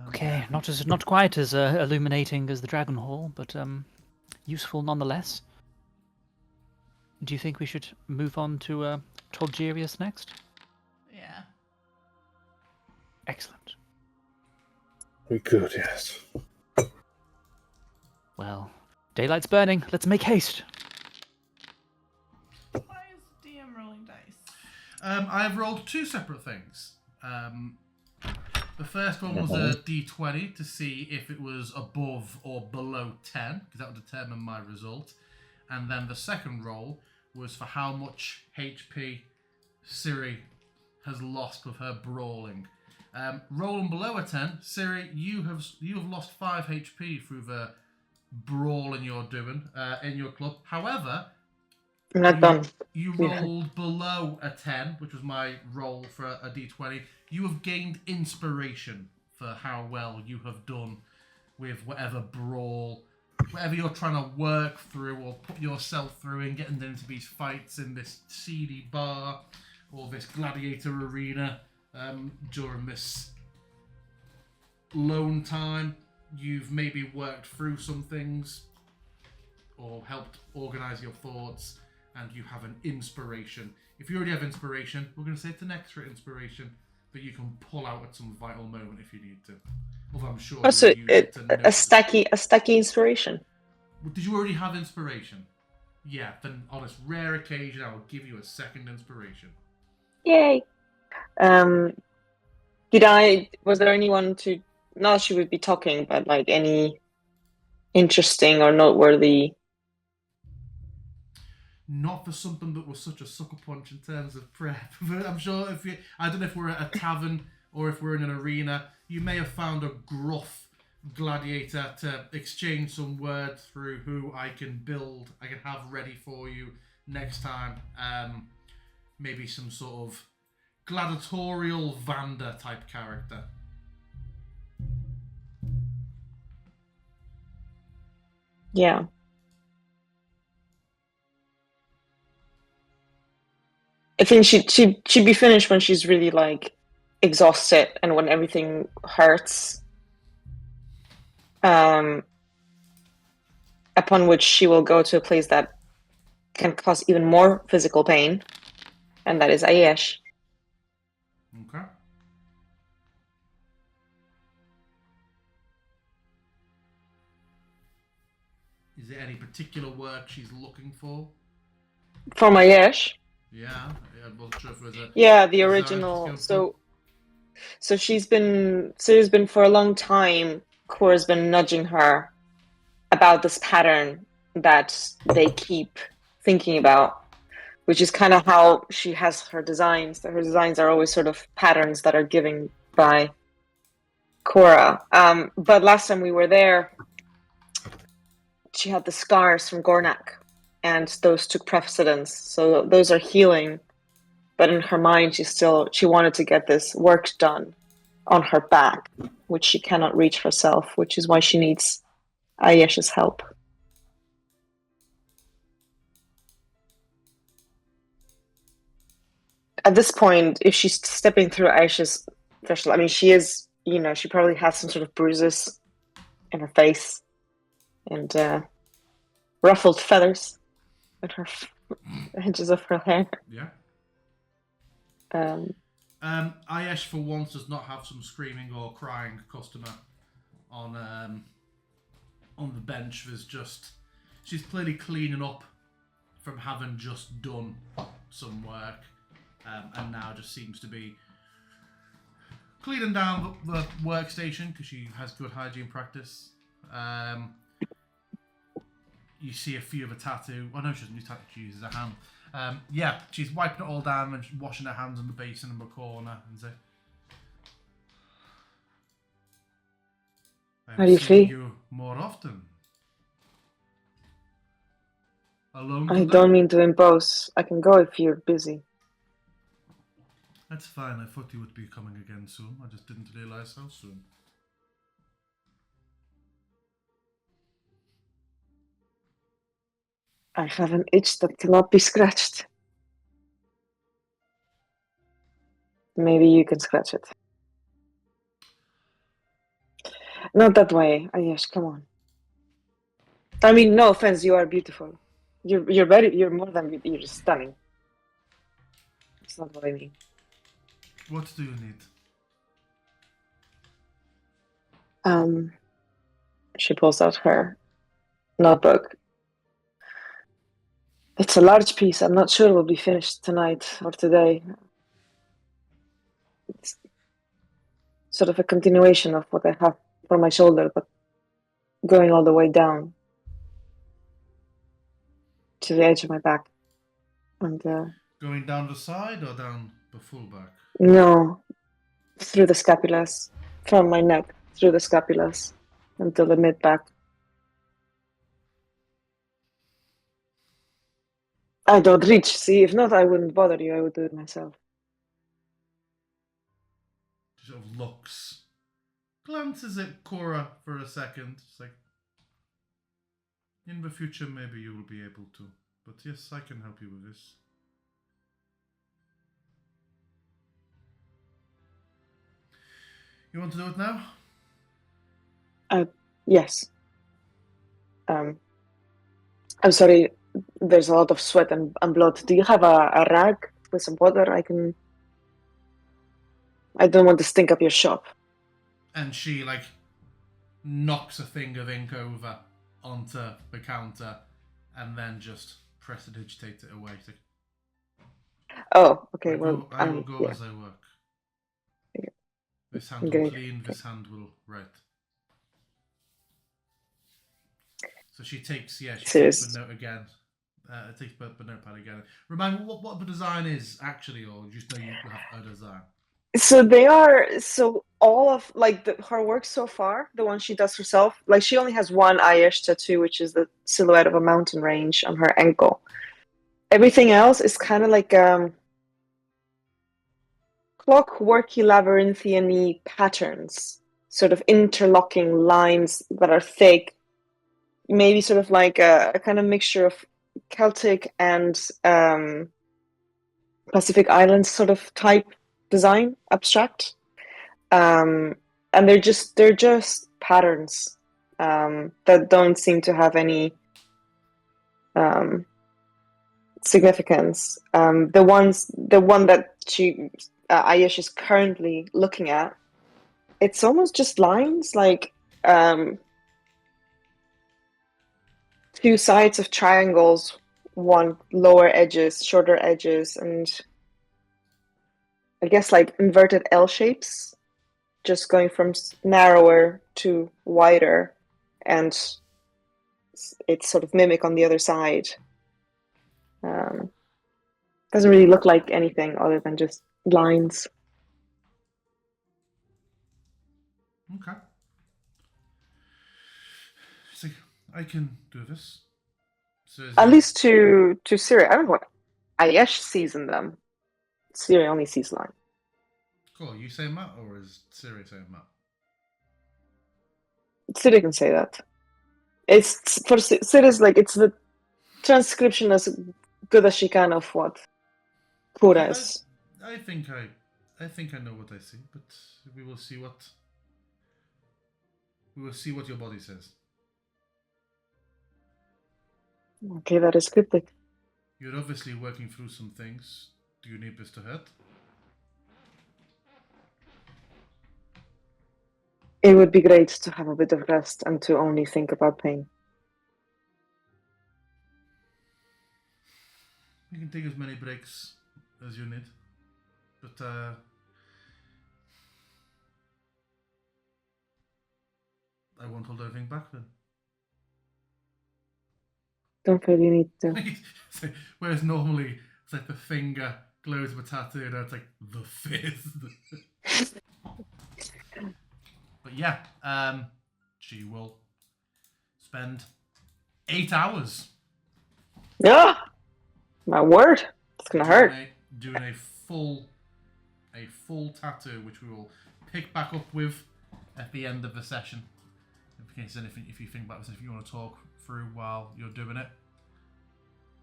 Okay, not quite as illuminating as the Dragon Hall, but useful nonetheless. Do you think we should move on to Tolgerius next? Yeah. Excellent. We could, yes. Well, daylight's burning. Let's make haste. Why is DM rolling dice? I have rolled two separate things. The first one was a d20 to see if it was above or below 10, because that would determine my result. And then the second roll was for how much HP Siri has lost with her brawling. Rolling below a 10, Siri, you have lost 5 HP through the brawling you're doing in your club. However, I'm not done. you rolled below a 10, which was my roll for a d20. You have gained inspiration for how well you have done with whatever brawl, whatever you're trying to work through or put yourself through in getting into these fights in this seedy bar or this gladiator arena during this lone time. You've maybe worked through some things or helped organize your thoughts, and you have an inspiration. If you already have inspiration, we're going to say it's an extra inspiration that you can pull out at some vital moment if you need to. Although I'm sure Also, you'll use it to a notice. stacky inspiration. Did you already have inspiration? Yeah, then on this rare occasion, I will give you a second inspiration. Yay. Was there anyone to, not she would be talking, but like any interesting or noteworthy? Not for something that was such a sucker punch in terms of prep. But I'm sure I don't know if we're at a tavern or if we're in an arena, you may have found a gruff gladiator to exchange some words through who I can have ready for you next time. Maybe some sort of gladiatorial Vanda type character. Yeah. I think she'd be finished when she's really like exhausted and when everything hurts. Upon which she will go to a place that can cause even more physical pain, and that is Ayesh. Okay. Is there any particular work she's looking for? From Ayesh? Yeah, I wasn't sure if it was a Yeah, the design original. skill. So she's been for a long time. Cora's been nudging her about this pattern that they keep thinking about, which is kind of how she has her designs. Her designs are always sort of patterns that are given by Cora. But last time we were there, she had the scars from Gornak, and those took precedence. So those are healing. But in her mind, she wanted to get this work done on her back, which she cannot reach herself, which is why she needs Ayesh's help. At this point, if she's stepping through Ayesh's threshold, I mean, she is, she probably has some sort of bruises in her face and ruffled feathers in her edges of her hair. Yeah. Ayesh for once does not have some screaming or crying customer on the bench. There's just she's clearly cleaning up from having just done some work, and now just seems to be cleaning down the workstation because she has good hygiene practice. You see a few of a tattoo. Oh no, she doesn't use tattoo. She uses a hand. Yeah, she's wiping it all down and washing her hands in the basin in the corner and say, Are you free? You more often. Alone I today? don't mean to impose. I can go if you're busy. That's fine. I thought you would be coming again soon. I just didn't realize how soon. I have an itch that cannot be scratched. Maybe you can scratch it. Not that way. Ayesh, come on. I mean, no offense, you are beautiful. You're more than beautiful. You're stunning. That's not what I mean. What do you need? She pulls out her notebook. It's a large piece. I'm not sure it will be finished tonight or today. It's sort of a continuation of what I have for my shoulder, but going all the way down to the edge of my back. And Going down the side or down the full back? no, through the scapulas, from my neck through the scapulas until the mid back. I don't reach. See, if not, I wouldn't bother you. I would do it myself. She sort of looks, glances at Cora for a second. It's like, in the future, maybe you will be able to. But yes, I can help you with this. You want to do it now? Yes. I'm sorry. There's a lot of sweat and blood. Do you have a rag with some water? I don't want to stink up your shop. And she, like, knocks a thing of ink over onto the counter and then just prestidigitates it away. It's like, Oh, okay. I Well, will go yeah. as I work. Yeah. This hand will Great. clean, Okay. this hand will write. So she takes, takes the note again. Takes the notepad again. Remind me what the design is actually, or just know you have a design. So all of her work so far, the one she does herself, like she only has one Ayesh tattoo, which is the silhouette of a mountain range on her ankle. Everything else is kind of like clockworky, labyrinthian-y patterns, sort of interlocking lines that are thick, maybe sort of like a kind of mixture of Celtic and Pacific Islands sort of type design, abstract. And they're just patterns that don't seem to have any significance. The one that Ayesh is currently looking at, it's almost just lines, like two sides of triangles, one lower edges, shorter edges, and I guess like inverted L shapes, just going from narrower to wider, and it's sort of mimic on the other side. Doesn't really look like anything other than just lines. Okay. She's like, I can do this. So At least to Siri. I don't know what Ayesh sees in them. Siri only sees line. Cool. You say Matt, or is Siri saying Matt? Siri can say that. It's for Siri's like it's the transcription as good as she can of what Pura is. I think I know what I see, but we will see what your body says. Okay, that is cryptic. You're obviously working through some things. Do you need this to hurt? It would be great to have a bit of rest and to only think about pain. You can take as many breaks as you need, but I won't hold anything back then. Don't feel you need to. Whereas normally it's like the finger glows of a tattoo, and it's like the fifth. But yeah, she will spend 8 hours. Yeah, my word, it's gonna hurt. Doing a full tattoo, which we will pick back up with at the end of the session. In case anything, if you think about this, if you want to talk through while you're doing it.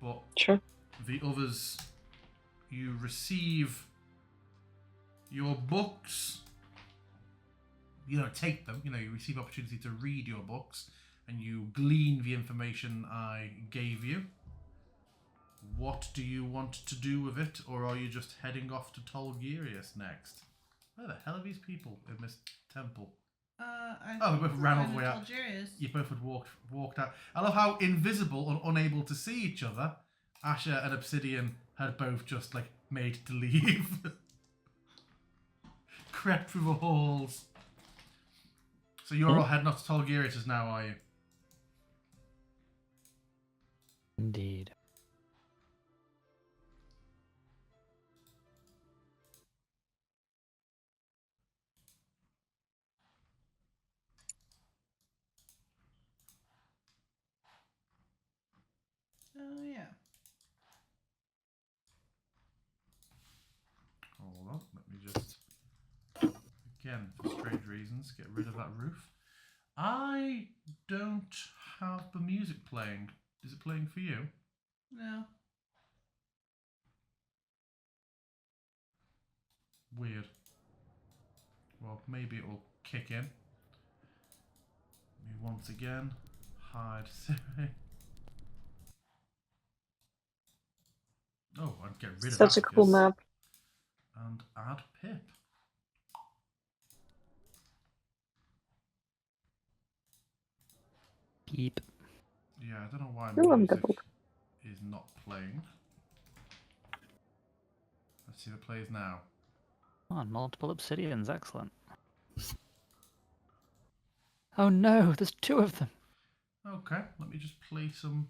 But Sure. the others, you receive your books. You don't take them. You receive opportunity to read your books, and you glean the information I gave you. What do you want to do with it, or are you just heading off to Tolgerius next? Where the hell are these people in this temple? We both ran all the way out. Algerius. You both had walked out. I love how invisible and unable to see each other, Asher and Obsidian had both just made to leave. Crept through the halls. So you're all heading off to Tolgerius now, are you? Indeed. Oh yeah. Hold on, let me just, again, for strange reasons, get rid of that roof. I don't have the music playing. Is it playing for you? No. Weird. Well, maybe it will kick in. Me once again. Hide Siri. Oh, I'd get rid of Such a cool Atticus. map. And add Pip. Peep. Yeah, I don't know why Ooh, I'm music doubled. is not playing. Let's see if it plays now. Oh, multiple obsidians, excellent. Oh no, there's 2 of them. Okay, let me just play some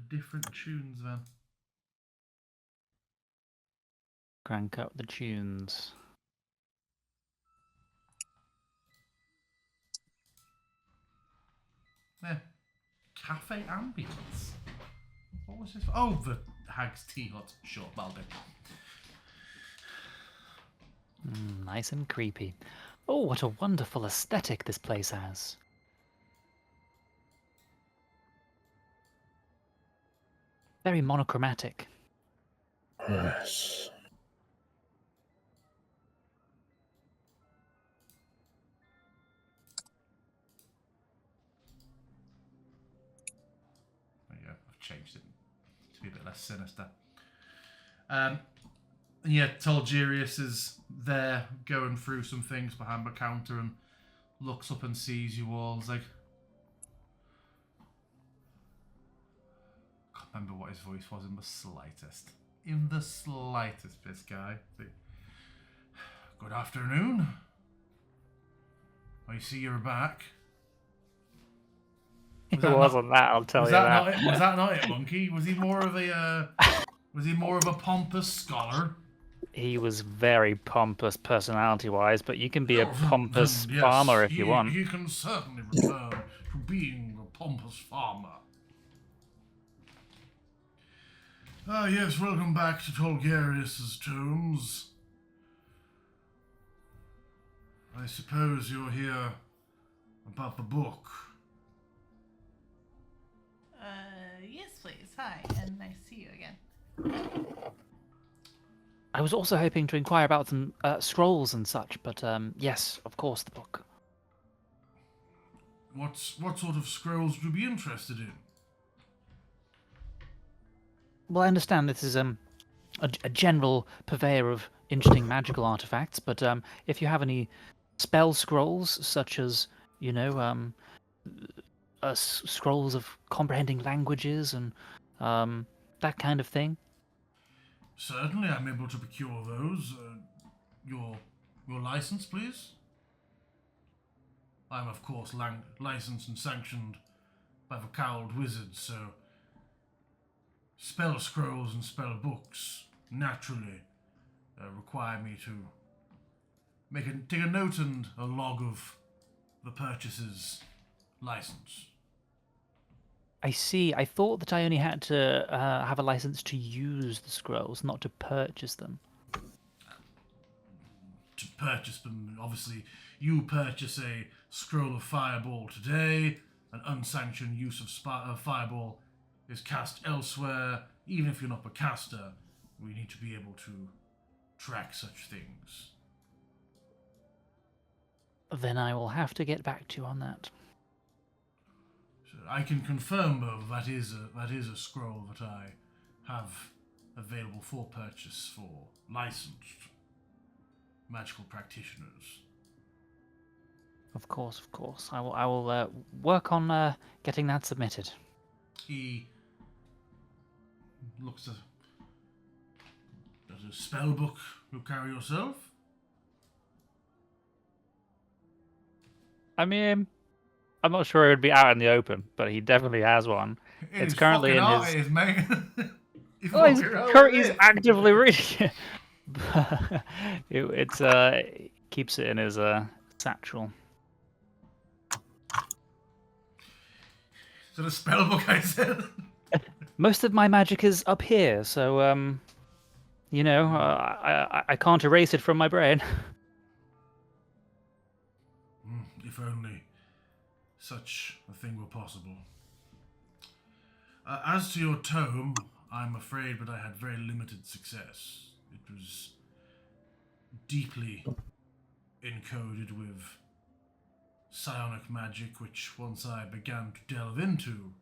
different tunes then. Crank up the tunes. There. Cafe Ambience. What was this? Oh, the Hag's Tea Hut. Sure, that'll do. Nice and creepy. Oh, what a wonderful aesthetic this place has. Very monochromatic. Yes. There you go. I've changed it to be a bit less sinister. And yeah, Tolgerius is there going through some things behind the counter and looks up and sees you all. He's like, I can't remember what his voice was in the slightest. In the slightest, this guy. Like, good afternoon. I see you're back. It wasn't that, I'll tell you that. Was that not it, Monkey? Was he more of a pompous scholar? He was very pompous personality-wise, but you can be a pompous Yes, farmer if you want. He can certainly return to being a pompous farmer. Ah, yes, welcome back to Tolgerius' tomes. I suppose you're here about the book. Yes, please. Hi, and nice to see you again. I was also hoping to inquire about some scrolls and such, but yes, of course, the book. What sort of scrolls would you be interested in? Well, I understand this is a general purveyor of interesting magical artifacts, but if you have any spell scrolls, such as, scrolls of comprehending languages and that kind of thing? Certainly, I'm able to procure those. Your license, please. I'm, of course, licensed and sanctioned by the cowled wizards, so spell scrolls and spell books naturally require me to take a note and a log of the purchaser's license. I see. I thought that I only had to have a license to use the scrolls, not to purchase them. To purchase them, obviously, you purchase a scroll of fireball today, an unsanctioned use of fireball is cast elsewhere. Even if you're not a caster, we need to be able to track such things. Then I will have to get back to you on that. So I can confirm, though, that is a scroll that I have available for purchase for licensed magical practitioners. Of course. I will work on getting that submitted. He looks at a spell book you carry yourself. I mean, I'm not sure it would be out in the open, but he definitely has one. It's currently in his. Mate. He's actively reading it. It's keeps it in his satchel. So the spell book, I said. Most of my magic is up here, so I can't erase it from my brain. If only such a thing were possible. As to your tome, I'm afraid that I had very limited success. It was deeply encoded with psionic magic, which once I began to delve into,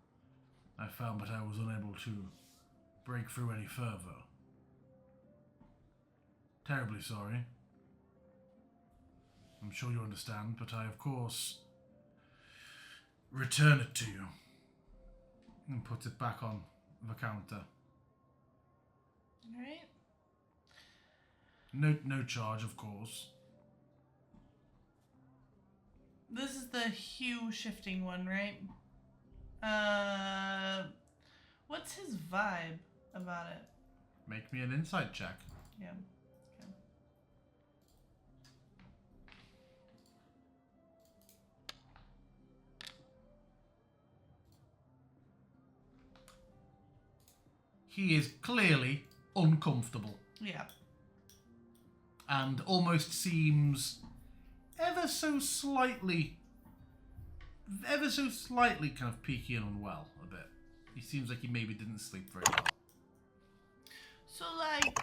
I found that I was unable to break through any further. Terribly sorry. I'm sure you understand, but I, of course, return it to you and put it back on the counter. Alright. No charge, of course. This is the hue shifting one, right? What's his vibe about it? Make me an insight check. Yeah. He is clearly uncomfortable Yeah. and almost seems ever so slightly kind of peaky and unwell a bit. He seems like he maybe didn't sleep very well. So, like,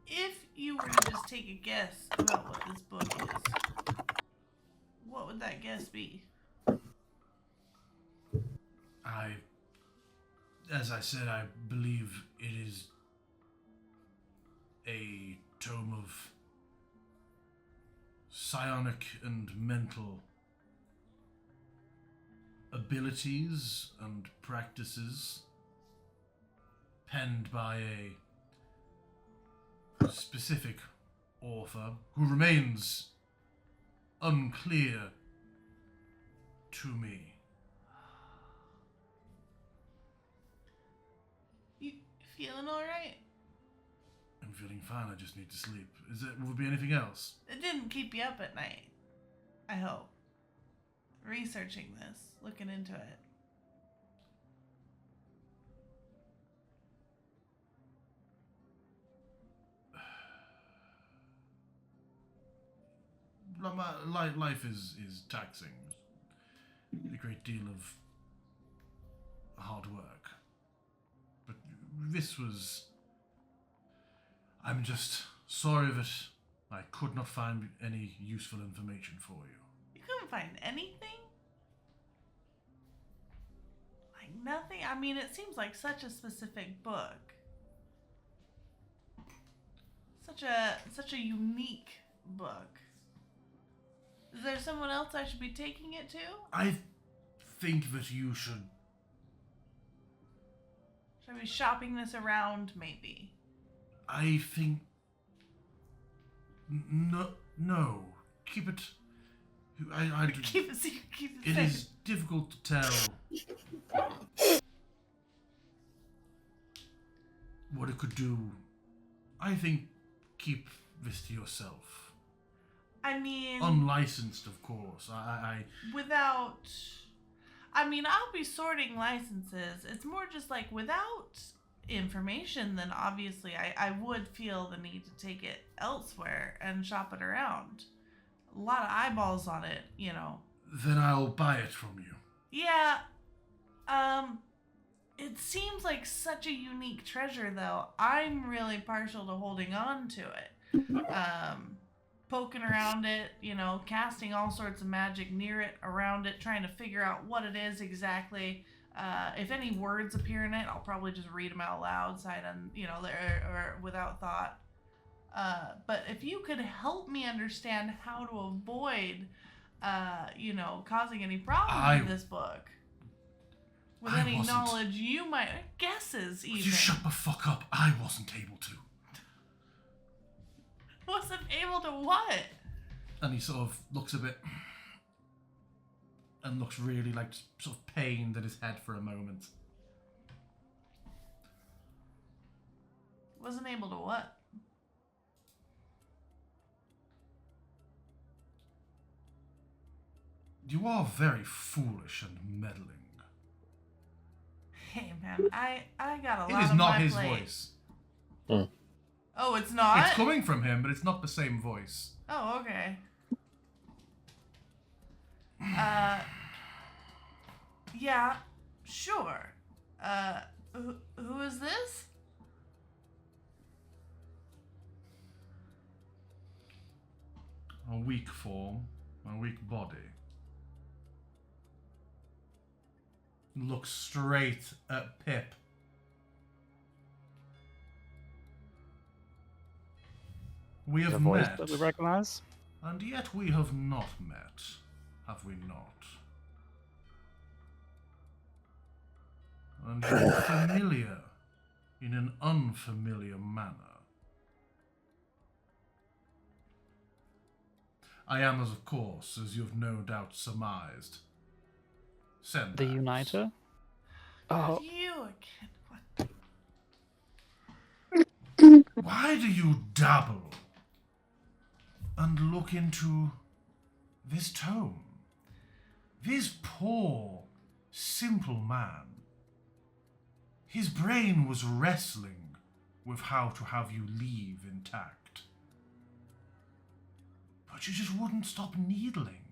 if you were to just take a guess about what this book is, what would that guess be? As I said, I believe it is a tome of psionic and mental abilities and practices penned by a specific author who remains unclear to me. You feeling alright? I'm feeling fine, I just need to sleep. Will there be anything else? It didn't keep you up at night. I hope. Researching this, looking into it. Life is taxing. A great deal of hard work. But this was... I'm just sorry that I could not find any useful information for you. You couldn't find anything? Like nothing? I mean, it seems like such a specific book. Such a unique book. Is there someone else I should be taking it to? I think that you should... Should I be shopping this around, maybe? I think... No. Keep it... Keep it secret, keep it It safe. is difficult to tell what it could do. I think keep this to yourself. I mean... Unlicensed, of course. Without... I mean, I'll be sorting licenses. It's more just like without information, then obviously I would feel the need to take it elsewhere and shop it around. A lot of eyeballs on it, you know. Then I'll buy it from you. Yeah, it seems like such a unique treasure, though. I'm really partial to holding on to it. Poking around it, you know, casting all sorts of magic near it, around it, trying to figure out what it is exactly. If any words appear in it, I'll probably just read them out loud, or without thought. But if you could help me understand how to avoid, causing any problems in this book. With any knowledge you might... Guesses, even. Would you shut the fuck up? I wasn't able to. Wasn't able to what? And he sort of looks a bit... and looks really, like, sort of pained in his head for a moment. Wasn't able to what? You are very foolish and meddling. Hey, man, I got a lot It is on not my his plate. voice. Oh, it's not? It's coming from him, but it's not the same voice. Oh, okay. Yeah, sure. Who is this? A weak form, a weak body. Looks straight at Pip. We The have voice met, that we recognize. and yet we have not met, have we not? And you're familiar in an unfamiliar manner. I am, of course, as you've no doubt surmised, Sendax. The Uniter? Oh, You again. What? Why do you dabble and look into this tome? This poor, simple man. His brain was wrestling with how to have you leave intact. But you just wouldn't stop needling.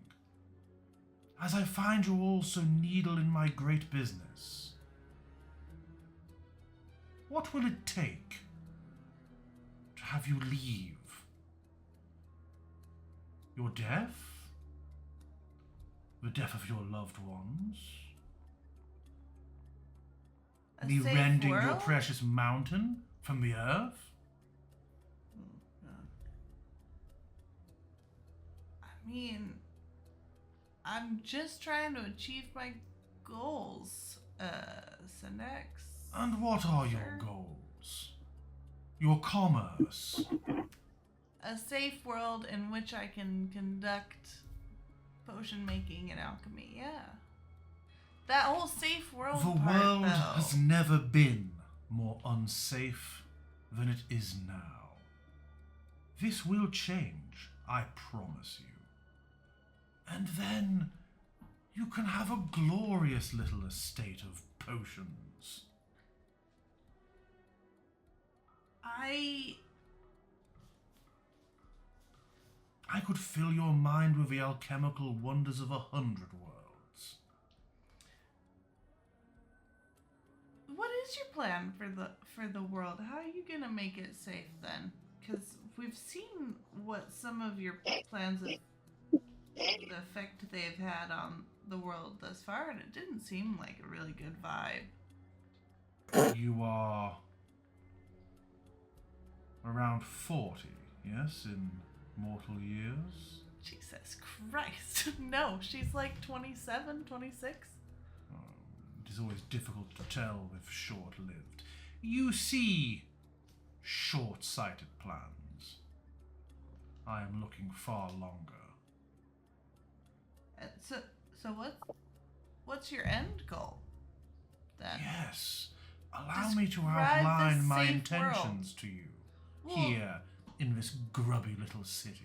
As I find you also needle in my great business. What will it take to have you leave? Your death? The death of your loved ones? A Me safe rending your world? precious mountain from the earth? I mean, I'm just trying to achieve my goals, Sendax. And what are your Sure. goals? Your commerce? A safe world in which I can conduct potion making and alchemy, yeah. That whole safe world The part, world though. has never been more unsafe than it is now. This will change, I promise you. And then you can have a glorious little estate of potions. I could fill your mind with the alchemical wonders of 100 worlds. What is your plan for the world? How are you gonna make it safe then? Because we've seen what some of your plans of the effect they've had on the world thus far, and it didn't seem like a really good vibe. You are around 40, yes, in mortal years? Jesus Christ. No, she's like 27, 26. It is always difficult to tell if short-lived. You see short-sighted plans. I am looking far longer. So what's your end goal then? Yes. Allow Describe me to the outline my safe intentions to you Well- here in this grubby little city.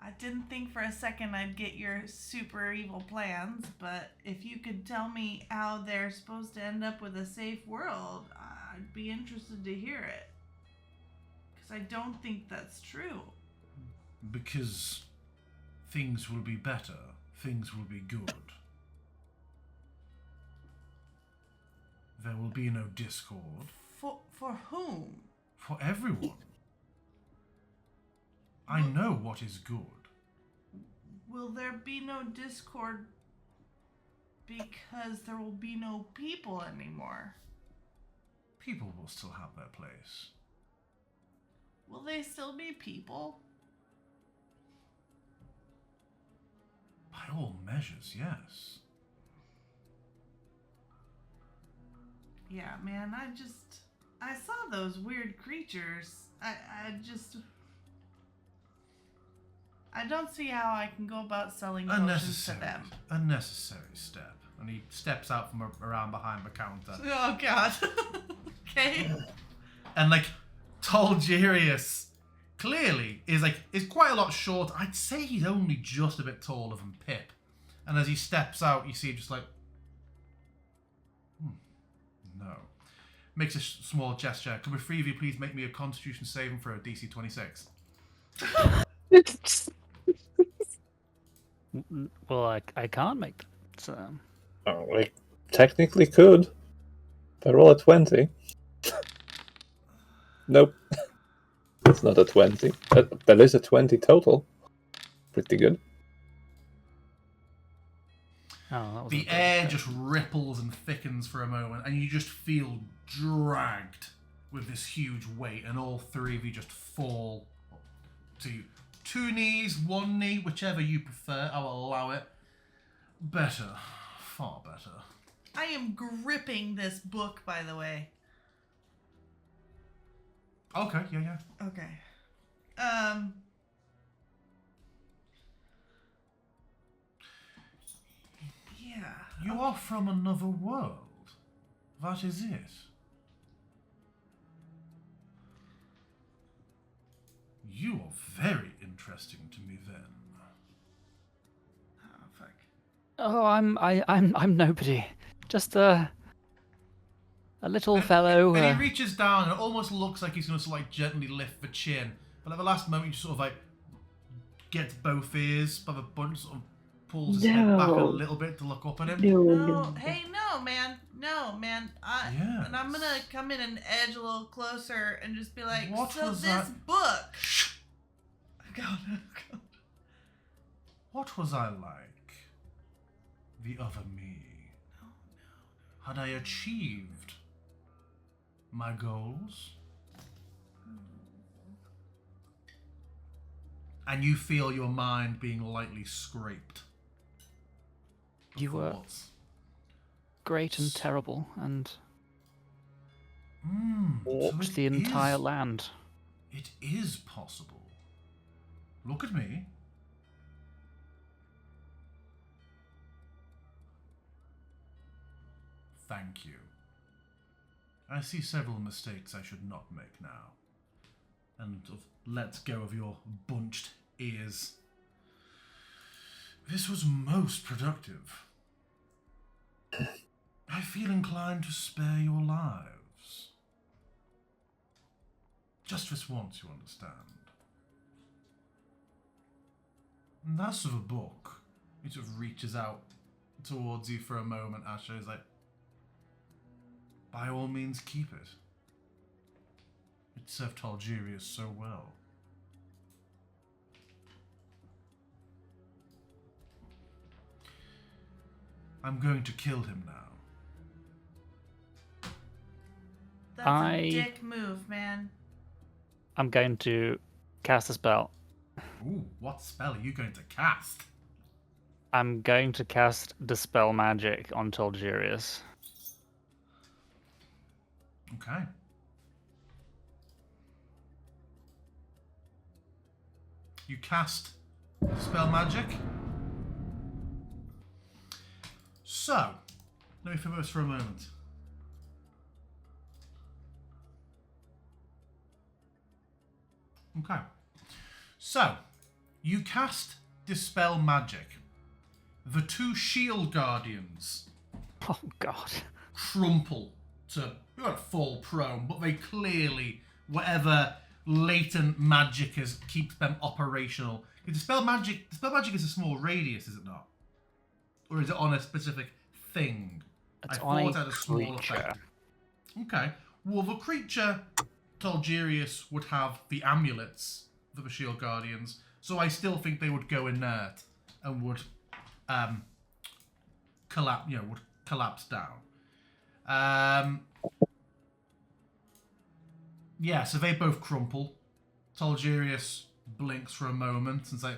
I didn't think for a second I'd get your super evil plans, but if you could tell me how they're supposed to end up with a safe world, I'd be interested to hear it. Because I don't think that's true. Because things will be better, things will be good. There will be no discord For whom? for everyone. I know what is good. Will there be no discord because there will be no people anymore? People will still have their place. Will they still be people? By all measures, yes. Yeah, man, I saw those weird creatures. I don't see how I can go about selling potions to them. Unnecessary step. And he steps out from around behind the counter. Oh, God. Okay. And like, Tolgerius clearly is quite a lot short. I'd say he's only just a bit taller than Pip. And as he steps out, you see just like, no. Makes a small gesture. Could the three of you please make me a Constitution saving throw, DC 26? Well, I can't make that. So. Oh, we technically could. If I roll a 20. Nope. It's not a 20. That is a 20 total. Pretty good. Oh, that was The air just ripples and thickens for a moment, and you just feel dragged with this huge weight, and all three of you just fall to 2 knees, 1 knee, whichever you prefer. I will allow it. Better. Far better. I am gripping this book, by the way. Okay, yeah. Okay. Yeah. You are from another world. That is it. You are very interesting to me then. Oh, fuck. Oh, I'm nobody. Just a little fellow. And he reaches down and it almost looks like he's going to sort of like gently lift the chin. But at the last moment, he just sort of like gets both ears by the bunch, sort of pulls his head back a little bit to look up at him. No, hey, no, man. No, man. Yes. And I'm going to come in and edge a little closer and just be like, What so was this that? book. God. What was I like? The other me. Had I achieved my goals? And you feel your mind being lightly scraped. You were Thoughts. great and terrible, and So warped it the entire is- land. It is possible. Look at me. Thank you. I see several mistakes I should not make now. And let's go of your bunched ears. This was most productive. I feel inclined to spare your lives. Just this once, you understand. And that's of a book. He sort of reaches out towards you for a moment. Asher is like, by all means, keep it. It served Tolgerius so well. I'm going to kill him now. That's I- a dick move, man. I'm going to cast a spell. Ooh, what spell are you going to cast? I'm going to cast Dispel Magic on Tolgerius. Okay. You cast Dispel Magic. So, let me think about this for a moment. Okay. So, you cast Dispel Magic. The two shield guardians Oh god. crumple to not fall prone, but they clearly, whatever latent magic keeps them operational. Dispel magic is a small radius, is it not? Or is it on a specific thing? It's I on thought a it had a small creature. effect. Okay. Well, the creature, Tolgerius, would have the amulets for the shield guardians, so I still think they would go inert and would collapse down. Yeah, so they both crumple. Tolgerius blinks for a moment and say,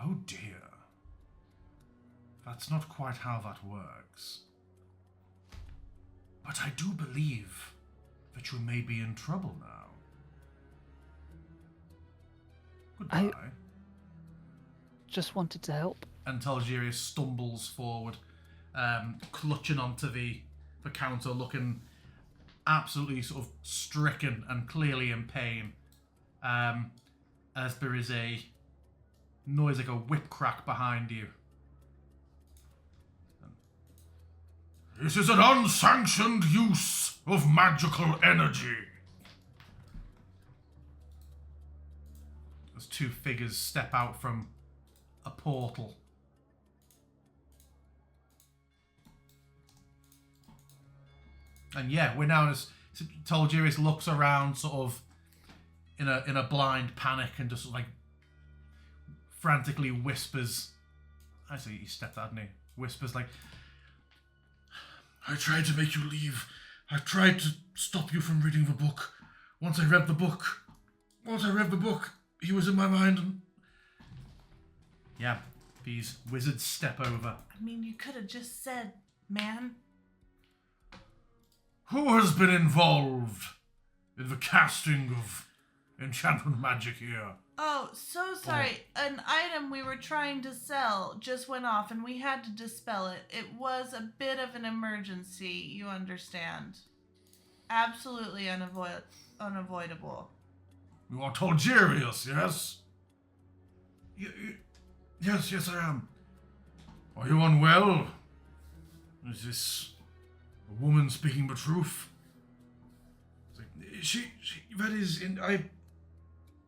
"Oh dear. That's not quite how that works. But I do believe that you may be in trouble now. Goodbye." Just wanted to help. And Tolgerius stumbles forward, clutching onto the counter, looking absolutely sort of stricken and clearly in pain, as there is a noise like a whip crack behind you. "This is an unsanctioned use of magical energy." As two figures step out from a portal. And yeah, we're now as Tolgerius looks around, sort of in a blind panic, and just like frantically whispers. I see he stepped out, didn't he? Whispers like, "I tried to make you leave. I tried to stop you from reading the book. Once I read the book, he was in my mind, and..." Yeah, these wizards step over. I mean, you could have just said, "Man." "Who has been involved in the casting of enchantment magic here?" Oh, so sorry. An item we were trying to sell just went off and we had to dispel it. It was a bit of an emergency, you understand. Absolutely unavoidable. "You are Tolgerius, yes?" Yes, I am." "Are you unwell? Is this a woman speaking the truth?" It's like, that is,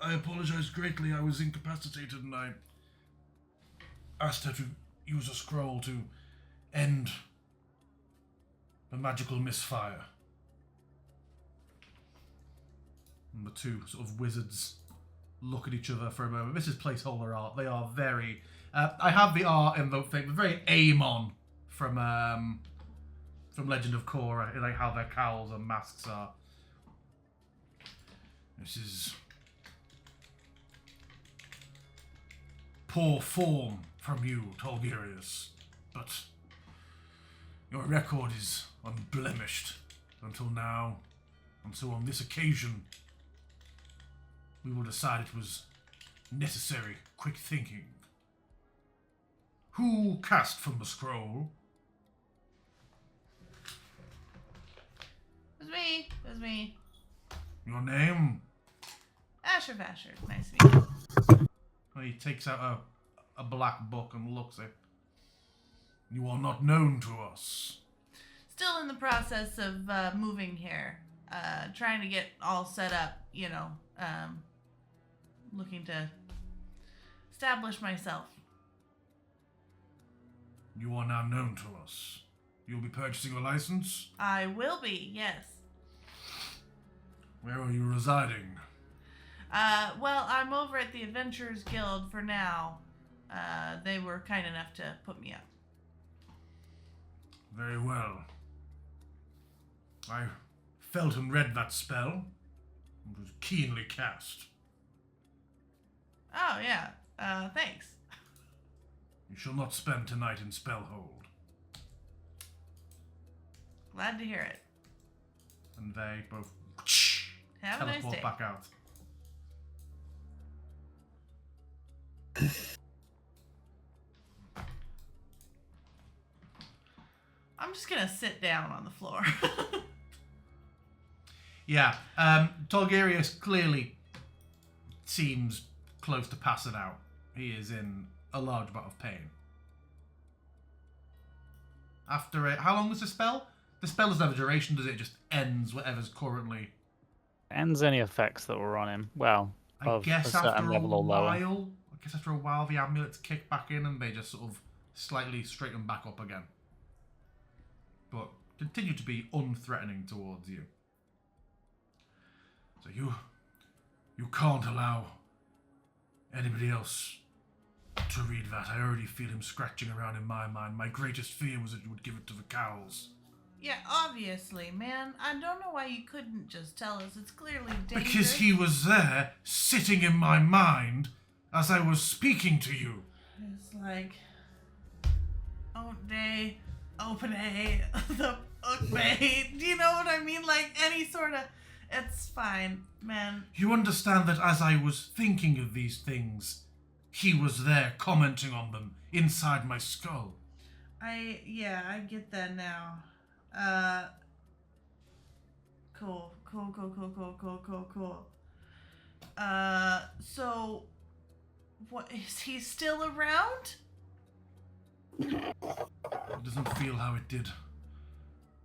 I apologize greatly. I was incapacitated and I asked her to use a scroll to end the magical misfire. And the two sort of wizards look at each other for a moment. This is placeholder art. They are very... I have the art in the thing, very Aemon from Legend of Korra, like how their cowls and masks are. This is poor form from you, Tolgerius, but your record is unblemished until now, and so on this occasion, we will decide it was necessary quick thinking. Who cast from the scroll? It was me. Your name? Asher Vasher. Nice to meet you. He takes out a black book and looks at it. You are not known to us. Still in the process of moving here. Trying to get all set up, looking to establish myself. You are now known to us. You'll be purchasing a license? I will be, yes. Where are you residing? Well, I'm over at the Adventurers Guild for now. They were kind enough to put me up. Very well. I felt and read that spell. It was keenly cast. Oh, yeah. Thanks. You shall not spend tonight in Spellhold. Glad to hear it. And they both Have a nice teleport day. back out. I'm just gonna sit down on the floor. Yeah, Tolgarius clearly seems close to passing out. He is in a large amount of pain. After it, how long is the spell? The spell doesn't have a duration, does it? It just ends whatever's currently... Ends any effects that were on him. Well, I of guess a certain after a level or lower. while, the amulets kick back in and they just sort of slightly straighten back up again. But continue to be unthreatening towards you. So you can't allow anybody else to read that. I already feel him scratching around in my mind. My greatest fear was that you would give it to the cows. Yeah, obviously, man. I don't know why you couldn't just tell us. It's clearly dangerous. Because he was there, sitting in my mind, as I was speaking to you. It's like... Open the book bay. Do you know what I mean? Like, any sort of... It's fine, man. You understand that as I was thinking of these things, he was there commenting on them inside my skull. I get that now. Cool. So, what, is he still around? It doesn't feel how it did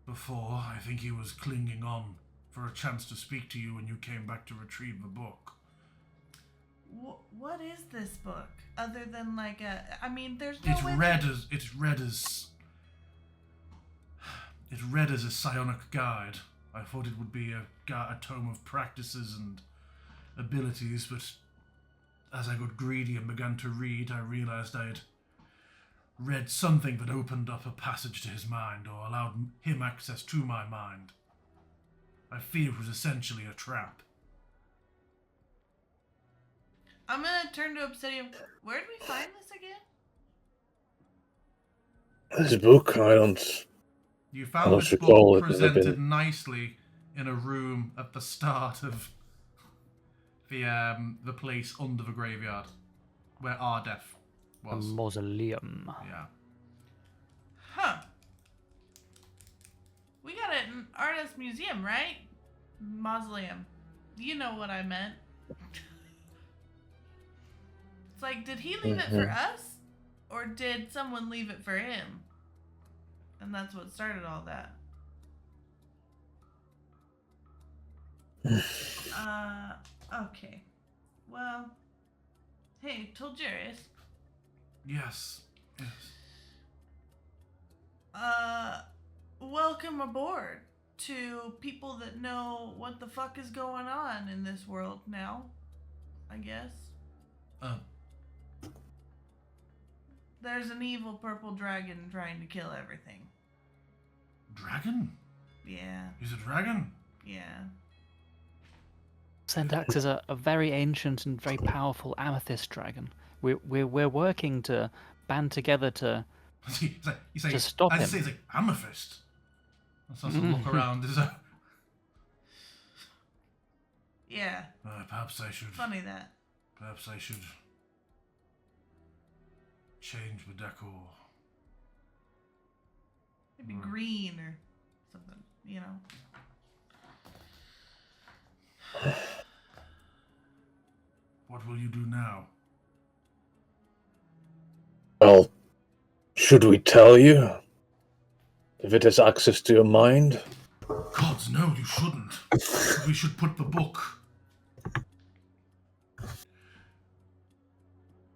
before. I think he was clinging on for a chance to speak to you when you came back to retrieve the book. What is this book? Other than like I mean, there's no way It's read as a psionic guide. I thought it would be a tome of practices and abilities, but as I got greedy and began to read, I realized I'd read something that opened up a passage to his mind or allowed him access to my mind. I fear it was essentially a trap. I'm gonna turn to Obsidian. Where did we find this again? This book, I don't... You I found don't this recall book it ever presented been- nicely in a room at the start of the place under the graveyard, where Ardef A was. mausoleum. Yeah. Huh. We got it in Artist Museum, right? Mausoleum. You know what I meant. It's like, did he leave it for us? Or did someone leave it for him? And that's what started all that. Okay. Well, hey, Tolgarius. Yes. Welcome aboard to people that know what the fuck is going on in this world now, I guess. There's an evil purple dragon trying to kill everything. Dragon? Yeah, He's a dragon? yeah. Sendax is a very ancient and very powerful amethyst dragon. We're working to band together to He's stop him. He's like, amethyst. I starts to look around. Yeah, Perhaps I should... funny that. Perhaps I should... change the decor. Maybe green or something, you know. What will you do now? Well, should we tell you? If it has access to your mind? Gods, no, you shouldn't. We should put the book...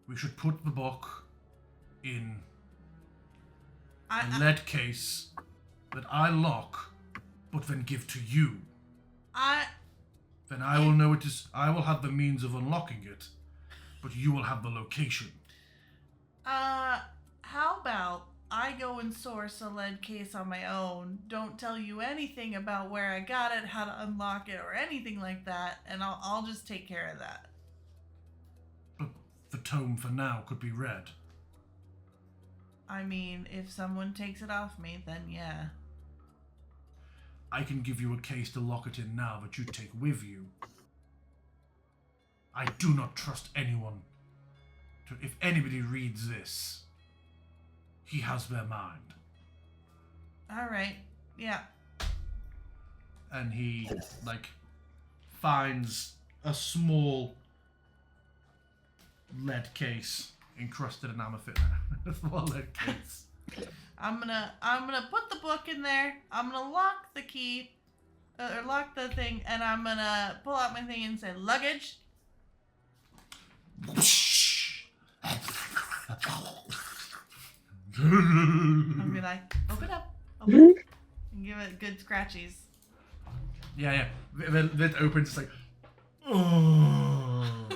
We should put the book in a lead case that I lock, but then give to you. Then I will know it is... I will have the means of unlocking it, but you will have the location. How about I go and source a lead case on my own, don't tell you anything about where I got it, how to unlock it, or anything like that, and I'll just take care of that. But the tome for now could be read. I mean, if someone takes it off me, then yeah. I can give you a case to lock it in now that you take with you. I do not trust anyone. If anybody reads this, he has their mind. Alright, yeah. And he, finds a small lead case encrusted in amethyst. A small lead case. I'm gonna put the book in there. I'm gonna lock the key, or lock the thing, and I'm gonna pull out my thing and say luggage. I'm gonna be like, open up, and give it good scratchies. Yeah. Then it opens. It's like, oh.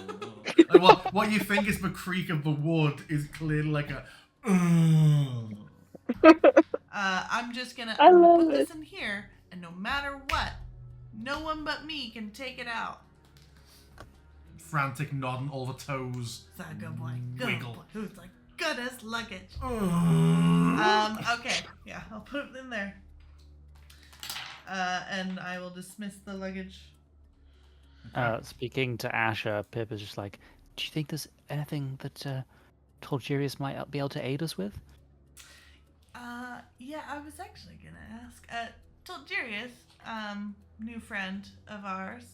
Like what you think is the creak of the wood is clearly like a. I'm just gonna I love put this it. in here, and no matter what, no one but me can take it out. Frantic nodding, all the toes. Is that a good boy? Good Wiggle. boy. Who's like goodest luggage? Oh. Okay, yeah, I'll put it in there. And I will dismiss the luggage. Speaking to Asher, Pip is just like, do you think there's anything that Tolgerius might be able to aid us with? Yeah, I was actually gonna ask. Tolgerius, new friend of ours.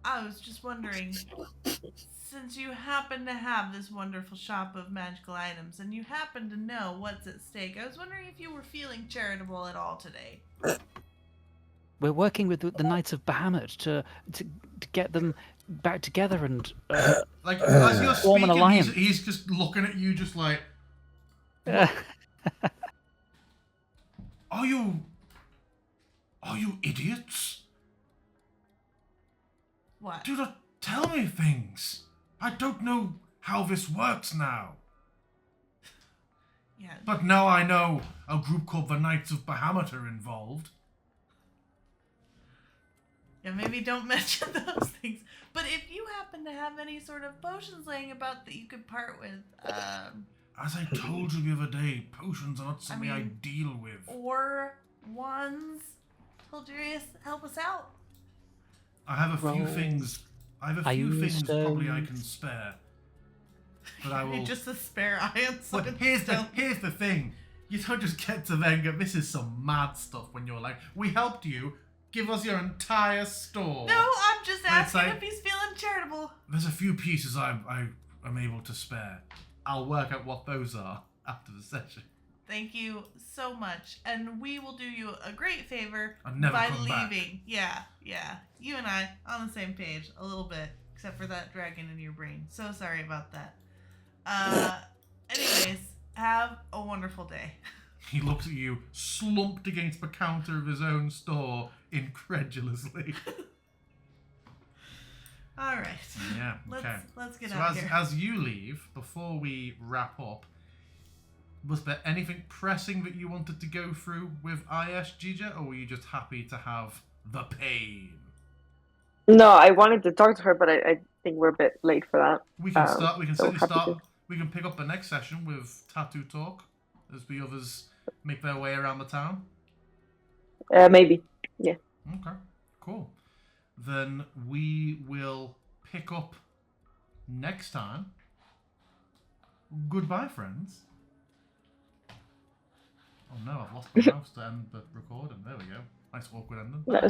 I was just wondering, since you happen to have this wonderful shop of magical items, and you happen to know what's at stake, I was wondering if you were feeling charitable at all today. We're working with the Knights of Bahamut to get them back together and As you're form an speaking, alliance. he's just looking at you, just like, Are you idiots? What? Do not tell me things. I don't know how this works now. Yeah. But now I know a group called the Knights of Bahamut are involved. Yeah, maybe don't mention those things. But if you happen to have any sort of potions laying about that you could part with, As I told you the other day, potions are not something I mean, deal with. or wands, Tolgerius, help us out. I have a few Roll. things. I have a Are few you things probably I stoned? can spare. But I will. Just a spare iron But sword. here's the thing. You don't just get to then go, this is some mad stuff when you're like, we helped you, give us your entire store. No, I'm just But it's asking like- if he's feeling charitable. There's a few pieces I am able to spare. I'll work out what those are after the session. Thank you so much. And we will do you a great favor I'll never by come back. leaving. Yeah. You and I on the same page a little bit, except for that dragon in your brain. So sorry about that. Anyways, have a wonderful day. He looks at you, slumped against the counter of his own store, incredulously. All right. Yeah, okay. Let's get So out of here. as you leave, before we wrap up, was there anything pressing that you wanted to go through with IS, Gija, or were you just happy to have the pain? No, I wanted to talk to her, but I think we're a bit late for that. We can start. We can so certainly happy start. We can pick up the next session with tattoo talk as the others make their way around the town. Maybe. Yeah. Okay, cool. Then we will pick up next time. Goodbye, friends. Oh no, I've lost the mouse to end the recording. There we go. Nice awkward ending. That was